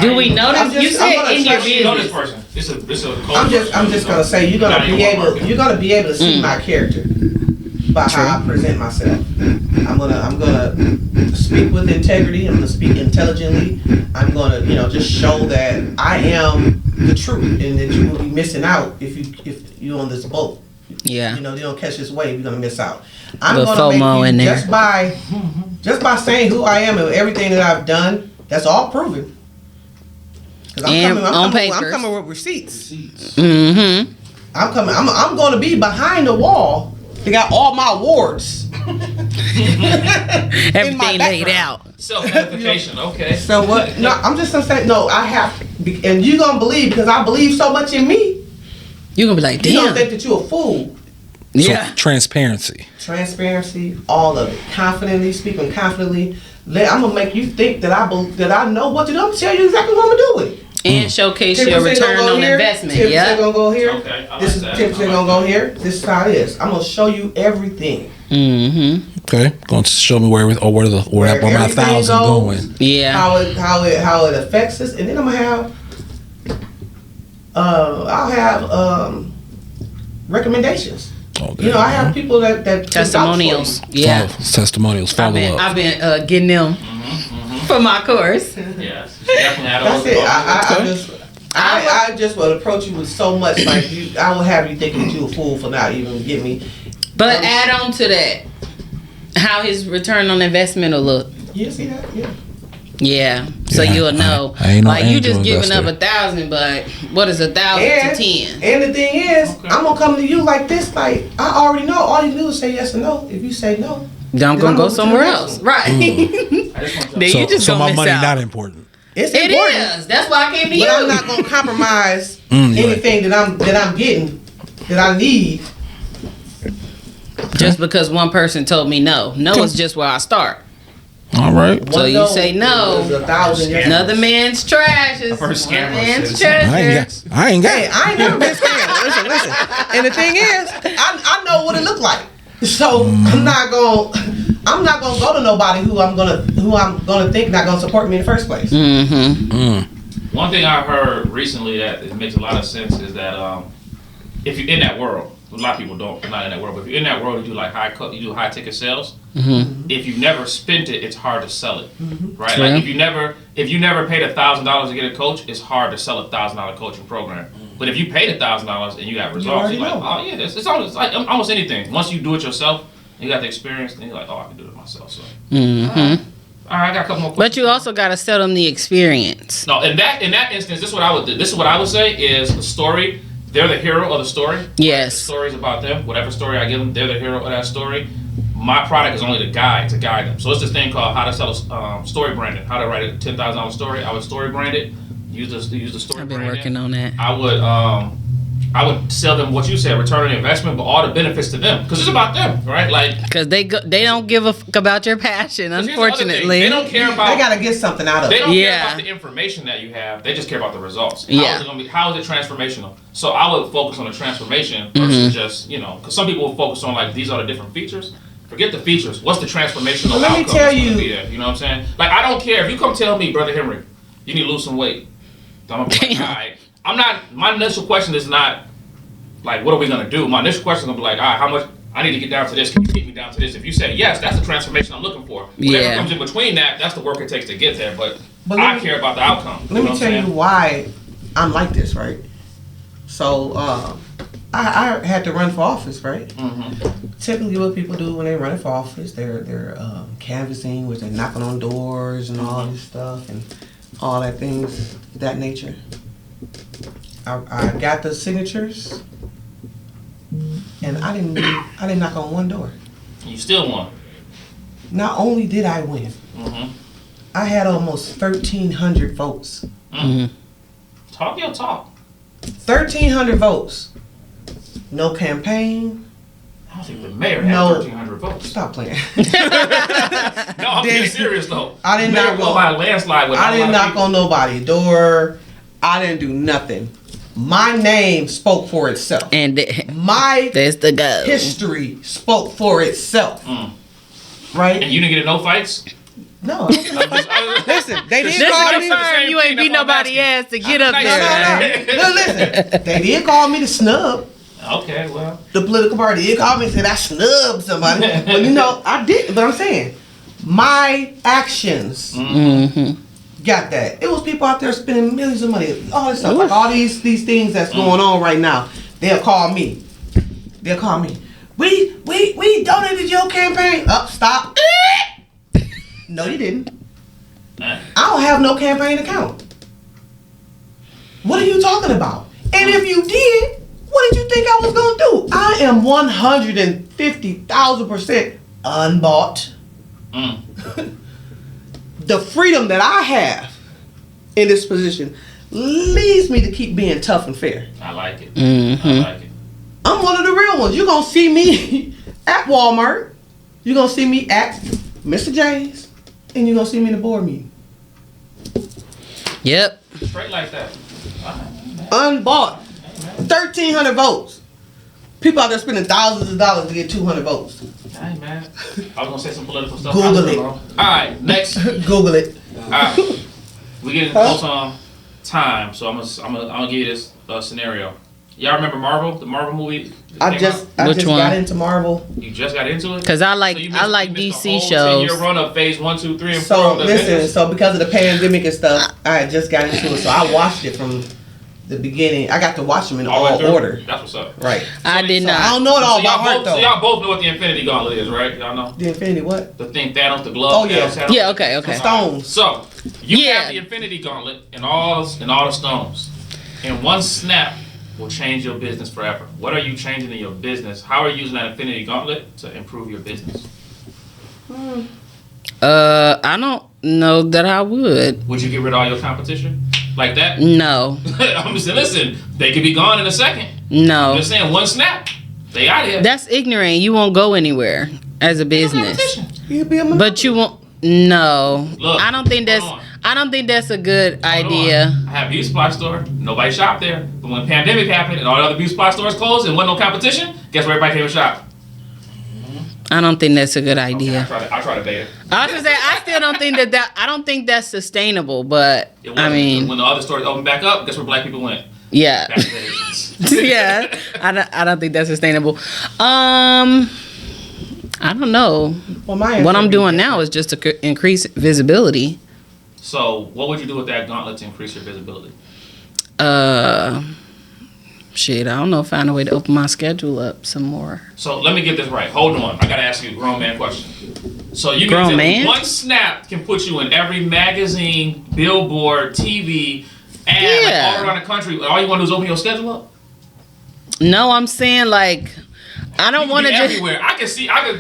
Do we know I'm this? You just- I'm said gonna in your How do you know this business. person? It's a I'm just gonna say you're gonna be able to see my character by how I present myself. I'm gonna speak with integrity. I'm gonna speak intelligently. I'm gonna just show that I am the truth and that you will be missing out if you on this boat. Yeah. You don't catch this wave, you're gonna miss out. I'm The gonna FOMO make in you there. just by saying who I am and everything that I've done. That's all proven. 'Cause And on I'm papers. coming with receipts. Mm-hmm. I'm coming. I'm going to be behind the wall. They got all my awards. Everything laid out. self-edification. Okay. So what? No, I'm just gonna say no. I have, and you gonna believe because I believe so much in me. You're gonna be like, You don't damn. think that you're a fool. Yeah. So, transparency. Transparency, all of it. Confidently speaking, confidently. I'm gonna make you think that I know what to do. I'm gonna tell you exactly what I'm gonna do with it. And showcase 10% your gonna return go on here, investment. 10% Yeah. gonna go here. Okay, I This like is that. 10% gonna go here. This is how it is. I'm gonna show you everything. Mm-hmm. Okay, going to show me where my everything 1,000 goes. going. Yeah. How it affects us, and then I'm gonna have I'll have recommendations. Oh, I have people that Testimonials. Yeah. Testimonials. Follow up. I've been getting them for my course. Yes. Definitely had That's it. Okay. I just would approach you with so much like you. I will have you thinking that you a fool for not even getting me. But add on to that, how his return on investment will look. You see that? Yeah. Yeah. So Yeah, you'll know. I ain't no like you angel just giving up investor. 1,000, but what is 1,000 to 10? And the thing is, Okay. I'm gonna come to you like this. Like I already know. All you do is say yes or no. If you say no, I'm then gonna go over to the somewhere next else. one. Right. I just want to Then you just so gonna my miss money out. not important. It's It important. is. That's why I came to But you. I'm not gonna compromise You're right. anything that I'm getting that I need. Just because one person told me no. No is just where I start. All right. So One you no say no. is 1,000 yes. Another man's trash is I've heard another scammers man's say the same. treasure. I ain't got. Hey, I ain't never been scammed. Listen. And the thing is, I know what it look like. So I'm not gonna go to nobody who I'm gonna think not gonna support me in the first place. Mm-hmm. One thing I heard recently that it makes a lot of sense is that if you're in that world, a lot of people don't, not in that world, but if you're in that world, you do like you do high ticket sales. Mm-hmm. If you've never spent it, it's hard to sell it, right? True. Like if you never paid $1,000 to get a coach, it's hard to sell $1,000 coaching program. But if you paid $1,000 and you got results, already you're like, know. oh yeah, it's like almost anything. Once you do it yourself, you got the experience, then you're like, oh, I can do it myself. So, Mm-hmm. all right, I got a couple more questions. But you also got to sell them the experience. No, in that instance, this is what I would do. This is what I would say is the story. They're the hero of the story. The Yes. story's about them. Whatever story I give them, they're the hero of that story. My product is only the guide to guide them. So it's this thing called how to sell story branding. How to write a $10,000 story. I would story brand it. Use the story. I've been branding. working on that. I would sell them what you said, return on investment, but all the benefits to them because it's about them, right? Like Because they don't give a fuck about your passion, 'cause here's the other thing. unfortunately. They don't care about. They gotta get something out of They it. don't care Yeah. about the information that you have. They just care about the results. Yeah. How is it transformational? So I would focus on the transformation versus just, because some people will focus on like, these are the different features. Forget the features. What's the transformational Well, let me outcome tell that's gonna you- be there? You know what I'm saying? Like, I don't care. If you come tell me, Brother Henry, you need to lose some weight. I'm gonna be like, all right. I'm not. My initial question is not like, what are we gonna do? My initial question is gonna be like, all right, how much I need to get down to this? Can you get me down to this? If you say yes, that's the transformation I'm looking for. Whatever comes in between that, that's the work it takes to get there. But I care about the outcome. Let me tell you why I'm like this, right? So I had to run for office, right? Mm-hmm. Typically, what people do when they're running for office, they're canvassing, which they're knocking on doors and all this stuff and all that things of that nature. I got the signatures, and I didn't knock on one door. You still won. Not only did I win, I had almost 1,300 votes. Talk your talk. 1,300 votes. No campaign. I don't think the mayor had 1,300 votes. Stop playing. No, I'm being serious though. I did not go by a landslide. I didn't knock on nobody's door. I didn't do nothing. My name spoke for itself. And my there's the go. History spoke for itself. Right? And you didn't get in no fights? No. Listen, they did call me. You ain't beat nobody ass to get up there. No, listen. They did call me to snub. Okay, well. The political party did call me and said I snubbed somebody. Well, you know, I did. But I'm saying, my actions got that. It was people out there spending millions of money. All this stuff. Like all these things that's going on right now. They'll call me. We donated your campaign. Stop. No, you didn't. I don't have no campaign account. What are you talking about? And if you did, what did you think I was going to do? I am 150,000% unbought. The freedom that I have in this position leads me to keep being tough and fair. I like it. I like it. I'm one of the real ones. You're going to see me at Walmart. You're going to see me at Mr. J's. And you're going to see me in the board meeting. Yep. Straight like that. Unbought. 1,300 votes. People out there spending thousands of dollars to get 200 votes. I ain't mad. I was going to say some political stuff. Google it. All right, next. Google it. All right. We're getting close on time, so I'm gonna give you this scenario. Y'all remember Marvel? The Marvel movie? I just got into Marvel. You just got into it? Because I like you DC the shows. 10-year run of phase 1, 2, 3, and 4. So of the listen, Avengers? so because of the pandemic and stuff, I had just got into it. So I watched it from the beginning. I got to watch them in all order. That's what's up. Right. I did not. I don't know it all by heart though. So y'all both know what the Infinity Gauntlet is, right? Y'all know? The Infinity what? The thing Thanos, the glove. Oh, yeah. Thanos had Yeah, on. okay. The stones. So you have the Infinity Gauntlet and all the stones. And one snap will change your business forever. What are you changing in your business? How are you using that Infinity Gauntlet to improve your business? I don't know that I would. Would you get rid of all your competition? Like that? No. I'm just saying, listen, they could be gone in a second. No. I'm just saying, one snap, they out here. That's ignorant. You won't go anywhere as a business. But you won't. No. Look, I don't think that's a good idea. I have a beauty supply store. Nobody shopped there. But when the pandemic happened and all the other beauty supply stores closed and wasn't no competition, guess where everybody came to shop? I don't think that's a good idea. Okay, I try to bait it. I was just saying, I still don't think that I don't think that's sustainable. But I mean, when the other stores opened back up, guess where black people went? Yeah. Back to the Asians. Yeah. I don't think that's sustainable. I don't know. Well, what I'm doing now is just to increase visibility. So, what would you do with that gauntlet to increase your visibility? Shit, I don't know. Find a way to open my schedule up some more. So let me get this right. Hold on. I gotta ask you a grown man question. So you grown can man? One snap can put you in every magazine, billboard, TV, and like all around the country. All you want to do is open your schedule up? No, I'm saying like I don't want to just everywhere. I could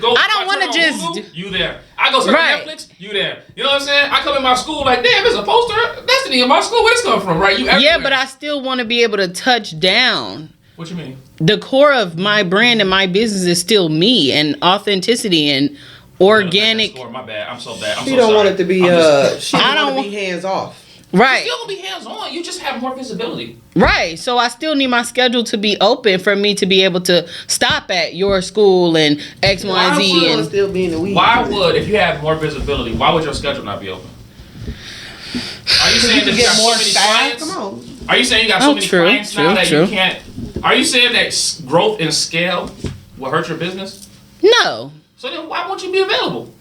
go. I don't want to just Hulu, you there. I go to Netflix, you there. You know what I'm saying? I come in my school like, damn, there's a poster Destiny in my school. Where this come from, right? You everywhere. Yeah, but I still want to be able to touch down. What you mean? The core of my brand and my business is still me and authenticity and organic. My bad. I'm so bad. She don't want it to be. She don't want to be hands off. Right. You still gonna be hands on. You just have more visibility. Right. So I still need my schedule to be open for me to be able to stop at your school and X, Y, and Z. And still be in the weeds. Why would, if you had more visibility, why would your schedule not be open? Are you saying that you got so many clients? Come on. Are you saying you got so many clients now that true. you can't? Are you saying that growth and scale will hurt your business? No. So then why won't you be available?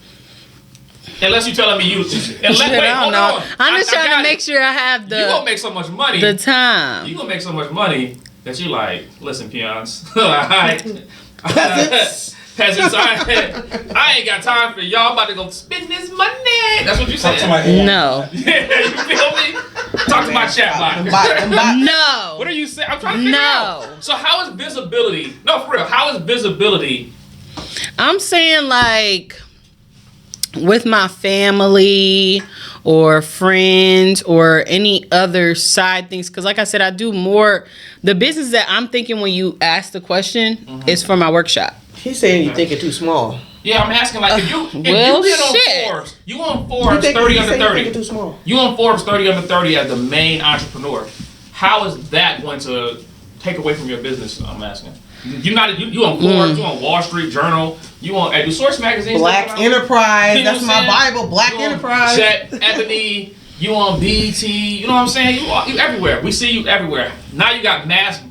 Unless you're telling me you. Shit, I don't know. I'm just trying to make sure I have You gonna make so much money. the time. You gonna make so much money that you like. Listen, peons. Peasants. I ain't got time for y'all. About to go spend this money. That's what you said. No. Yeah, you feel me? Talk to my chat bot. No. What are you saying? I'm trying to figure out. So how is visibility? No, for real. How is visibility? I'm saying like with my family or friends or any other side things, because like I said, I do more. The business that I'm thinking when you ask the question is for my workshop. He's saying you thinking too small. Yeah, I'm asking like if you well, get on shit. Forbes, you on Forbes 30 under 30. Too small. You on Forbes 30 under 30 as the main entrepreneur. How is that going to take away from your business? I'm asking. You on Forbes, you on Wall Street Journal, you on do Source Magazine, Black Enterprise. You know That's what I'm my saying? Bible. Black You on Enterprise. Jet, Ebony, you on BET. You know what I'm saying? You everywhere. We see you everywhere. Now you got mass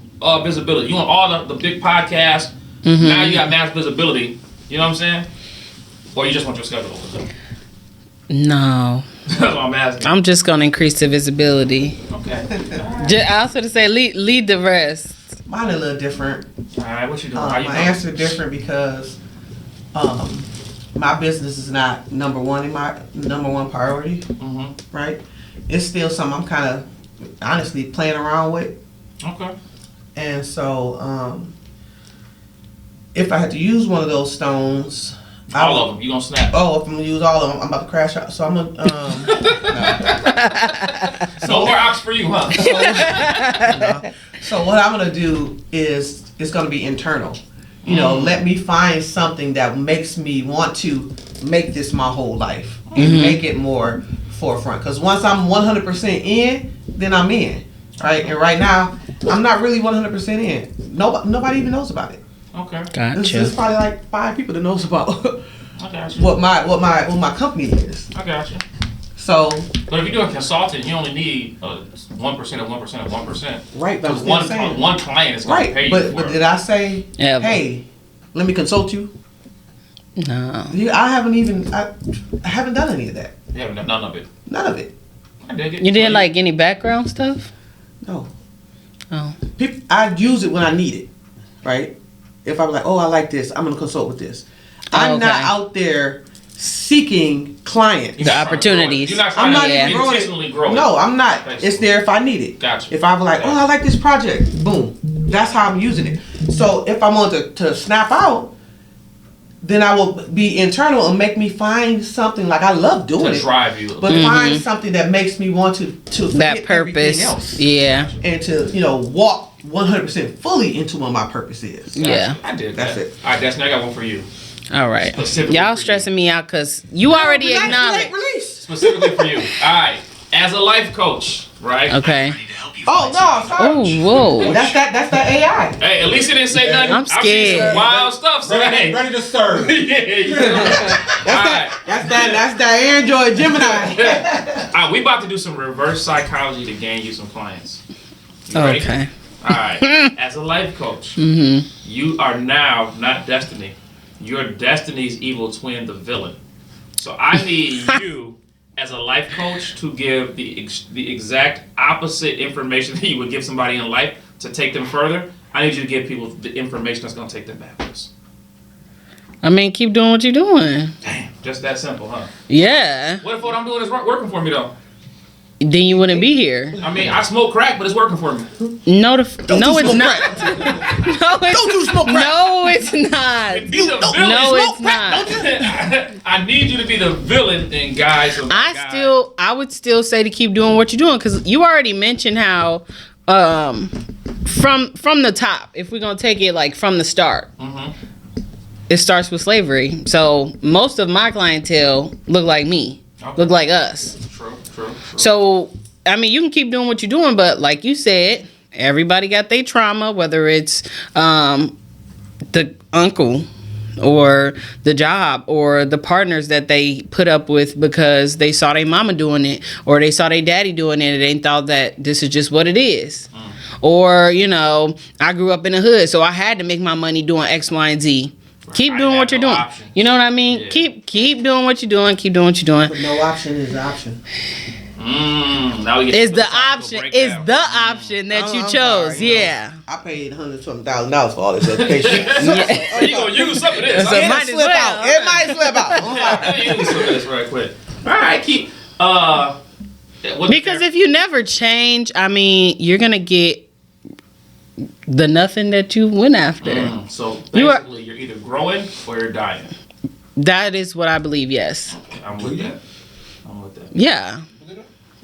visibility. You on all the big podcasts. Now you got mass visibility. You know what I'm saying? Or you just want your schedule open? No. That's what I'm asking. I'm just gonna increase the visibility. Okay. I was gonna say lead the rest. Mine a little different. All right. What you doing? How you My doing? answer different because my business is not number one priority. Right? It's still something I'm kind of honestly playing around with. Okay. And so if I had to use one of those stones, All of them. You gonna snap? Oh, if I'm gonna use all of them, I'm about to crash out. So I'm gonna. No more ops for you, huh? So what I'm gonna do is it's gonna be internal. You know, let me find something that makes me want to make this my whole life and make it more forefront. Because once I'm 100% in, then I'm in, right? And right now, I'm not really 100% in. Nobody even knows about it. Okay. There's probably like 5 people that knows about I got you. what my company is. I got you. So, but if you're doing consulting, you only need 1% of 1% of 1%. Right, but Because one client is going to pay you for but it. did I say, Ever. hey, let me consult you? No. I haven't done any of that. You haven't done none of it. None of it. I dig it. You didn't like any background stuff? No. Oh. I use it when I need it, right? If I'm like, oh, I like this, I'm gonna consult with this. I'm not out there seeking clients. The opportunities. You're not I'm trying not to even intentionally grow it. No, I'm not. Basically. It's there if I need it. Gotcha. If I'm like, oh, I like this project, boom. That's how I'm using it. So if I want to snap out, then I will be internal and make me find something like I love doing To it. drive you. But find something that makes me want to That forget purpose. everything else. Yeah. And to walk 100% fully into what my purpose is. Yeah. I did That's that. it. All right, Destiny, I got one for you. All right. Specifically Y'all for stressing me out because you already Relax, acknowledged. Release. Specifically for you. All right. As a life coach, right? Okay. Oh no, sorry. Oh, whoa. That's that AI. Hey, at least it didn't say nothing. I'm I've seen scared. some wild stuff. So hey. Ready to serve. Yeah, you know. That's that Android Gemini. All right, we about to do some reverse psychology to gain you some clients. You ready? Okay. All right. As a life coach, you are now not Destiny. You're Destiny's evil twin, the villain. So I need you, as a life coach, to give the exact opposite information that you would give somebody in life to take them further. I need you to give people the information that's going to take them backwards. I mean, keep doing what you're doing. Damn, just that simple, huh? Yeah. What if what I'm doing is working for me, though? Then you wouldn't be here. I mean, I smoke crack, but it's working for me. No, it's not. No, it's Don't you smoke crack. no, it's not. Be the villain. No, it's not. I need you to be the villain and guys. I would still say to keep doing what you're doing because you already mentioned how from the top, if we're gonna take it like from the start, it starts with slavery. So most of my clientele look like me, look like us. True. So I mean, you can keep doing what you're doing, but like you said, everybody got their trauma, whether it's the uncle or the job or the partners that they put up with because they saw their mama doing it or they saw their daddy doing it and they thought that this is just what it is. Or, you know, I grew up in the hood, so I had to make my money doing X, Y, and Z. Keep doing what you're doing. Options. You know what I mean? Yeah. Keep doing what you're doing. Keep doing what you're doing. But no option is an option. Now we get It's to the option. It's the option that you I'm chose. sorry, you know, Yeah. I paid $120,000 for all this education. You gonna use some of this? So It might as slip well. out. It might slip out. I'm sorry. Use some of this right quick. All right, keep. Because if you never change, I mean, you're gonna get the nothing that you went after. So You are- basically, you're either growing or you're dying. That is what I believe. Yes. I'm with that. I'm with that. Yeah.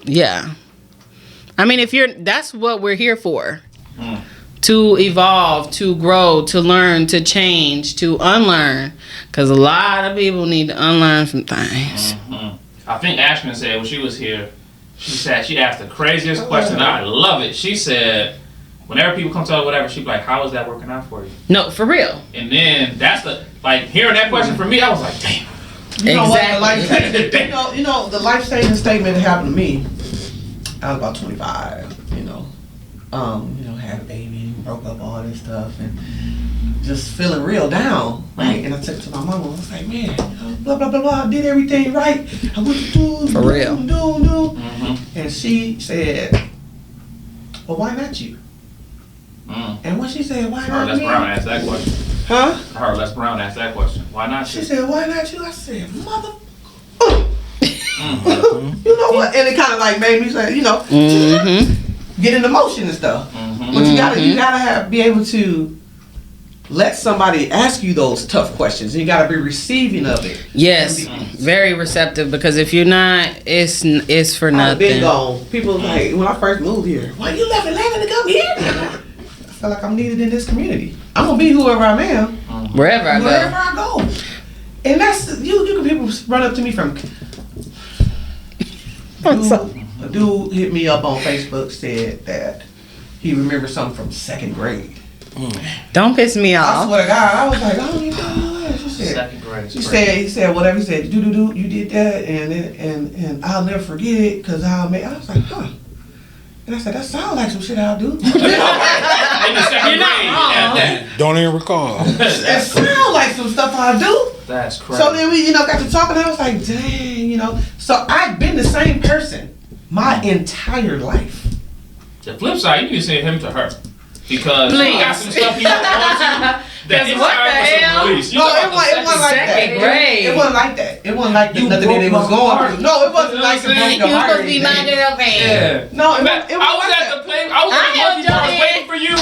Yeah. I mean, that's what we're here for. To evolve, to grow, to learn, to change, to unlearn. Because a lot of people need to unlearn some things. I think Ashman said when she was here, she asked the craziest question. I love it. She said, whenever people come to her, whatever, she'd be like, how is that working out for you? No, for real. And then that's hearing that question from me, I was like, damn. You know what? Exactly. You know, the life-saving statement that happened to me. I was about 25. Had a baby, broke up, all this stuff, and just feeling real down, right? And I took it to my mama. I was like, man, blah blah blah blah. I did everything right. I went to do For real. And she said, well, why not you? And when she said, why I heard not Les me? Brown ask that question. Huh? I heard Les Brown ask that question. Why not She you? said, why not you? I said, mother. You know what? And it kind of like made me say, get in motion and stuff. But you gotta be able to let somebody ask you those tough questions. You gotta be receiving of it. Yes. Very receptive, because if you're not, it's for I've been nothing. gone. People like, when I first moved here, why you left Atlanta to come here? I feel like I'm needed in this community. I'm gonna be whoever I am. Wherever I Wherever go. I go. And that's you can people run up to me from a dude hit me up on Facebook, said that he remembers something from 2nd grade. Don't piss me I off. swear to God, I was like, I don't even know what. She said, Second grade. he said whatever. He said, do, you did that, and I'll never forget it, cause I was like, huh. And I said, that sounds like some shit I'll do. In the second grade, wrong. that. Don't even recall. It sounds like some stuff I'll do. That's crazy. So then we, got to talking, and I was like, dang, So I've been the same person my entire life. The flip side, you need to send him to her. Because Please. you got some stuff you don't want to. That Because what the hell? release. No, it wasn't like that. Second grade. It wasn't like that. It wasn't like You nothing broke that it was my going heart. through. No, it wasn't You know like what I'm it broke saying? your You heart. supposed to be or minding anything. your pants. Yeah. No, Man, it I was like at that. the play. I was I at the held monkey your bar hand. waiting for you.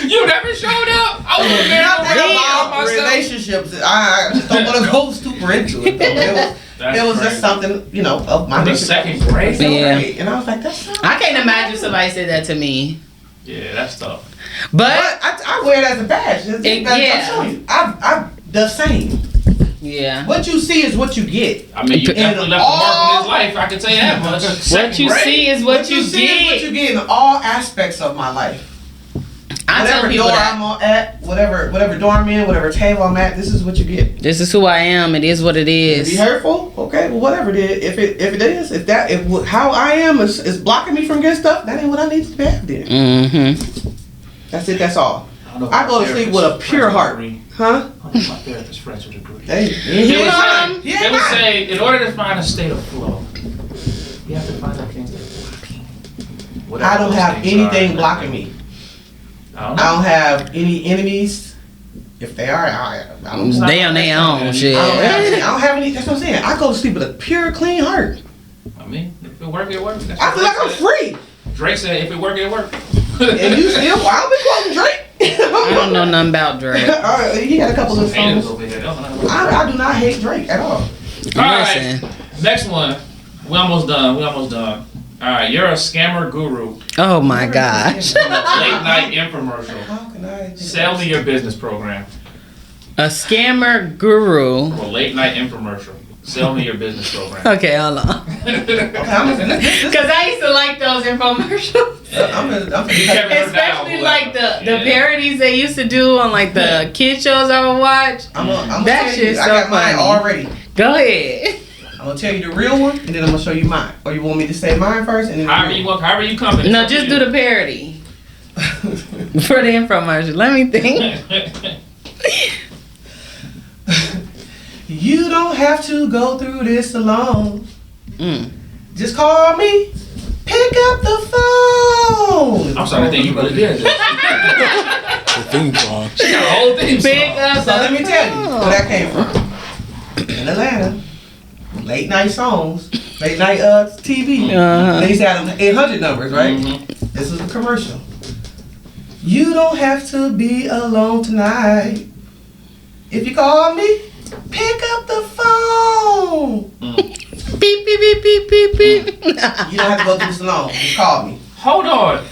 You never showed up. I was there Nothing around about myself. relationships. I just don't want to go super into it. It was just something, of my The nature. second grade? Yeah. And I was like, that's not. I can't imagine somebody said that to me. Yeah, that's tough. But But I wear it as a badge. I'm showing you. I'm the same. yeah. What you see is what you get. I mean, you definitely left a mark on his life. I can tell you that much. What you see is what you see is what you get. get in all aspects of my life. I tell Whatever people door that. I'm at, whatever door I'm in, whatever table I'm at, this is what you get. This is who I am. It is what it If is. you hurtful, okay, well whatever it is. If how I am is blocking me from getting stuff, that ain't what I need to have then. Mm-hmm. That's it. That's all. don't know if I my go to sleep with a therapist pure friends would heart. agree. Huh? I don't think my therapist friends would agree. Hey, They would say, Yeah, they would right. say, in order to find a state of flow, you have to find out things that block you. Whatever I don't those have things anything are. blocking me. I don't know. I don't have any enemies. If they are, I don't. They on their own shit. I don't have any. That's what I'm saying. I go to sleep with a pure, clean heart. I mean, if it work, it works. That's I what feel like I'm Drake free. said. Drake said, if it work, it work. And you still, I'll be quoting Drake. I don't know nothing about Drake. He had a couple of Haters songs. over here. They don't know about Drake. I do not hate Drake at all. All right, Listen. next one. We almost done. All right, you're a scammer guru. Oh my gosh. Late night infomercial. How can I? Sell me your business program. A scammer guru. Or late night infomercial. Sell me your business program. Okay, hold on. Because I used to like those infomercials. Especially like the parodies they used to do on like the kid shows I would watch. That shit's so I got mine funny. already. Go ahead. I'm gonna tell you the real one, and then I'm gonna show you mine. Or you want me to say mine first, and then However you coming. No, just do the parody for the infomercial. Let me think. You don't have to go through this alone. Mm. Just call me. Pick up the phone. I'm sorry, I think you really did this. The theme song. She got a whole theme Pick song. up So let me tell you phone. where that came from. In Atlanta, late night songs, late night TV. They used to have them 800 numbers, right? This is the commercial. You don't have to be alone tonight. If you call me, pick up the phone. Beep, beep, beep, beep, beep, beep. You don't have to go through this alone. Just call me. Hold on.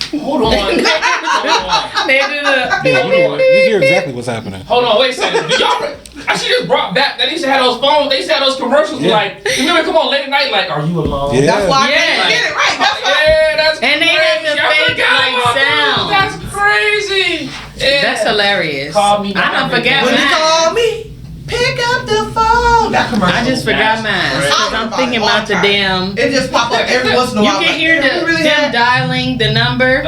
They do the You hear exactly what's happening. Hold on, wait a second. Do y'all? I should just brought back. They used to have those phones. They used to have those commercials. Like, remember, come on, late at night. Like, are you alone? Yeah. That's why I Yeah. can't get it right. That's why. Yeah, that's And they crazy. have the I fake, forgot like, about those. sound. That's crazy. Yeah. That's hilarious. Call me I don't now. forget When you mine. call me, pick up the phone. That commercial. I just forgot That's mine. crazy. Because I'm thinking about the damn. It just pop up every once in a You while. can like, hear yeah, we the really them had- dialing the number.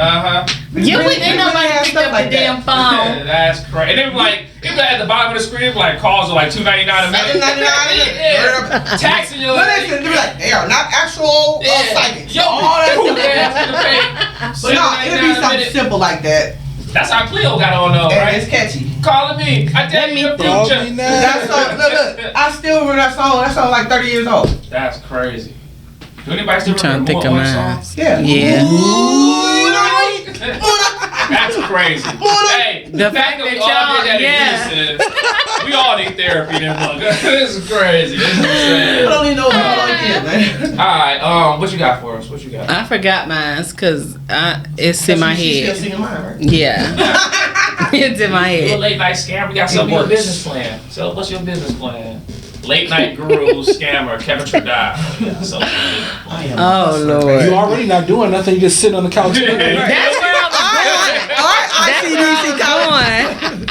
You really- ain't we nobody really had picked stuff up like the that. damn phone. That's crazy. And then like, even at the bottom of the screen, like calls are like $2.99 a minute. $7.99. Taxing your But they be like, they are not actual psychics. Yo, All that that stuff. But no, it'll be something simple like that. That's how Cleo got on though, And right? it's catchy. Calling me. I tell you the Call me future. now. That song, look, I still remember that song. That song like 30 years old. That's crazy. Do anybody still I'm trying to remember think of Moon mine. songs? Yeah. Yeah. That's crazy. Hey, The fact we that all y'all- did that yeah. in unison, we all need therapy. Then look, this is crazy. This is I insane. don't even know what I did, man. All right, what you got for us? What you got? I forgot mine because it's in my She's still head. singing mine, right? Yeah. It's in my A head. late night scam. We got something your business plan. So what's your business plan? Late night guru scammer Kevin Tradal. Oh, You Lord. already not doing nothing. You just sitting on the couch. That's where I was going.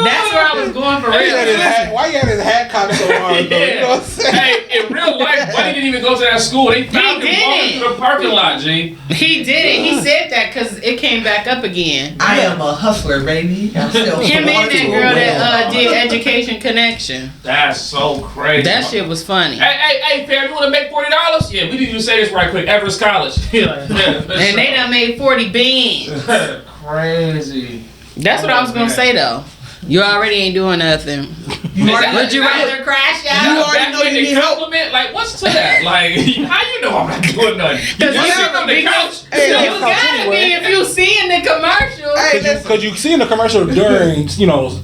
That's where I was going for Why you had his real. hat- Why you had his hat cocked so hard, though? You know what I'm saying? Hey, in real life, Buddy didn't even go to that school. They found him walking didn't. through the parking lot, G. He did it. He said that because it came back up again. I am a hustler, baby. I'm still Him and that girl that did Education Connection. That's so crazy. That shit was funny. Hey, fam, you want to make $40? Yeah, we need you to say this right quick. Everest College. And they done made 40 beans. Crazy. That's what I was gonna say though. You already ain't doing nothing. Would you rather crash You out? already know you need compliment. Like, what's to that? Like, how you know I'm not doing nothing? You sit on the couch. You gotta be if you seeing the commercial. Because you seen the commercial during,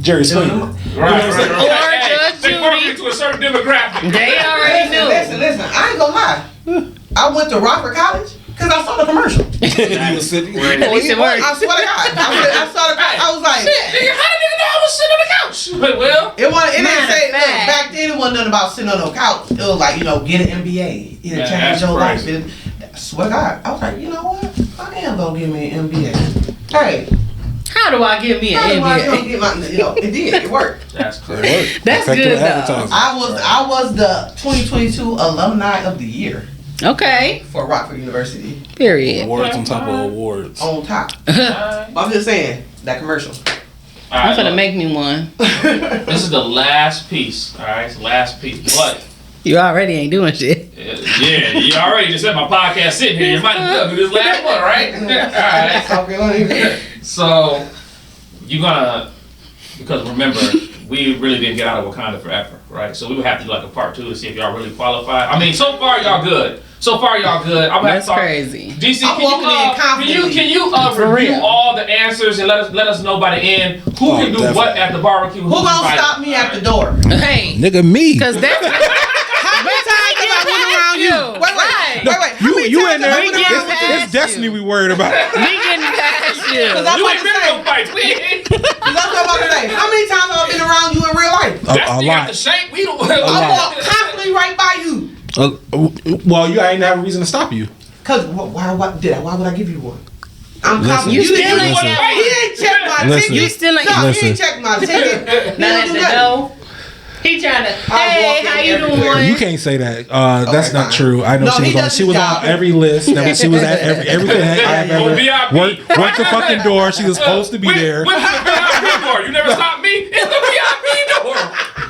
Jerry Springer. Right. Judge They Judy. market to a certain demographic. They already knew. Listen, I ain't gonna lie. I went to Rockford College because I saw the commercial. You was sitting. At least it worked. I swear to God. I saw the I was like, Nigga, how did nigga know I was sitting on the couch? But, well, it didn't Matter say, of look, fact. back then it wasn't nothing about sitting on no couch. It was like, get an MBA. It'll Yeah, change that's your life. crazy. I swear to God. I was like, you know what? I am gonna give me an MBA. Hey, How do I give me an how do I gonna MBA? get my, it did, it worked. that's It crazy. worked. That's Effective good, though. advertising. I was the 2022 alumni of the year Okay. for Rockford University. Period. Awards on top of awards. On top. Alright. I'm just saying that commercial. I'm gonna look, make me one. this is the last piece. All right, it's the last piece. But You already ain't doing shit. yeah, you already just had my podcast sitting here. You might as well do this last one, right? All right. So you're gonna, because remember, we really didn't get out of Wakanda forever, right? So we would have to do like a part 2 to see if y'all really qualify. I mean, so far y'all good. I'm gonna have That's to talk. crazy. DC, I'm walking in confidently. can you For review real. all the answers and let us know by the end who Oh, can do definitely. what at the barbecue? Who gonna stop me at the door? Hey, Nigga, me. because that's How many times have I went around you? Wait. How many You times in there. have I went around past It's Destiny we worried about. me getting past you. Cause I'm You about ain't to been in say, no fights. We ain't. that's what I'm about to say. How many times have I been around you in real life? That's A the lot. the shank. We don't. I walk constantly right by you. Well, you ain't have a reason to stop you. Cause why would I give you one? I'm Listen. confident. You still ain't Listen. got He ain't checked my Listen. ticket. You still ain't. No, he Listen. ain't checked my ticket. Not at the door. He trying to. Hey, walk how in you everywhere. doing? You can't say that. That's Okay, not fine. true. I know No, he she was on. does She was his on job. every list. She was at everything. I've Oh, ever VIP. worked the fucking door. She was supposed to be there. What's the VIP door? You never stopped me. It's the VIP door.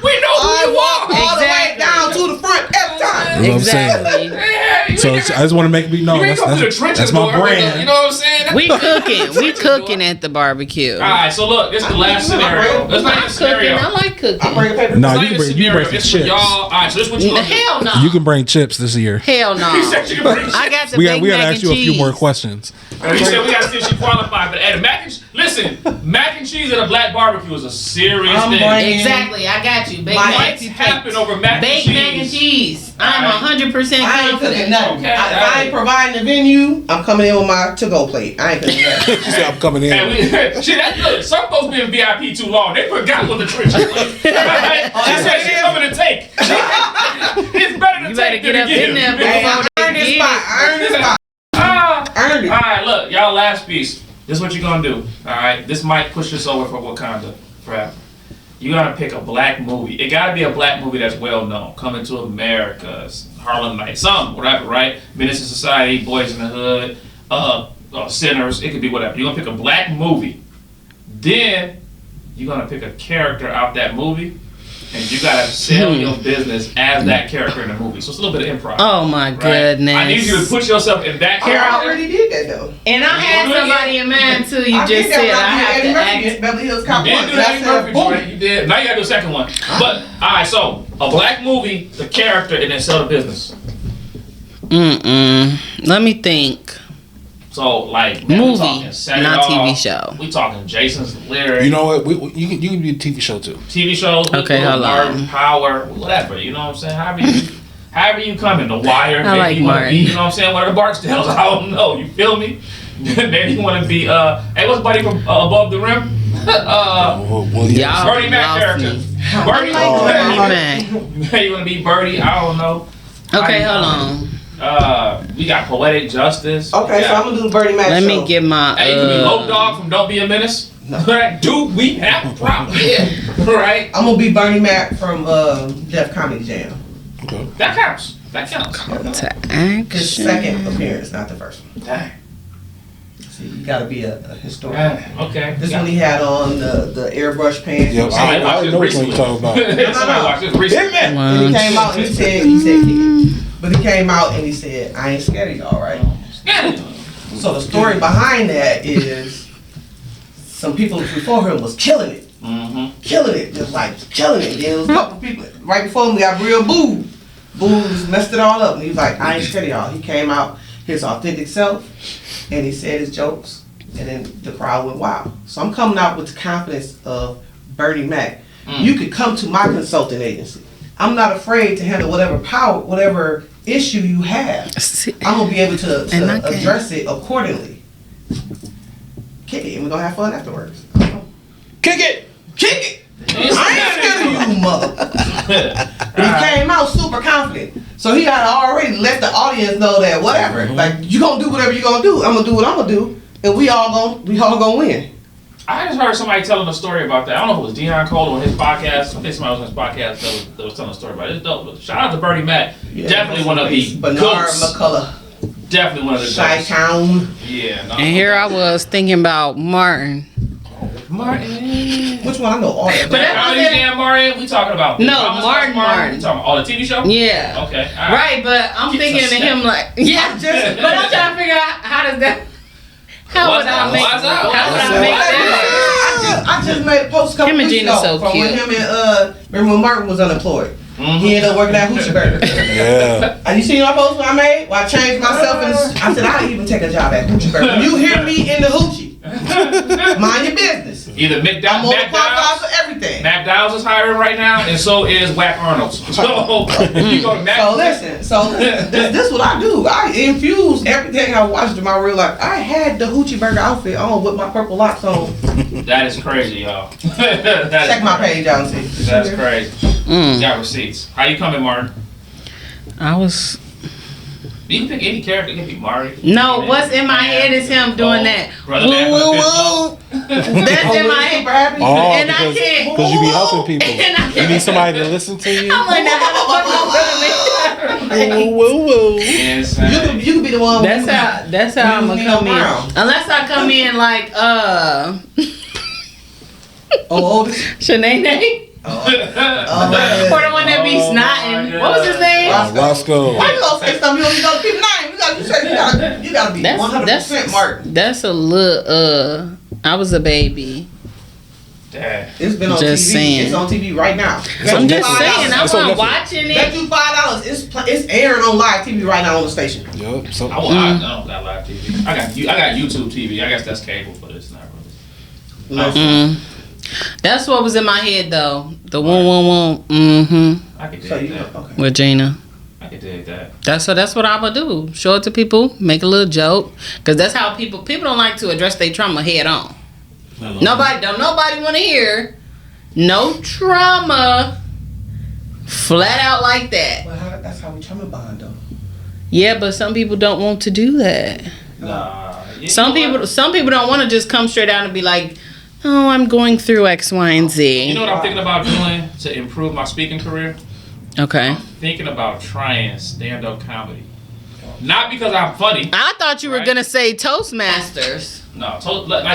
We know who I you walk are. all the way Exactly. down to the front every time. You know what I'm saying? Exactly. Hey, So I just want to make it be known. you ain't That's, come to the that's, trenches that's my door. brand. You know what I'm saying? We cooking. We Trenches door. cooking at the barbecue. All right, so look, this is the last scenario. It's not even a I'm cooking. scenario. I like cooking. I'm bringing paper. No, It's you not can even bring you can bring scenario. some It's for chips. y'all. All right, so this is what you gonna do. Hell no. You can bring chips this year. Hell no. He said you can bring I shit. got the We baked gotta mac ask and you a few cheese. more questions. He said we gotta see if she qualified for that. And listen, mac and cheese at a black barbecue is a serious I'm thing. bringing- Exactly, I got you. Baked Fights mac happen over mac and Baked cheese. mac and cheese. I'm Alright. 100% I ain't cooking confident. nothing. Okay, If I alright. ain't providing the venue, I'm coming in with my to-go plate. I ain't cooking nothing. She said I'm coming in. Hey, shit, look, some folks been VIP too long. They forgot what the trenches was. She said she's coming to take. It's better to You better take get than up to give. in there Hey, before I earned they this get spot. it. I earned this spot. Earned it. Alright, look, y'all last piece. This is what you're gonna do. Alright, this might push us over for Wakanda forever. You gotta pick a black movie. It gotta be a black movie that's well known. Coming to America, Harlem Nights, something, whatever, right? Menace to Society, Boys in the Hood, Sinners. It could be whatever. You're gonna pick a black movie. Then you're gonna pick a character out that movie, and you gotta sell your business as that character in the movie. So it's a little bit of improv. Oh my right? goodness. I need you to put yourself in that I character. already did that though. And I had somebody in mind too. You I just did that said when I have did to Eddie Murphy act. in Beverly Hills Cop You didn't 1. do that I in said, Murphy boom. joint. You did. Now you gotta do the second one. But alright, so a black movie, the character, and then sell the business. Let me think. So like man, we Movie, talking Set It not Off. TV show. We talking Jason's Lyric. You know what? You can do a TV show too. TV shows. Okay, hold Martin, on. Power, whatever. You know what I'm saying? However you come in, The Wire. I Maybe like you wanna Martin. be, you know what I'm saying? One of the Barksdales. I don't know. You feel me? Maybe you want to be. Hey, what's Buddy from Above the Rim? Well, yeah. Y'all Bernie Mac lost character. me. Bernie. Bernie Mac. You want to be Birdie? I don't know. Okay, I- hold on. We got Poetic Justice. Okay, so I'm gonna do the Bernie Mac Let show. me get my. Hey, you can be Low Dog from Don't Be a Menace. Right? Dude, we have a problem here. Right? I'm gonna be Bernie Mac from Def Comedy Jam. Okay. That counts. That counts. to His action. second appearance, not the first one. Dang. See, you gotta be a historian. Dang. Okay. This one he had on the airbrush pants. Yep, Somebody I watched already this know which one recently. you're talking about. Somebody watched this recently. And he came out and he said, kick it. But he came out and he said, I ain't scared of y'all, right? So the story behind that is some people before him was killing it. Killing it, just like killing it. Then there was a couple people right before him, we got real Boo. Boo just messed it all up. And he was like, I ain't scared of y'all. He came out his authentic self and he said his jokes. And then the crowd went wild. So I'm coming out with the confidence of Bernie Mac. You could come to my consulting agency. I'm not afraid to handle whatever issue you have. I'm gonna be able to And I can- address it accordingly. Kick it, and we're gonna have fun afterwards. Kick it! Kick it! I ain't scared of you, mother. But he came out super confident, so he had already let the audience know that whatever, like you gonna do whatever you gonna do. I'm gonna do what I'm gonna do, and we all gonna win. I just heard somebody telling a story about that. I don't know if it was Deion Cole on his podcast. I think somebody was on his podcast that was telling a story about it. It's dope. But shout out to Bernie Mac. Yeah, Definitely one of the Bernard goats. McCullough, Definitely one of the Shy goats. Town. Yeah. No, And here I was thinking about Martin. Martin. Which one? I know all that. But that How was many it. damn Martin? We talking about? No, Thomas Martin. We talking about the TV show? Yeah. Okay. all Right, but I'm Keep thinking of us him like, yeah, but I'm trying to figure out how does that, how would I make, What's up? how would I make that? I just made a post a couple Him and weeks Gina's ago so from cute. when him and remember when Martin was unemployed. He ended up working at Hoochie Burger. Yeah. And you seen my post I made? Well, I changed myself and I said I'll even take a job at Hoochie Burger. When you hear me in the Hoochie, mind your business. Either I'm overqualified McDowell's. for everything. McDowell's is hiring right now, and so is Whack Arnold's. So if you go to Mac. So listen, this what I do. I infuse everything I watched in my real life. I had the Hoochie Burger outfit on with my purple locks on. That is crazy, y'all. Check my page out and see. That's crazy. Mm. Got receipts. How you coming, Martin? I was. You can pick any character. It can be Mario. No, what's in my head is him doing that. Brother Woo, Man woo, from the woo. That's in my head. Oh, And I can't. because you be helping people. And I You need somebody to listen to you. I'm like, now how the fuck I'm gonna make that? Woo woo. Insane. You can be the one. That's how I'm gonna come in. Unless I come in like oldest. Shanae. Or the one that be snotting. What was his name? Roscoe. Why you gonna say something? You don't know people name. You gotta be 100% Mark. That's a little. I was a baby. Dad. It's been on Just TV. saying. It's on TV right now. I'm just saying. I It's on wasn't Netflix. watching Bet it. you $5. It's airing on live TV right now on the station. Yup. So I don't got live TV. I got YouTube TV. I guess that's cable, but it's not really. That's what was in my head though. The one. Mm-hmm. I could dig So you that. okay? With Gina. I could dig that. That's what I would do. Show it to people, make a little joke, because that's how people don't like to address their trauma head on. Nobody want to hear no trauma flat out like that. Well, that's how we trauma bond though. Yeah, but some people don't want to do that. Nah. Some people don't want to just come straight out and be like, "Oh, I'm going through X, Y, and Z." You know what I'm thinking about doing to improve my speaking career? Okay. Thinking about trying stand-up comedy. Not because I'm funny. I thought you were Right. gonna say Toastmasters. No,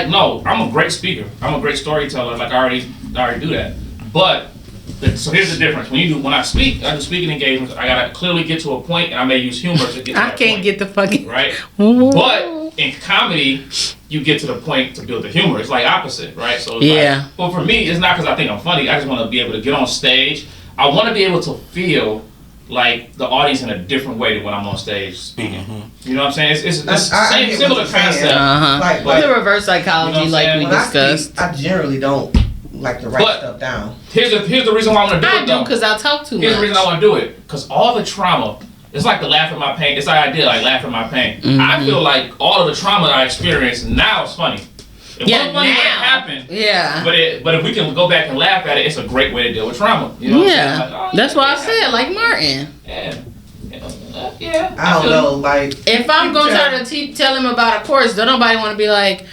no. I'm a great speaker. I'm a great storyteller. Like I already do that. But so here's the difference. When I speak, I do speaking engagements. I gotta clearly get to a point, and I may use humor to get to that I can't point, get the fucking right. But in comedy, you get to the point to build the humor. It's like opposite, right? So it's Yeah. like, well, for me, it's not because I think I'm funny. I just want to be able to get on stage. I want to be able to feel like the audience in a different way than when I'm on stage speaking. You know what I'm saying? It's I get what similar you're saying. concept. Uh-huh. Like, the reverse psychology, You know what I'm like we saying? when I discussed. speak, I generally don't like to write But- stuff down. Here's the reason why I want to do I it do though. because I talk too Here's the reason I much. want to do it. Because all the trauma, it's like the laugh at my pain. It's like I did, like laugh at my pain. I feel like all of the trauma that I experienced now is funny. It wasn't funny when it happened. Yeah. But if we can go back and laugh at it, it's a great way to deal with trauma. You know what I'm saying? Yeah. Like, oh, That's yeah, why I yeah. said like Martin. Yeah. Yeah. I don't feel know, you. like If I'm gonna try to tell him about a course, don't nobody want to be like,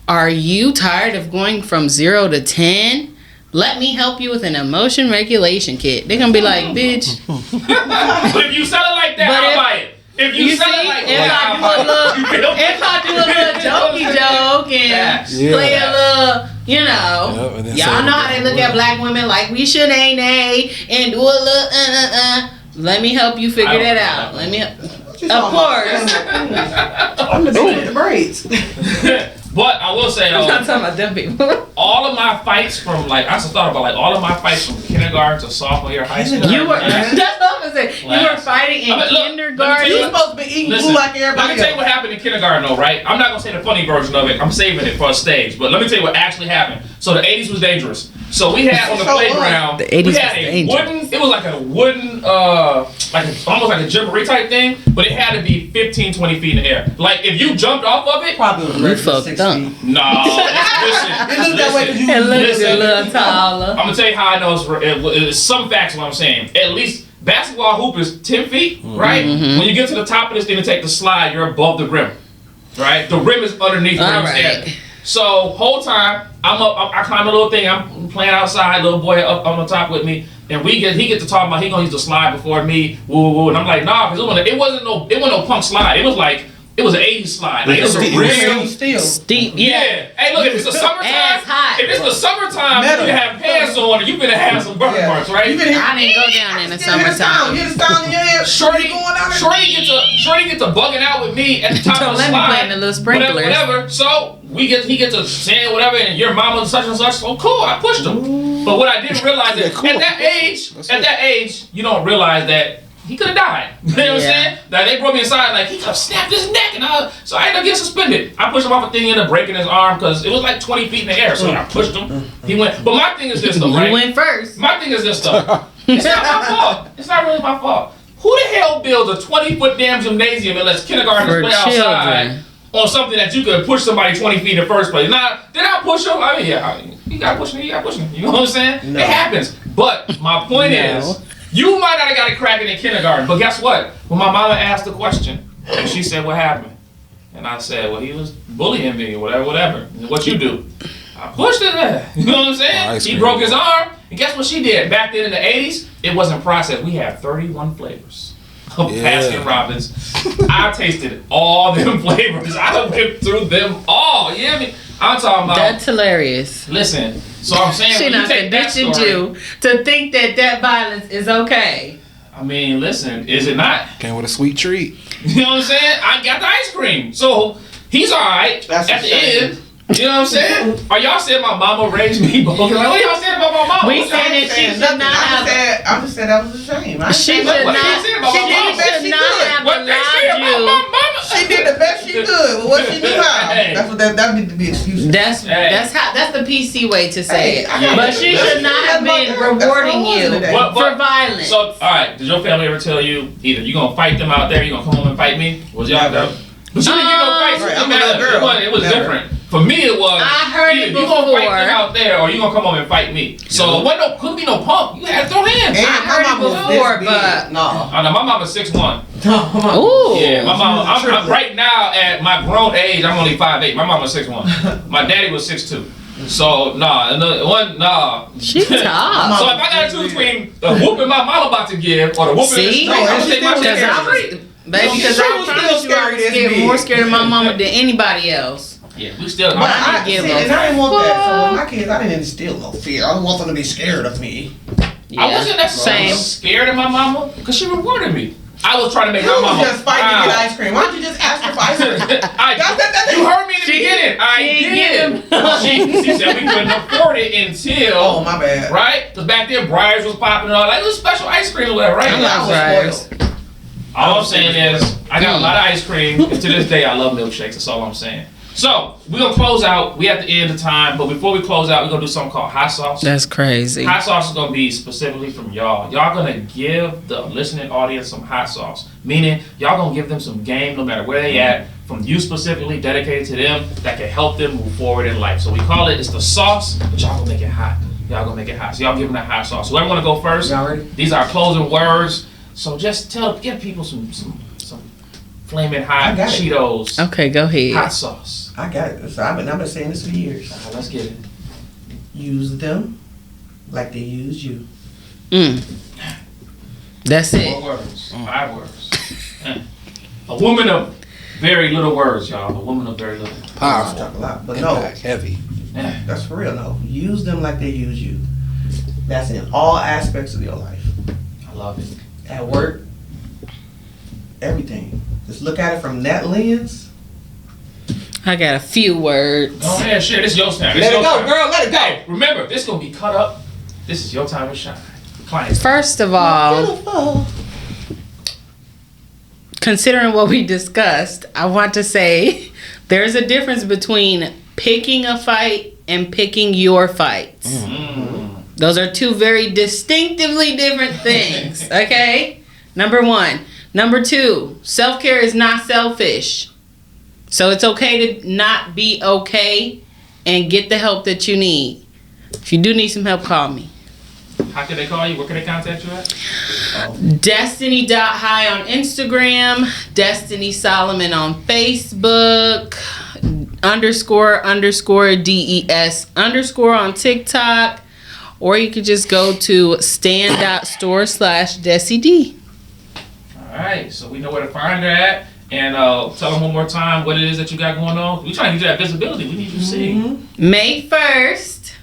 "Are you tired of going from 0 to 10? Let me help you with an emotion regulation kit." They're gonna be like, "Bitch." But if you sell it like that, But I'll if- buy it. If you, You sell see, it like if that, I I'll do buy a it. little, You feel me? if I do a little jokey joke and Yeah. play a little, you know, Yep, and then y'all say know how they look at black women like we should ain't and do a little Let me help you figure I don't that know. out. Let me. what you Of talking course. about? I'm the dude with the braids. But I will say I'm not though, talking about them people. all of my fights from like I just thought about like all of my fights from kindergarten to sophomore year of high school. You were. That's what I'm gonna say. You were Class. fighting in I mean, look, kindergarten. You supposed to be eating Listen, food like let everybody me tell you else. what happened in kindergarten though, right? I'm not gonna say the funny version of it. I'm saving it for a stage. But let me tell you what actually happened. So the 80s was dangerous. So we had on the So what? playground, The 80s we had was a dangerous. wooden, it was like a wooden, almost like a jamboree type thing, but it had to be 15, 20 feet in the air. Like if you jumped off of it, Probably was You ready for fucked 6 up. feet. no, listen. It looked that way because you It looks Listen. a little taller. I'm gonna tell you how I know it's some facts what I'm saying. At least basketball hoop is 10 feet, right? When you get to the top of this thing to take the slide, you're above the rim, right? The rim is underneath where All I'm right. standing. So whole time I'm up, I climb a little thing. I'm playing outside, little boy up on the top with me, and he get to talk about he gonna use the slide before me, woo woo, and I'm like nah, because it wasn't no punk slide. It was an 80s slide. Like it was a real. Still. Steep. Yeah. Hey, look, if it's the summertime, Ass hot. if it's the summertime, Metal. you have pants on, and you finna have some burn marks, right? You been here. I didn't go down in the You hear the sound. You summertime. hear the sound in your ear. Shorty, You going down there? Shorty get to bugging out with me at the top Don't of the let me slide. play in the little sprinklers. Whatever. So he gets to saying whatever, and your mama such and such. So cool, I pushed him. But what I didn't realize is cool. at that age, you don't realize that he could have died. You know what I'm Yeah. saying? Like they brought me inside, like he could have snapped his neck, and so I ended up getting suspended. I pushed him off a thing, ended up breaking his arm because it was like 20 feet in the air. So I pushed him. He went. But my thing is this though, right? You went first. My thing is this though. It's not my fault. It's not really my fault. Who the hell builds a 20-foot damn gymnasium and lets kindergartners For play outside children. on something that you could push somebody 20 feet in the first place? Now, did I push him? I mean, yeah, you got pushing. You know what I'm saying? No. It happens. But my point is, You might not have got it cracking in kindergarten, but guess what? When my mama asked the question, and she said, "What happened?" And I said, "Well, he was bullying me, or whatever. And what you do?" I pushed it there. You know what I'm saying? He broke his arm, and guess what she did? Back then in the 80s, it wasn't processed. We had 31 flavors of Baskin Robbins. I tasted all them flavors. I went through them all. You hear me? I'm talking about. That's hilarious. Listen, so I'm saying She when not you take that conditioned story, you to think that violence is okay. I mean, listen, is it not? Came with a sweet treat. You know what I'm saying? I got the ice cream, so he's all right. That's at the insane. end. You know what I'm saying? Are y'all saying my mama raised me both? Like, what y'all saying about my mama? We What's y'all said that she saying? should not have. I just said that was a shame. She should What not. they saying about my mama? She should not have What they say about my allowed you. mama? She did the best she could with what she knew how. Hey. That's what that need to be excuse. That's the PC way to say it. But she should not have been rewarding you What- for violence. So, all right, did your family ever tell you either you gonna fight them out there, you gonna come home and fight me? Was y'all Never. done? But you didn't get no fights. Right, It I'm a didn't little matter. girl. It was Never. different. For me, it was. I heard it either you gonna fight before. them out there, or you gonna come home and fight me. So it couldn't be no punk. You had to throw hands. And I heard it before, but- no. I know my mama's 6'1". Ooh. Yeah, my mama. I'm right now at my grown age. I'm only 5'8". My mama was 6'1". My daddy was 6'2". So She tough. So if I got to choose between the whooping my mama about to give or the whooping in the See? street, I'm gonna take my Because shit in the I street. was, baby, because She I was promise still you, I was scared as more me. scared of my mama than anybody else. Yeah, we still. But I didn't give a and I didn't want that. So with my kids, I didn't instill no fear. I don't want them to be scared of me. Yeah. I wasn't necessarily Same. scared of my mama because she rewarded me. I was trying to make You my was mama just fighting to proud. get ice cream. Why don't you just ask her for ice cream? You heard me in the beginning. I did. She said we couldn't afford it until. Oh, my bad. Right? Because back then, Briars was popping and all that. It was special ice cream or whatever, right? I love Briars. All I'm saying is, I got a lot of ice cream. And to this day, I love milkshakes. That's all I'm saying. So, we're going to close out. We at the end of time. But before we close out, we're going to do something called hot sauce. That's crazy. Hot sauce is going to be specifically from y'all. Y'all going to give the listening audience some hot sauce. Meaning, y'all going to give them some game no matter where they at. From you specifically, dedicated to them, that can help them move forward in life. So we call it's the sauce, but y'all going to make it hot. Y'all going to make it hot. So y'all give them that hot sauce. Whoever want to go first, Y'all ready? these are closing words. So just give people some flaming hot I got it. Cheetos Okay, go ahead. hot sauce. I got it. So I've been saying this for years. Let's get it. Use them like they use you. That's 4 it. words. 5 words. A woman of very little words, y'all. A woman of very little. I Powerful. talk a lot, but no, Impact, heavy. Yeah. that's for real. No, use them like they use you. That's in all aspects of your life. I love it. At work, everything. Just look at it from that lens. I got a few words. Go ahead, share. This is your time. Let it go, girl. Let it go. Hey, remember, this gonna be cut up. This is your time to shine. Clients. First of all, Beautiful. considering what we discussed, I want to say there's a difference between picking a fight and picking your fights. Those are two very distinctively different things, okay? Number 1. Number 2, self-care is not selfish. So it's okay to not be okay and get the help that you need. If you do need some help, call me. How can they call you? Where can they contact you at? Destiny.high on Instagram, Destiny Solomon on Facebook, __DES_ on TikTok, or you could just go to stand.store/DesiD. All right, so we know where to find her at. And tell them one more time what it is that you got going on. We're trying to get you that visibility. We need you to see. May 1st,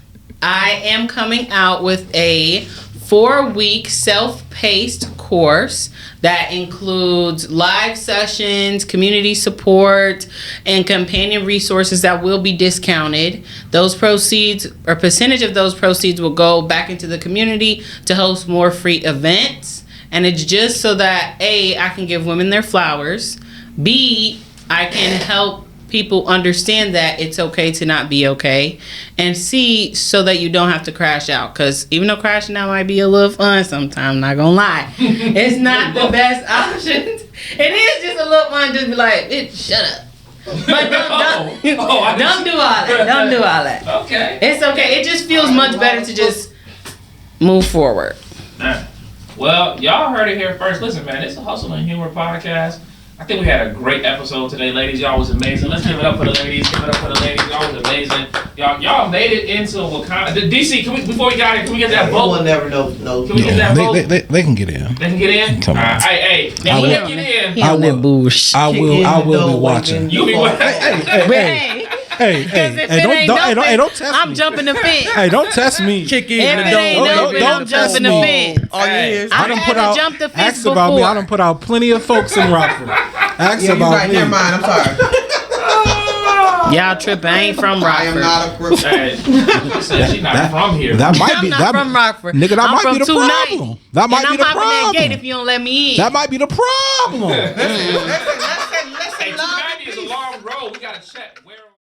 I am coming out with a 4-week self-paced course that includes live sessions, community support, and companion resources that will be discounted. Those proceeds, or percentage of those proceeds, will go back into the community to host more free events. And it's just so that A, I can give women their flowers, B, I can help people understand that it's okay to not be okay, and C, so that you don't have to crash out. Because even though crashing out might be a little fun sometimes, not gonna lie, it's not the best option. It is just a little fun, just be like, bitch, shut up. But don't do all that. Don't do all that. Okay. It's okay. It just feels much better to just move forward. Nah. Well, y'all heard it here first. Listen, man, it's a Hustle and Humor podcast. I think we had a great episode today, ladies. Y'all was amazing. Let's give it up for the ladies. Give it up for the ladies. Y'all was amazing. Y'all made it into Wakanda. DC, before we got here, can we get that vote? We'll never know. Can we get that vote? They can get in. They can get in? Come on. Hey, when they get in, He on that bullshit. I will be watching. you be Hey, don't test me. I'm jumping the fence. Hey, don't test me. If it ain't open, I'm jumping the fence. All you hear is I done put out. Jump the fence Ask about me. before. I done put out plenty of folks in Rockford. Ask yeah, about right. me. Never mind. I'm sorry. Y'all tripping. I ain't from I am Rockford. not a crook. Hey, she said she's not from here. That might I'm be not from Rockford. Nigga, that I'm might from be the 290. problem. That might and be the I'm hopping that gate problem. if you don't let me in. That might be the problem. Listen,